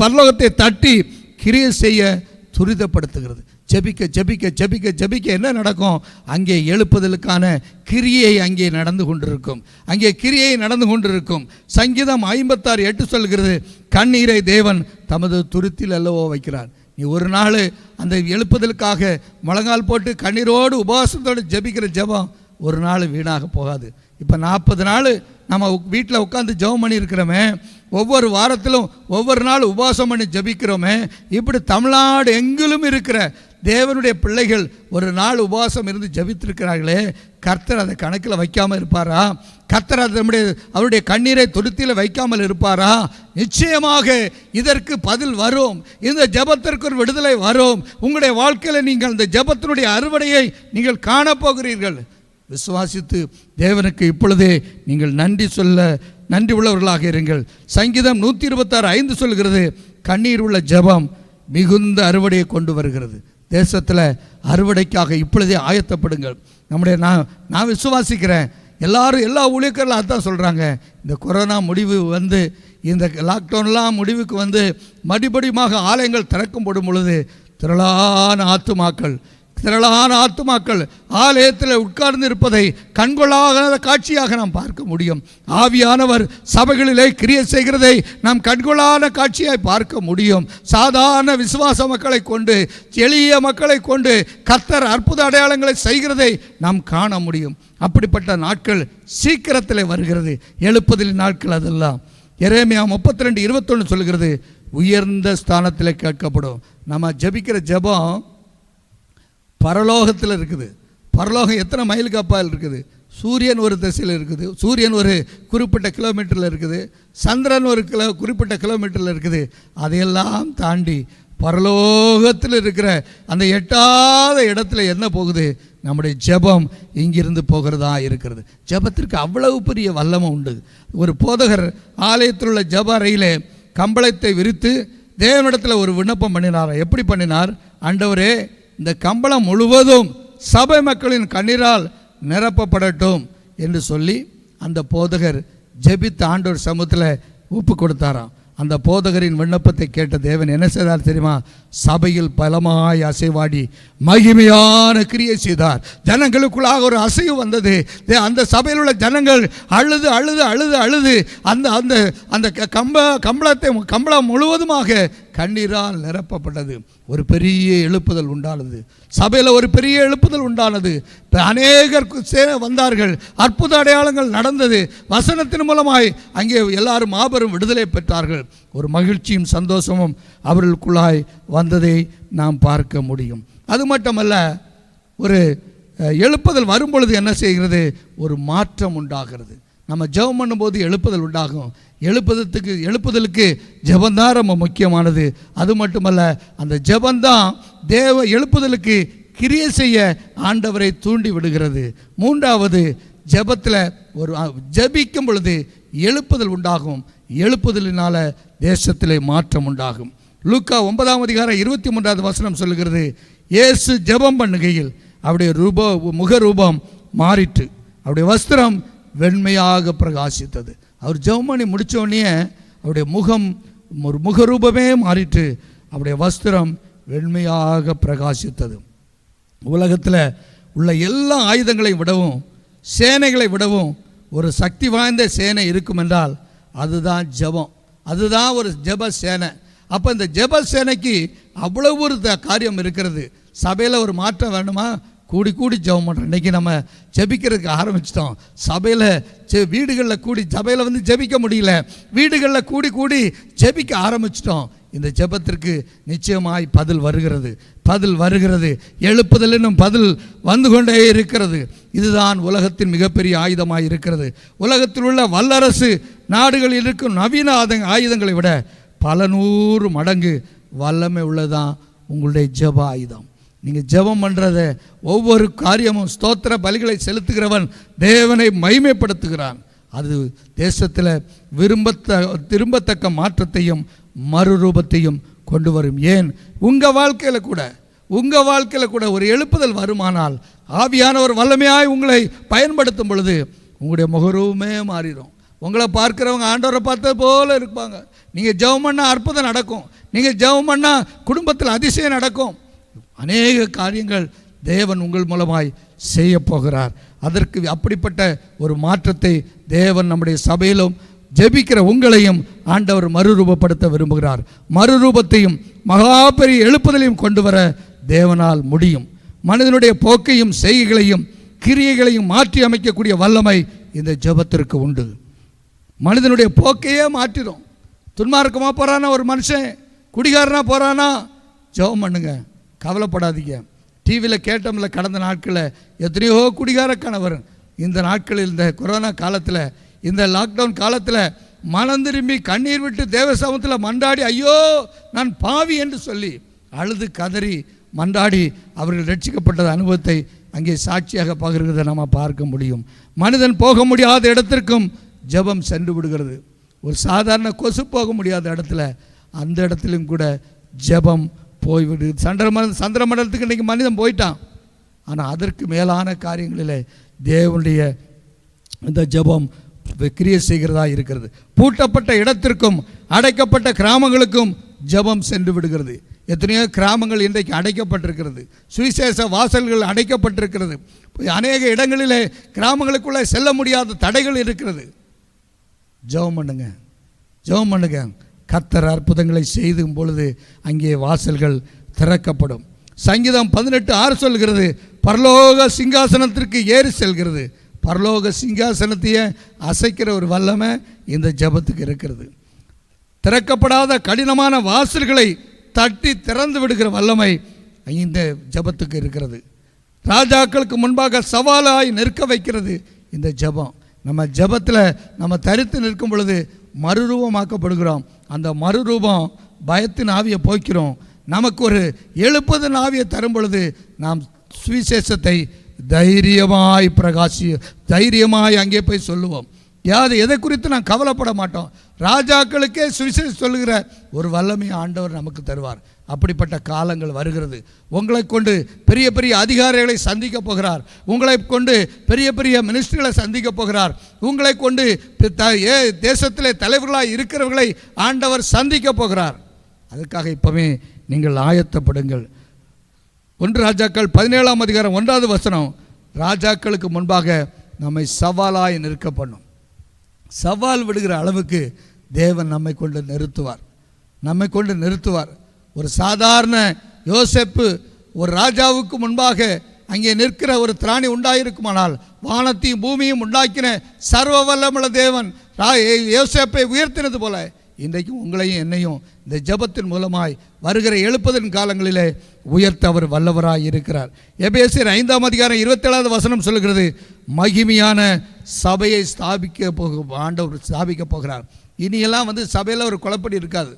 Speaker 3: பரலோகத்தை தட்டி கிரியை செய்ய துரிதப்படுத்துகிறது. ஜெபிக்க ஜெபிக்க ஜெபிக்க ஜெபிக்க என்ன நடக்கும்? அங்கே எழுப்புதலுக்கான கிரியை அங்கே நடந்து கொண்டிருக்கும். சங்கீதம் 56:8 சொல்கிறது, கண்ணீரை தேவன் தமது துருத்தில் அல்லவோ வைக்கிறார். நீ ஒரு நாள் அந்த எழுப்புதலுக்காக முழங்கால் போட்டு கண்ணீரோடு உபவாசத்தோடு ஜெபிக்கிற ஜெபம் ஒரு நாள் வீணாக போகாது. இப்போ 40 நாள் நம்ம வீட்டில் உட்காந்து ஜெபம் பண்ணியிருக்கிறோமே, ஒவ்வொரு வாரத்திலும் ஒவ்வொரு நாள் உபவாசம் பண்ணி ஜெபிக்கிறோமே, இப்படி தமிழ்நாடு எங்கிலும் இருக்கிற தேவனுடைய பிள்ளைகள் ஒரு நாள் உபவாசம் இருந்து ஜெபித்திருக்கிறார்களே, கர்த்தர் அதை கணக்கில் வைக்காமல் இருப்பாரா? கர்த்தர் அவருடைய கண்ணீரை துருத்தியில் வைக்காமல் இருப்பாரா? நிச்சயமாக இதற்கு பதில் வரும். இந்த ஜெபத்திற்கு ஒரு விடுதலை வரும். உங்களுடைய வாழ்க்கையில் நீங்கள் இந்த ஜெபத்தினுடைய அறுவடையை நீங்கள் காணப்போகிறீர்கள். விசுவாசித்து தேவனுக்கு இப்பொழுதே நீங்கள் நன்றி உள்ளவர்களாக இருங்கள். சங்கீதம் 126:5 சொல்கிறது, கண்ணீர் உள்ள ஜெபம் மிகுந்த அறுவடையை கொண்டு வருகிறது. தேசத்தில் அறுவடைக்காக இப்பொழுதே ஆயத்தப்படுங்கள். நான் விசுவாசிக்கிறேன், எல்லா ஊழியர்களும் அதுதான் சொல்கிறாங்க. இந்த கொரோனா முடிவு வந்து, இந்த லாக்டவுன்லாம் முடிவுக்கு வந்து மறுபடியுமாக ஆலயங்கள் திறக்கப்படும் பொழுது திரளான ஆத்துமாக்கள் ஆலயத்தில் உட்கார்ந்து இருப்பதை கண்கொள்ளாத காட்சியாக நாம் பார்க்க முடியும். ஆவியானவர் சபைகளிலே கிரியை செய்கிறதை நாம் கண்கொள்ளாத காட்சியாய் பார்க்க முடியும். சாதாரண விசுவாச மக்களை கொண்டு, எளிய மக்களை கொண்டு கர்த்தர் அற்புத அடையாளங்களை செய்கிறதை நாம் காண முடியும். அப்படிப்பட்ட நாட்கள் சீக்கிரத்தில் வருகிறது. எழுப்புதலின் நாட்கள் அதெல்லாம். எரேமியா 32:21 சொல்கிறது, உயர்ந்த ஸ்தானத்தில் கேட்கப்படும். நம்ம ஜெபிக்கிற ஜெபம் பரலோகத்தில் இருக்குது. பரலோகம் எத்தனை மைலுக்கு அப்பால் இருக்குது? சூரியன் ஒரு திசையில் இருக்குது, சூரியன் ஒரு குறிப்பிட்ட கிலோமீட்டரில் இருக்குது, சந்திரன் ஒரு குறிப்பிட்ட கிலோமீட்டரில் இருக்குது. அதையெல்லாம் தாண்டி பரலோகத்தில் இருக்கிற அந்த எட்டாத இடத்துல என்ன போகுது? நம்முடைய ஜெபம் இங்கிருந்து போகிறதா இருக்கிறது. ஜெபத்திற்கு அவ்வளவு பெரிய வல்லமை உண்டு. ஒரு போதகர் ஆலயத்தில் உள்ள ஜெப அறையிலே கம்பளத்தை விரித்து தேவனிடத்தில் ஒரு விண்ணப்பம் பண்ணினார். எப்படி பண்ணினார்? ஆண்டவரே, இந்த கம்பளம் முழுவதும் சபை மக்களின் கண்ணீரால் நிரப்பப்படட்டும் என்று சொல்லி அந்த போதகர் ஜெபித்த ஆண்டவர் சமூகத்தில் ஒப்பு கொடுத்தாராம். அந்த போதகரின் விண்ணப்பத்தை கேட்ட தேவன் என்ன செய்தார் தெரியுமா? சபையில் பலமாய் அசைவாடி மகிமையான கிரியை செய்தார். ஜனங்களுக்குள்ளாக ஒரு அசைவு வந்தது. அந்த சபையில் உள்ள ஜனங்கள் அழுது அழுது அழுது அழுது அந்த அந்த அந்த கம்பளம் முழுவதுமாக கண்ணீரால் நிரப்பப்பட்டது. ஒரு பெரிய எழுப்புதல் உண்டானது. சபையில் ஒரு பெரிய எழுப்புதல் உண்டானது. அநேகர் வந்தார்கள். அற்புத அடையாளங்கள் நடந்தது. வசனத்தின் மூலமாய் அங்கே எல்லாரும் மாபெரும் விடுதலை பெற்றார்கள். ஒரு மகிழ்ச்சியும் சந்தோஷமும் அவர்களுக்குள்ளாய் வந்ததை நாம் பார்க்க முடியும். அது மட்டுமல்ல, ஒரு எழுப்புதல் வரும்பொழுது என்ன செய்கிறது? ஒரு மாற்றம் உண்டாகிறது. நம்ம ஜெபம் பண்ணும்போது எழுப்புதல் உண்டாகும். எழுப்புதலுக்கு ஜெபந்தான் ரொம்ப முக்கியமானது. அது மட்டுமல்ல, அந்த ஜெபந்தான் எழுப்புதலுக்கு கிரியை செய்ய ஆண்டவரை தூண்டி விடுகிறது. மூன்றாவது, ஜெபத்தில் ஒரு ஜெபிக்கும் பொழுது எழுப்புதல் உண்டாகும். எழுப்புதலினால தேசத்திலே மாற்றம் உண்டாகும். லூக்கா 9:23 சொல்லுகிறது, இயேசு ஜெபம் பண்ணுகையில் அவருடைய முகரூபம் மாறிட்டு அவருடைய வஸ்திரம் வெண்மையாக பிரகாசித்தது. அவர் ஜெபம் பண்ணி முடித்தோடனே அவருடைய ஒரு முகரூபமே மாறிட்டு அவருடைய வஸ்திரம் வெண்மையாக பிரகாசித்தது. உலகத்தில் உள்ள எல்லா ஆயுதங்களை விடவும் சேனைகளை விடவும் ஒரு சக்தி வாய்ந்த சேனை இருக்கும் என்றால் அதுதான் ஜெபம். அதுதான் ஒரு ஜெப சேனை. அப்போ இந்த ஜெப சேனைக்கு அவ்வளவு ஒரு காரியம் இருக்கிறது. சபையில் ஒரு மாற்றம் வேணுமா? கூடி கூடி ஜெபம் பண்ணுறோம். இன்றைக்கி நம்ம ஜெபிக்கிறதுக்கு ஆரம்பிச்சிட்டோம். சபையில் வீடுகளில் கூடி சபையில் வந்து ஜெபிக்க முடியல, வீடுகளில் கூடி கூடி ஜெபிக்க ஆரம்பிச்சிட்டோம். இந்த ஜெபத்திற்கு நிச்சயமாய் பதில் வருகிறது. எழுப்புதல் என்னும் பதில் வந்து கொண்டே இருக்கிறது. இதுதான் உலகத்தின் மிகப்பெரிய ஆயுதமாய் இருக்கிறது. உலகத்தில் உள்ள வல்லரசு நாடுகளில் இருக்கும் நவீன ஆயுதங்களை விட பல 100 மடங்கு வல்லமை உள்ளதான் உங்களுடைய ஜெப ஆயுதம். நீங்கள் ஜெபம் பண்ணுறத ஒவ்வொரு காரியமும் ஸ்தோத்திர பலிகளை செலுத்துகிறவன் தேவனை மகிமைப்படுத்துகிறான். அது தேசத்தில் திரும்பத்தக்க மாற்றத்தையும் மறுரூபத்தையும் கொண்டு வரும். ஏன் உங்கள் வாழ்க்கையில் கூட ஒரு எழுப்புதல் வருமானால் ஆவியானவர் வல்லமையாய் உங்களை பயன்படுத்தும் பொழுது உங்களுடைய முகரூபமே மாறிடும். உங்களை பார்க்குறவங்க ஆண்டவரை பார்த்தது போல இருப்பாங்க. நீங்கள் ஜெபம் பண்ணால் அற்புதம் நடக்கும். நீங்கள் ஜெபம் பண்ணால் குடும்பத்தில் அதிசயம் நடக்கும். அநேக காரியங்கள் தேவன் உங்கள் மூலமாய் செய்ய போகிறார். அதற்கு அப்படிப்பட்ட ஒரு மாற்றத்தை தேவன் நம்முடைய சபையிலும் ஜெபிக்கிற உங்களையும் ஆண்டவர் மறுரூபப்படுத்த விரும்புகிறார். மறுரூபத்தையும் மகா பெரிய எழுப்புதலையும் கொண்டு வர தேவனால் முடியும். மனிதனுடைய போக்கையும் செய்கைகளையும் கிரியைகளையும் மாற்றி அமைக்கக்கூடிய வல்லமை இந்த ஜெபத்திற்கு உண்டு. மனிதனுடைய போக்கையே மாற்றிடும். துன்மார்க்கமாக போகிறானா ஒரு மனுஷன், குடிகாரனா போகிறானா, ஜெபம் பண்ணுங்க, கவலைப்படாதீங்க. டிவியில் கேட்டோம்ல, கடந்த நாட்களில் எத்தனையோ குடிகார கணவர் இந்த நாட்களில் இந்த கொரோனா காலத்தில் இந்த லாக்டவுன் காலத்தில் மனம் திரும்பி கண்ணீர் விட்டு தேவசமத்தில் மன்றாடி ஐயோ நான் பாவி என்று சொல்லி அழுது கதறி மன்றாடி அவர்கள் ரட்சிக்கப்பட்டது அனுபவத்தை அங்கே சாட்சியாக பகிர்கிறதை நம்ம பார்க்க முடியும். மனிதன் போக முடியாத இடத்திற்கும் ஜெபம் சென்று விடுகிறது. ஒரு சாதாரண கொசு போக முடியாத இடத்துல அந்த இடத்துலையும் கூட ஜெபம் போய்விடு. சந்திர மண்டலத்துக்கு இன்றைக்கி மனிதன் போயிட்டான். ஆனால் அதற்கு மேலான காரியங்களில் தேவனுடைய இந்த ஜெபம் கிரியை செய்கிறதா இருக்கிறது. பூட்டப்பட்ட இடத்திற்கும் அடைக்கப்பட்ட கிராமங்களுக்கும் ஜெபம் சென்று விடுகிறது. எத்தனையோ கிராமங்கள் இன்றைக்கு அடைக்கப்பட்டிருக்கிறது. சுவிசேஷ வாசல்கள் அடைக்கப்பட்டிருக்கிறது. அநேக இடங்களிலே கிராமங்களுக்குள்ளே செல்ல முடியாத தடைகள் இருக்கிறது. ஜெபம் பண்ணுங்க. கர்த்தர் அற்புதங்களை செய்தும் பொழுது அங்கே வாசல்கள் திறக்கப்படும். சங்கீதம் 18:6 சொல்கிறது, பரலோக சிங்காசனத்திற்கு ஏறி செல்கிறது. பரலோக சிங்காசனத்தையே அசைக்கிற ஒரு வல்லமை இந்த ஜெபத்துக்கு இருக்கிறது. திறக்கப்படாத கடினமான வாசல்களை தட்டி திறந்து விடுகிற வல்லமை இந்த ஜெபத்துக்கு இருக்கிறது. ராஜாக்களுக்கு முன்பாக சவாலாய் நிற்க வைக்கிறது இந்த ஜெபம். நம்ம ஜெபத்தில் நம்ம தரித்து நிற்கும் பொழுது மறுரூபமாக்கப்படுகிறோம். அந்த மறுரூபம் பயத்தின் ஆவியை போக்கிறோம். நமக்கு ஒரு எழுப்புதல் ஆவியை தரும் பொழுது நாம் சுவிசேஷத்தை தைரியமாய் அங்கே போய் சொல்லுவோம். எதை குறித்து நான் கவலைப்பட மாட்டோம். ராஜாக்களுக்கே சுவிசேஷம் சொல்லுகிற ஒரு வல்லமையை ஆண்டவர் நமக்கு தருவார். அப்படிப்பட்ட காலங்கள் வருகிறது. உங்களை கொண்டு பெரிய பெரிய அதிகாரிகளை சந்திக்க போகிறார். உங்களை கொண்டு பெரிய பெரிய மினிஸ்டர்களை சந்திக்க போகிறார். உங்களை கொண்டு தேசத்திலே தலைவர்களாக இருக்கிறவர்களை ஆண்டவர் சந்திக்க போகிறார். அதுக்காக இப்போவே நீங்கள் ஆயத்தப்படுங்கள். 1 ராஜாக்கள் 17ஆம் அதிகாரம் 1வது வசனம், ராஜாக்களுக்கு முன்பாக நம்மை சவாலாய் நிற்க பண்ணும். சவால் விடுகிற அளவுக்கு தேவன் நம்மை கொண்டு நிறுத்துவார். ஒரு சாதாரண யோசேப்பு ஒரு ராஜாவுக்கு முன்பாக அங்கே நிற்கிற ஒரு திராணி உண்டாயிருக்குமானால், வானத்தையும் பூமியும் உண்டாக்கின சர்வ வல்லமுள்ள தேவன் யோசேப்பை உயர்த்தினது போல இன்றைக்கும் உங்களையும் என்னையும் இந்த ஜெபத்தின் மூலமாய் வருகிற எழுப்புதலின் காலங்களிலே உயர்த்த அவர் வல்லவராய் இருக்கிறார். எபேசியர் 5ஆம் அதிகாரம் 27வது வசனம் சொல்லுகிறது, மகிமையான சபையை ஆண்டவர் ஸ்தாபிக்க போகிறார். இனியெல்லாம் சபையில் ஒரு குழப்படி இருக்காது.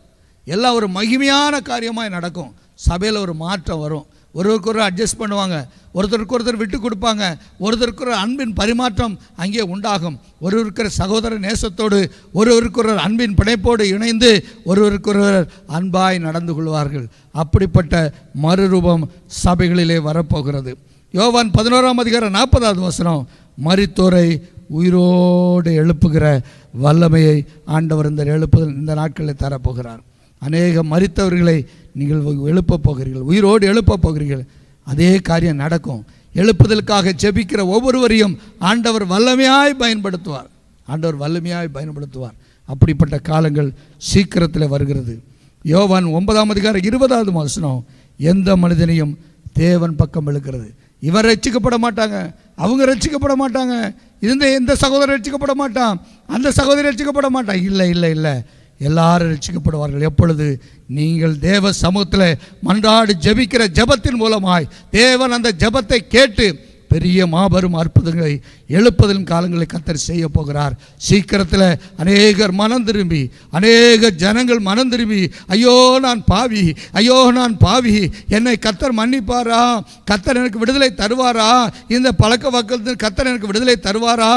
Speaker 3: எல்லாம் ஒரு மகிமையான காரியமாய் நடக்கும். சபையில் ஒரு மாற்றம் வரும். ஒருவருக்கு ஒரு அட்ஜஸ்ட் பண்ணுவாங்க, ஒருத்தருக்கு ஒருத்தர் விட்டு கொடுப்பாங்க, ஒருத்தருக்கு ஒரு அன்பின் பரிமாற்றம் அங்கே உண்டாகும். ஒருவருக்கிற சகோதர நேசத்தோடு ஒருவருக்கு ஒரு அன்பின் பிணைப்போடு இணைந்து ஒருவருக்கொருவர் அன்பாய் நடந்து கொள்வார்கள். அப்படிப்பட்ட மறுரூபம் சபைகளிலே வரப்போகிறது. யோவான் 11ஆம் அதிகாரம் 40வது வசனம், மரித்தோரை உயிரோடு எழுப்புகிற வல்லமையை ஆண்டவர் இந்த நாட்களில் தரப்போகிறார். அநேக மரித்தவர்களை நீங்கள் எழுப்பப் போகிறீர்கள், உயிரோடு எழுப்பப் போகிறீர்கள். அதே காரியம் நடக்கும். எழுப்புதலுக்காக ஜெபிக்கிற ஒவ்வொருவரையும் ஆண்டவர் வல்லமையாய் பயன்படுத்துவார். அப்படிப்பட்ட காலங்கள் சீக்கிரத்தில் வருகிறது. யோவான் 9ஆம் அதிகாரம் 20வது வசனம், எந்த மனிதனையும் தேவன் பக்கம் இழுக்கிறது. இவர் ரட்சிக்கப்பட மாட்டாங்க, அவங்க ரட்சிக்கப்பட மாட்டாங்க, இந்த சகோதரர் ரட்சிக்கப்பட மாட்டான், அந்த சகோதரி ரட்சிக்கப்பட மாட்டான். இல்லை, எல்லாரும் ரட்சிக்கப்படுவார்கள். எப்பொழுது நீங்கள் தேவ சமூகத்தில் மன்றாடி ஜெபிக்கிற ஜெபத்தின் மூலமாய் தேவன் அந்த ஜெபத்தை கேட்டு பெரிய மாபெரும் அற்புதங்களை எழுப்புதலின் காலங்களை கர்த்தர் செய்ய போகிறார். சீக்கிரத்தில் அநேகர் மனம் திரும்பி, அநேக ஜனங்கள் மனம் திரும்பி, ஐயோ நான் பாவி, என்னை கர்த்தர் மன்னிப்பாரா, கர்த்தர் எனக்கு விடுதலை தருவாரா, இந்த பழக்க வக்கத்தில் கர்த்தர் எனக்கு விடுதலை தருவாரா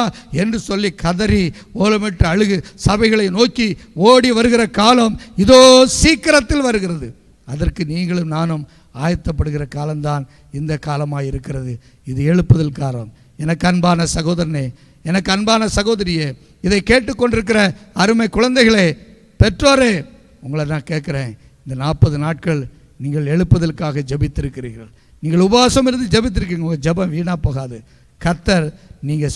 Speaker 3: என்று சொல்லி கதறி ஓலமிட்டு அழுகு சபைகளை நோக்கி ஓடி வருகிற காலம் இதோ சீக்கிரத்தில் வருகிறது. அதற்கு நீங்களும் நானும் ஆயத்தப்படுகிற காலம்தான் இந்த காலமாக இருக்கிறது. இது எழுப்புதல் காலம். எனக்கு அன்பான சகோதரனே, எனக்கு அன்பான சகோதரியே, இதை கேட்டுக்கொண்டிருக்கிற அருமை குழந்தைகளே, பெற்றோரே, உங்களை நான் கேட்குறேன், இந்த 40 நாட்கள் நீங்கள் எழுப்புதலுக்காக ஜெபித்திருக்கிறீர்கள். நீங்கள் உபவாசம் இருந்து ஜெபித்திருக்கீங்க. உங்கள் ஜெபம் வீணாக போகாது. கர்த்தர் நீங்கள்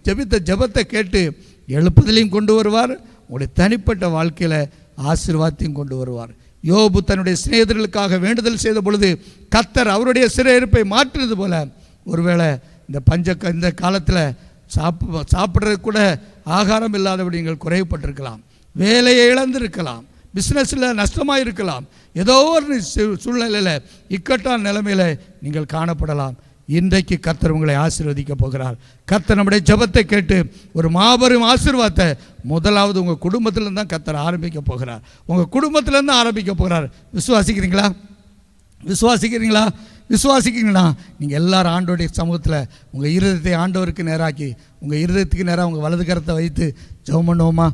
Speaker 3: ஜெபித்த ஜெபத்தை கேட்டு எழுப்புதலையும் கொண்டு வருவார். உங்களுடைய தனிப்பட்ட வாழ்க்கையில் ஆசீர்வாதத்தையும் கொண்டு வருவார். யோபு தன்னுடைய சிநேகிதர்களுக்காக வேண்டுதல் செய்த பொழுது கர்த்தர் அவருடைய சிறையிருப்பை மாற்றினது போல, ஒருவேளை இந்த காலத்தில் சாப்பிட்றதுக்கு கூட ஆகாரம் இல்லாதபடி நீங்கள் குறைவுபட்டிருக்கலாம், வேலையை இழந்திருக்கலாம், பிஸ்னஸில் நஷ்டமாக இருக்கலாம், ஏதோ ஒரு சூழ்நிலையில் இக்கட்டான நிலைமையில் நீங்கள் காணப்படலாம். இன்றைக்கு கர்த்தர் உங்களை ஆசீர்வதிக்க போகிறார். கர்த்தர் நம்முடைய ஜெபத்தை கேட்டு ஒரு மாபெரும் ஆசீர்வாதத்தை முதலாவது உங்கள் குடும்பத்திலேருந்து தான் கர்த்தர் ஆரம்பிக்க போகிறார். உங்கள் குடும்பத்திலேருந்து ஆரம்பிக்க போகிறார். விசுவாசிக்கிறீங்களா? நீங்கள் எல்லாரும் ஆண்டவருடைய சமூகத்தில் உங்கள் இருதயத்தை ஆண்டவருக்கு நேராக்கி, உங்கள் இருதயத்துக்கு நேராக உங்கள் வலது கரத்தை வைத்து ஜெபம் பண்ணுவோமா?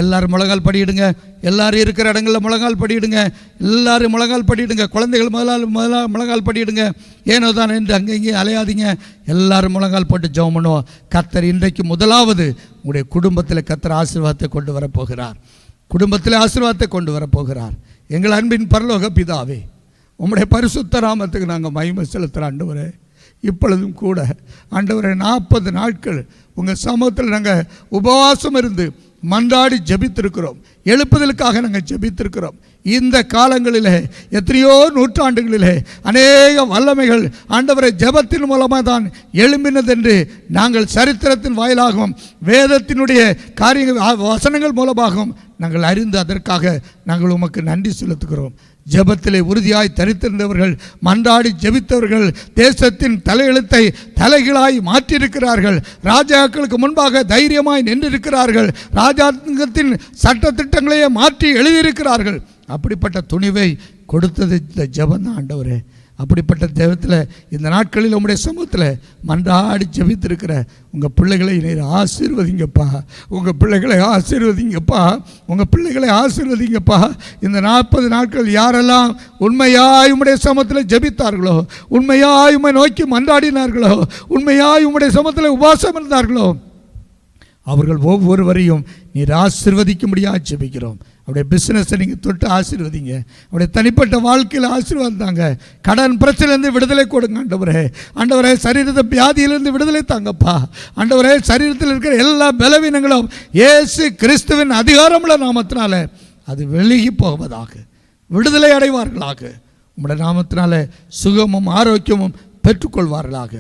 Speaker 3: எல்லாரும் முழங்கால் படியிடுங்க. எல்லாரும் இருக்கிற இடங்களில் முழங்கால் படியிடுங்க. எல்லாரும் முழங்கால் படியிடுங்க. குழந்தைகள் முதல்ல முழங்கால் படியிடுங்க. ஏனோ தான் என்று அங்கேயும் அலையாதீங்க. எல்லாரும் முழங்கால் போட்டு ஜெபம் பண்ணுவோம். கர்த்தர் இன்றைக்கு முதலாவது உங்களுடைய குடும்பத்தில் கர்த்தர் ஆசீர்வாதத்தை கொண்டு வரப்போகிறார். எங்கள் அன்பின் பரலோக பிதாவே, உம்முடைய பரிசுத்த நாமத்துக்கு நாங்கள் மகிமை செலுத்துகிற ஆண்டவரே, இப்பொழுதும் கூட ஆண்டவரே 40 நாட்கள் உங்கள் சமூகத்தில் நாங்கள் உபவாசம் இருந்து மன்றாடி ஜெபித்திருக்கிறோம். எழுப்புதலுக்காக நாங்கள் ஜெபித்திருக்கிறோம். இந்த காலங்களிலே எத்தனையோ நூற்றாண்டுகளிலே அநேக வல்லமைகள் ஆண்டவரை ஜெபத்தின் மூலமாக தான் எழும்பினதென்று நாங்கள் சரித்திரத்தின் வாயிலாகவும் வேதத்தினுடைய காரியங்கள் வசனங்கள் மூலமாகவும் நாங்கள் அறிந்து அதற்காக நாங்கள் உமக்கு நன்றி செலுத்துகிறோம். ஜெபத்திலே உறுதியாய் தரித்திருந்தவர்கள், மன்றாடி ஜெபித்தவர்கள் தேசத்தின் தலையெழுத்தை தலைகளாய் மாற்றியிருக்கிறார்கள். ராஜாக்களுக்கு முன்பாக தைரியமாய் நின்றிருக்கிறார்கள். ராஜாங்கத்தின் சட்ட திட்டங்களையே மாற்றி எழுதியிருக்கிறார்கள். அப்படிப்பட்ட துணிவை கொடுத்தது இந்த ஜெபம் தான் ஆண்டவரே. அப்படிப்பட்ட ஜெபத்தில் இந்த நாட்களில் உங்களுடைய சமூகத்தில் மன்றாடி ஜெபித்திருக்கிற உங்கள் பிள்ளைகளை நீர் ஆசீர்வதிங்கப்பா. உங்கள் பிள்ளைகளை ஆசீர்வதிங்கப்பா. உங்கள் பிள்ளைகளை ஆசீர்வதிங்கப்பா. இந்த 40 நாட்கள் யாரெல்லாம் உண்மையாய் உம்முடைய சமூகத்தில் ஜெபித்தார்களோ, உண்மையாய் உம்மை நோக்கி மன்றாடினார்களோ, உண்மையாய் உம்முடைய சமூகத்தில் உபவாசம் இருந்தார்களோ, அவர்கள் ஒவ்வொருவரையும் நீர் ஆசீர்வதிக்கும்படியாக ஜெபிக்கிறோம். அவருடைய பிஸ்னஸை நீங்கள் தொட்டு ஆசீர்வதிங்க. அவருடைய தனிப்பட்ட வாழ்க்கையில் ஆசீர்வாதம் தாங்க. கடன் பிரச்சனையிலேருந்து விடுதலை கொடுங்க ஆண்டவரே. ஆண்டவரே, சரீரத்தை வியாதியிலிருந்து விடுதலை தாங்கப்பா. ஆண்டவரே, சரீரத்தில் இருக்கிற எல்லா பலவீனங்களும் இயேசு கிறிஸ்துவின் அதிகாரமுள்ள நாமத்தினால அது வெளியே போவதாக, விடுதலை அடைவார்களாக. உம்முடைய நாமத்தினால சுகமும் ஆரோக்கியமும் பெற்றுக்கொள்வார்களாக.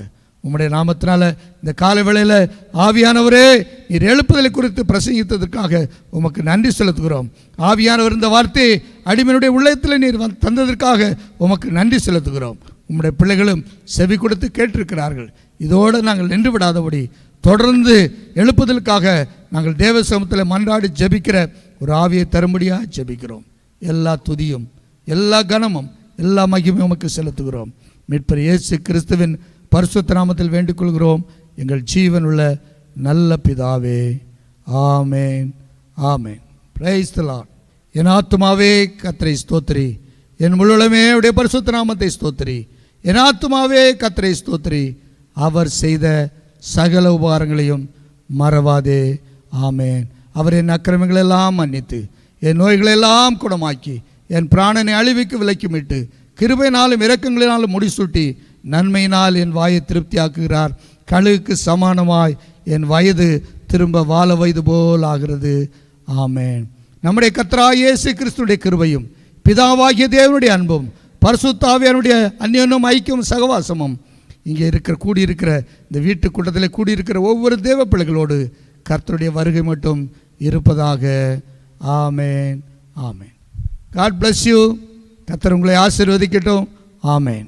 Speaker 3: உம்முடைய நாமத்தினால இந்த காலை வேளையில் ஆவியானவரே, நீர் எழுப்புதலை குறித்து பிரசங்கித்ததற்காக உமக்கு நன்றி செலுத்துகிறோம். ஆவியானவர் இந்த வார்த்தையை அடிமையினுடைய உள்ளத்தில் நீர் தந்ததற்காக உமக்கு நன்றி செலுத்துகிறோம். உம்முடைய பிள்ளைகளும் செவி கொடுத்து கேட்டிருக்கிறார்கள். இதோடு நாங்கள் நின்று விடாதபடி தொடர்ந்து எழுப்புதலுக்காக நாங்கள் தேவ சமூகத்தில் மன்றாடி ஜெபிக்கிற ஒரு ஆவியை தரும்படியாக ஜெபிக்கிறோம். எல்லா துதியும் எல்லா கனமும் எல்லா மகிமையும் உமக்கு செலுத்துகிறோம். மீட்பர் இயேசு கிறிஸ்துவின் பரிசுத்த நாமத்தில் வேண்டிக் கொள்கிறோம் எங்கள் ஜீவனுள்ள நல்ல பிதாவே. ஆமேன், ஆமேன். Price the Lord. என் ஆத்துமாவே கர்த்தரை ஸ்தோத்திரி, என் முழுவதுமே அவருடைய பரிசுத்த நாமத்தை ஸ்தோத்திரி. என் ஆத்துமாவே கர்த்தரை ஸ்தோத்திரி, அவர் செய்த சகல உபகாரங்களையும் மறவாதே. ஆமேன். அவர் என் அக்கிரமங்களெல்லாம் மன்னித்து, என் நோய்களெல்லாம் குணமாக்கி, என் பிராணனை அழிவுக்கு விலக்கி மீட்டு, கிருபையினாலும் இரக்கங்களினாலும் முடிசூட்டி, நன்மையினால் என் வாயை திருப்தியாக்குகிறார். கழுகுக்கு சமானமாய் என் வயது திரும்ப வாழ வயது போல் ஆகிறது. ஆமேன். நம்முடைய கர்த்தராகிய இயேசு கிறிஸ்துடைய கிருபையும் பிதாவாகிய தேவனுடைய அன்பும் பரிசுத்த ஆவியானுடைய அந்யோன்யம் ஐக்கியம் சகவாசமும் இங்கே கூடியிருக்கிற இந்த வீட்டு கூட்டத்தில் கூடியிருக்கிற ஒவ்வொரு தேவ பிள்ளைகளோடு கர்த்தருடைய வருகை மட்டும் இருப்பதாக. ஆமேன், ஆமேன். God bless you. கர்த்தர் உங்களை ஆசீர்வதிக்கட்டும். ஆமேன்.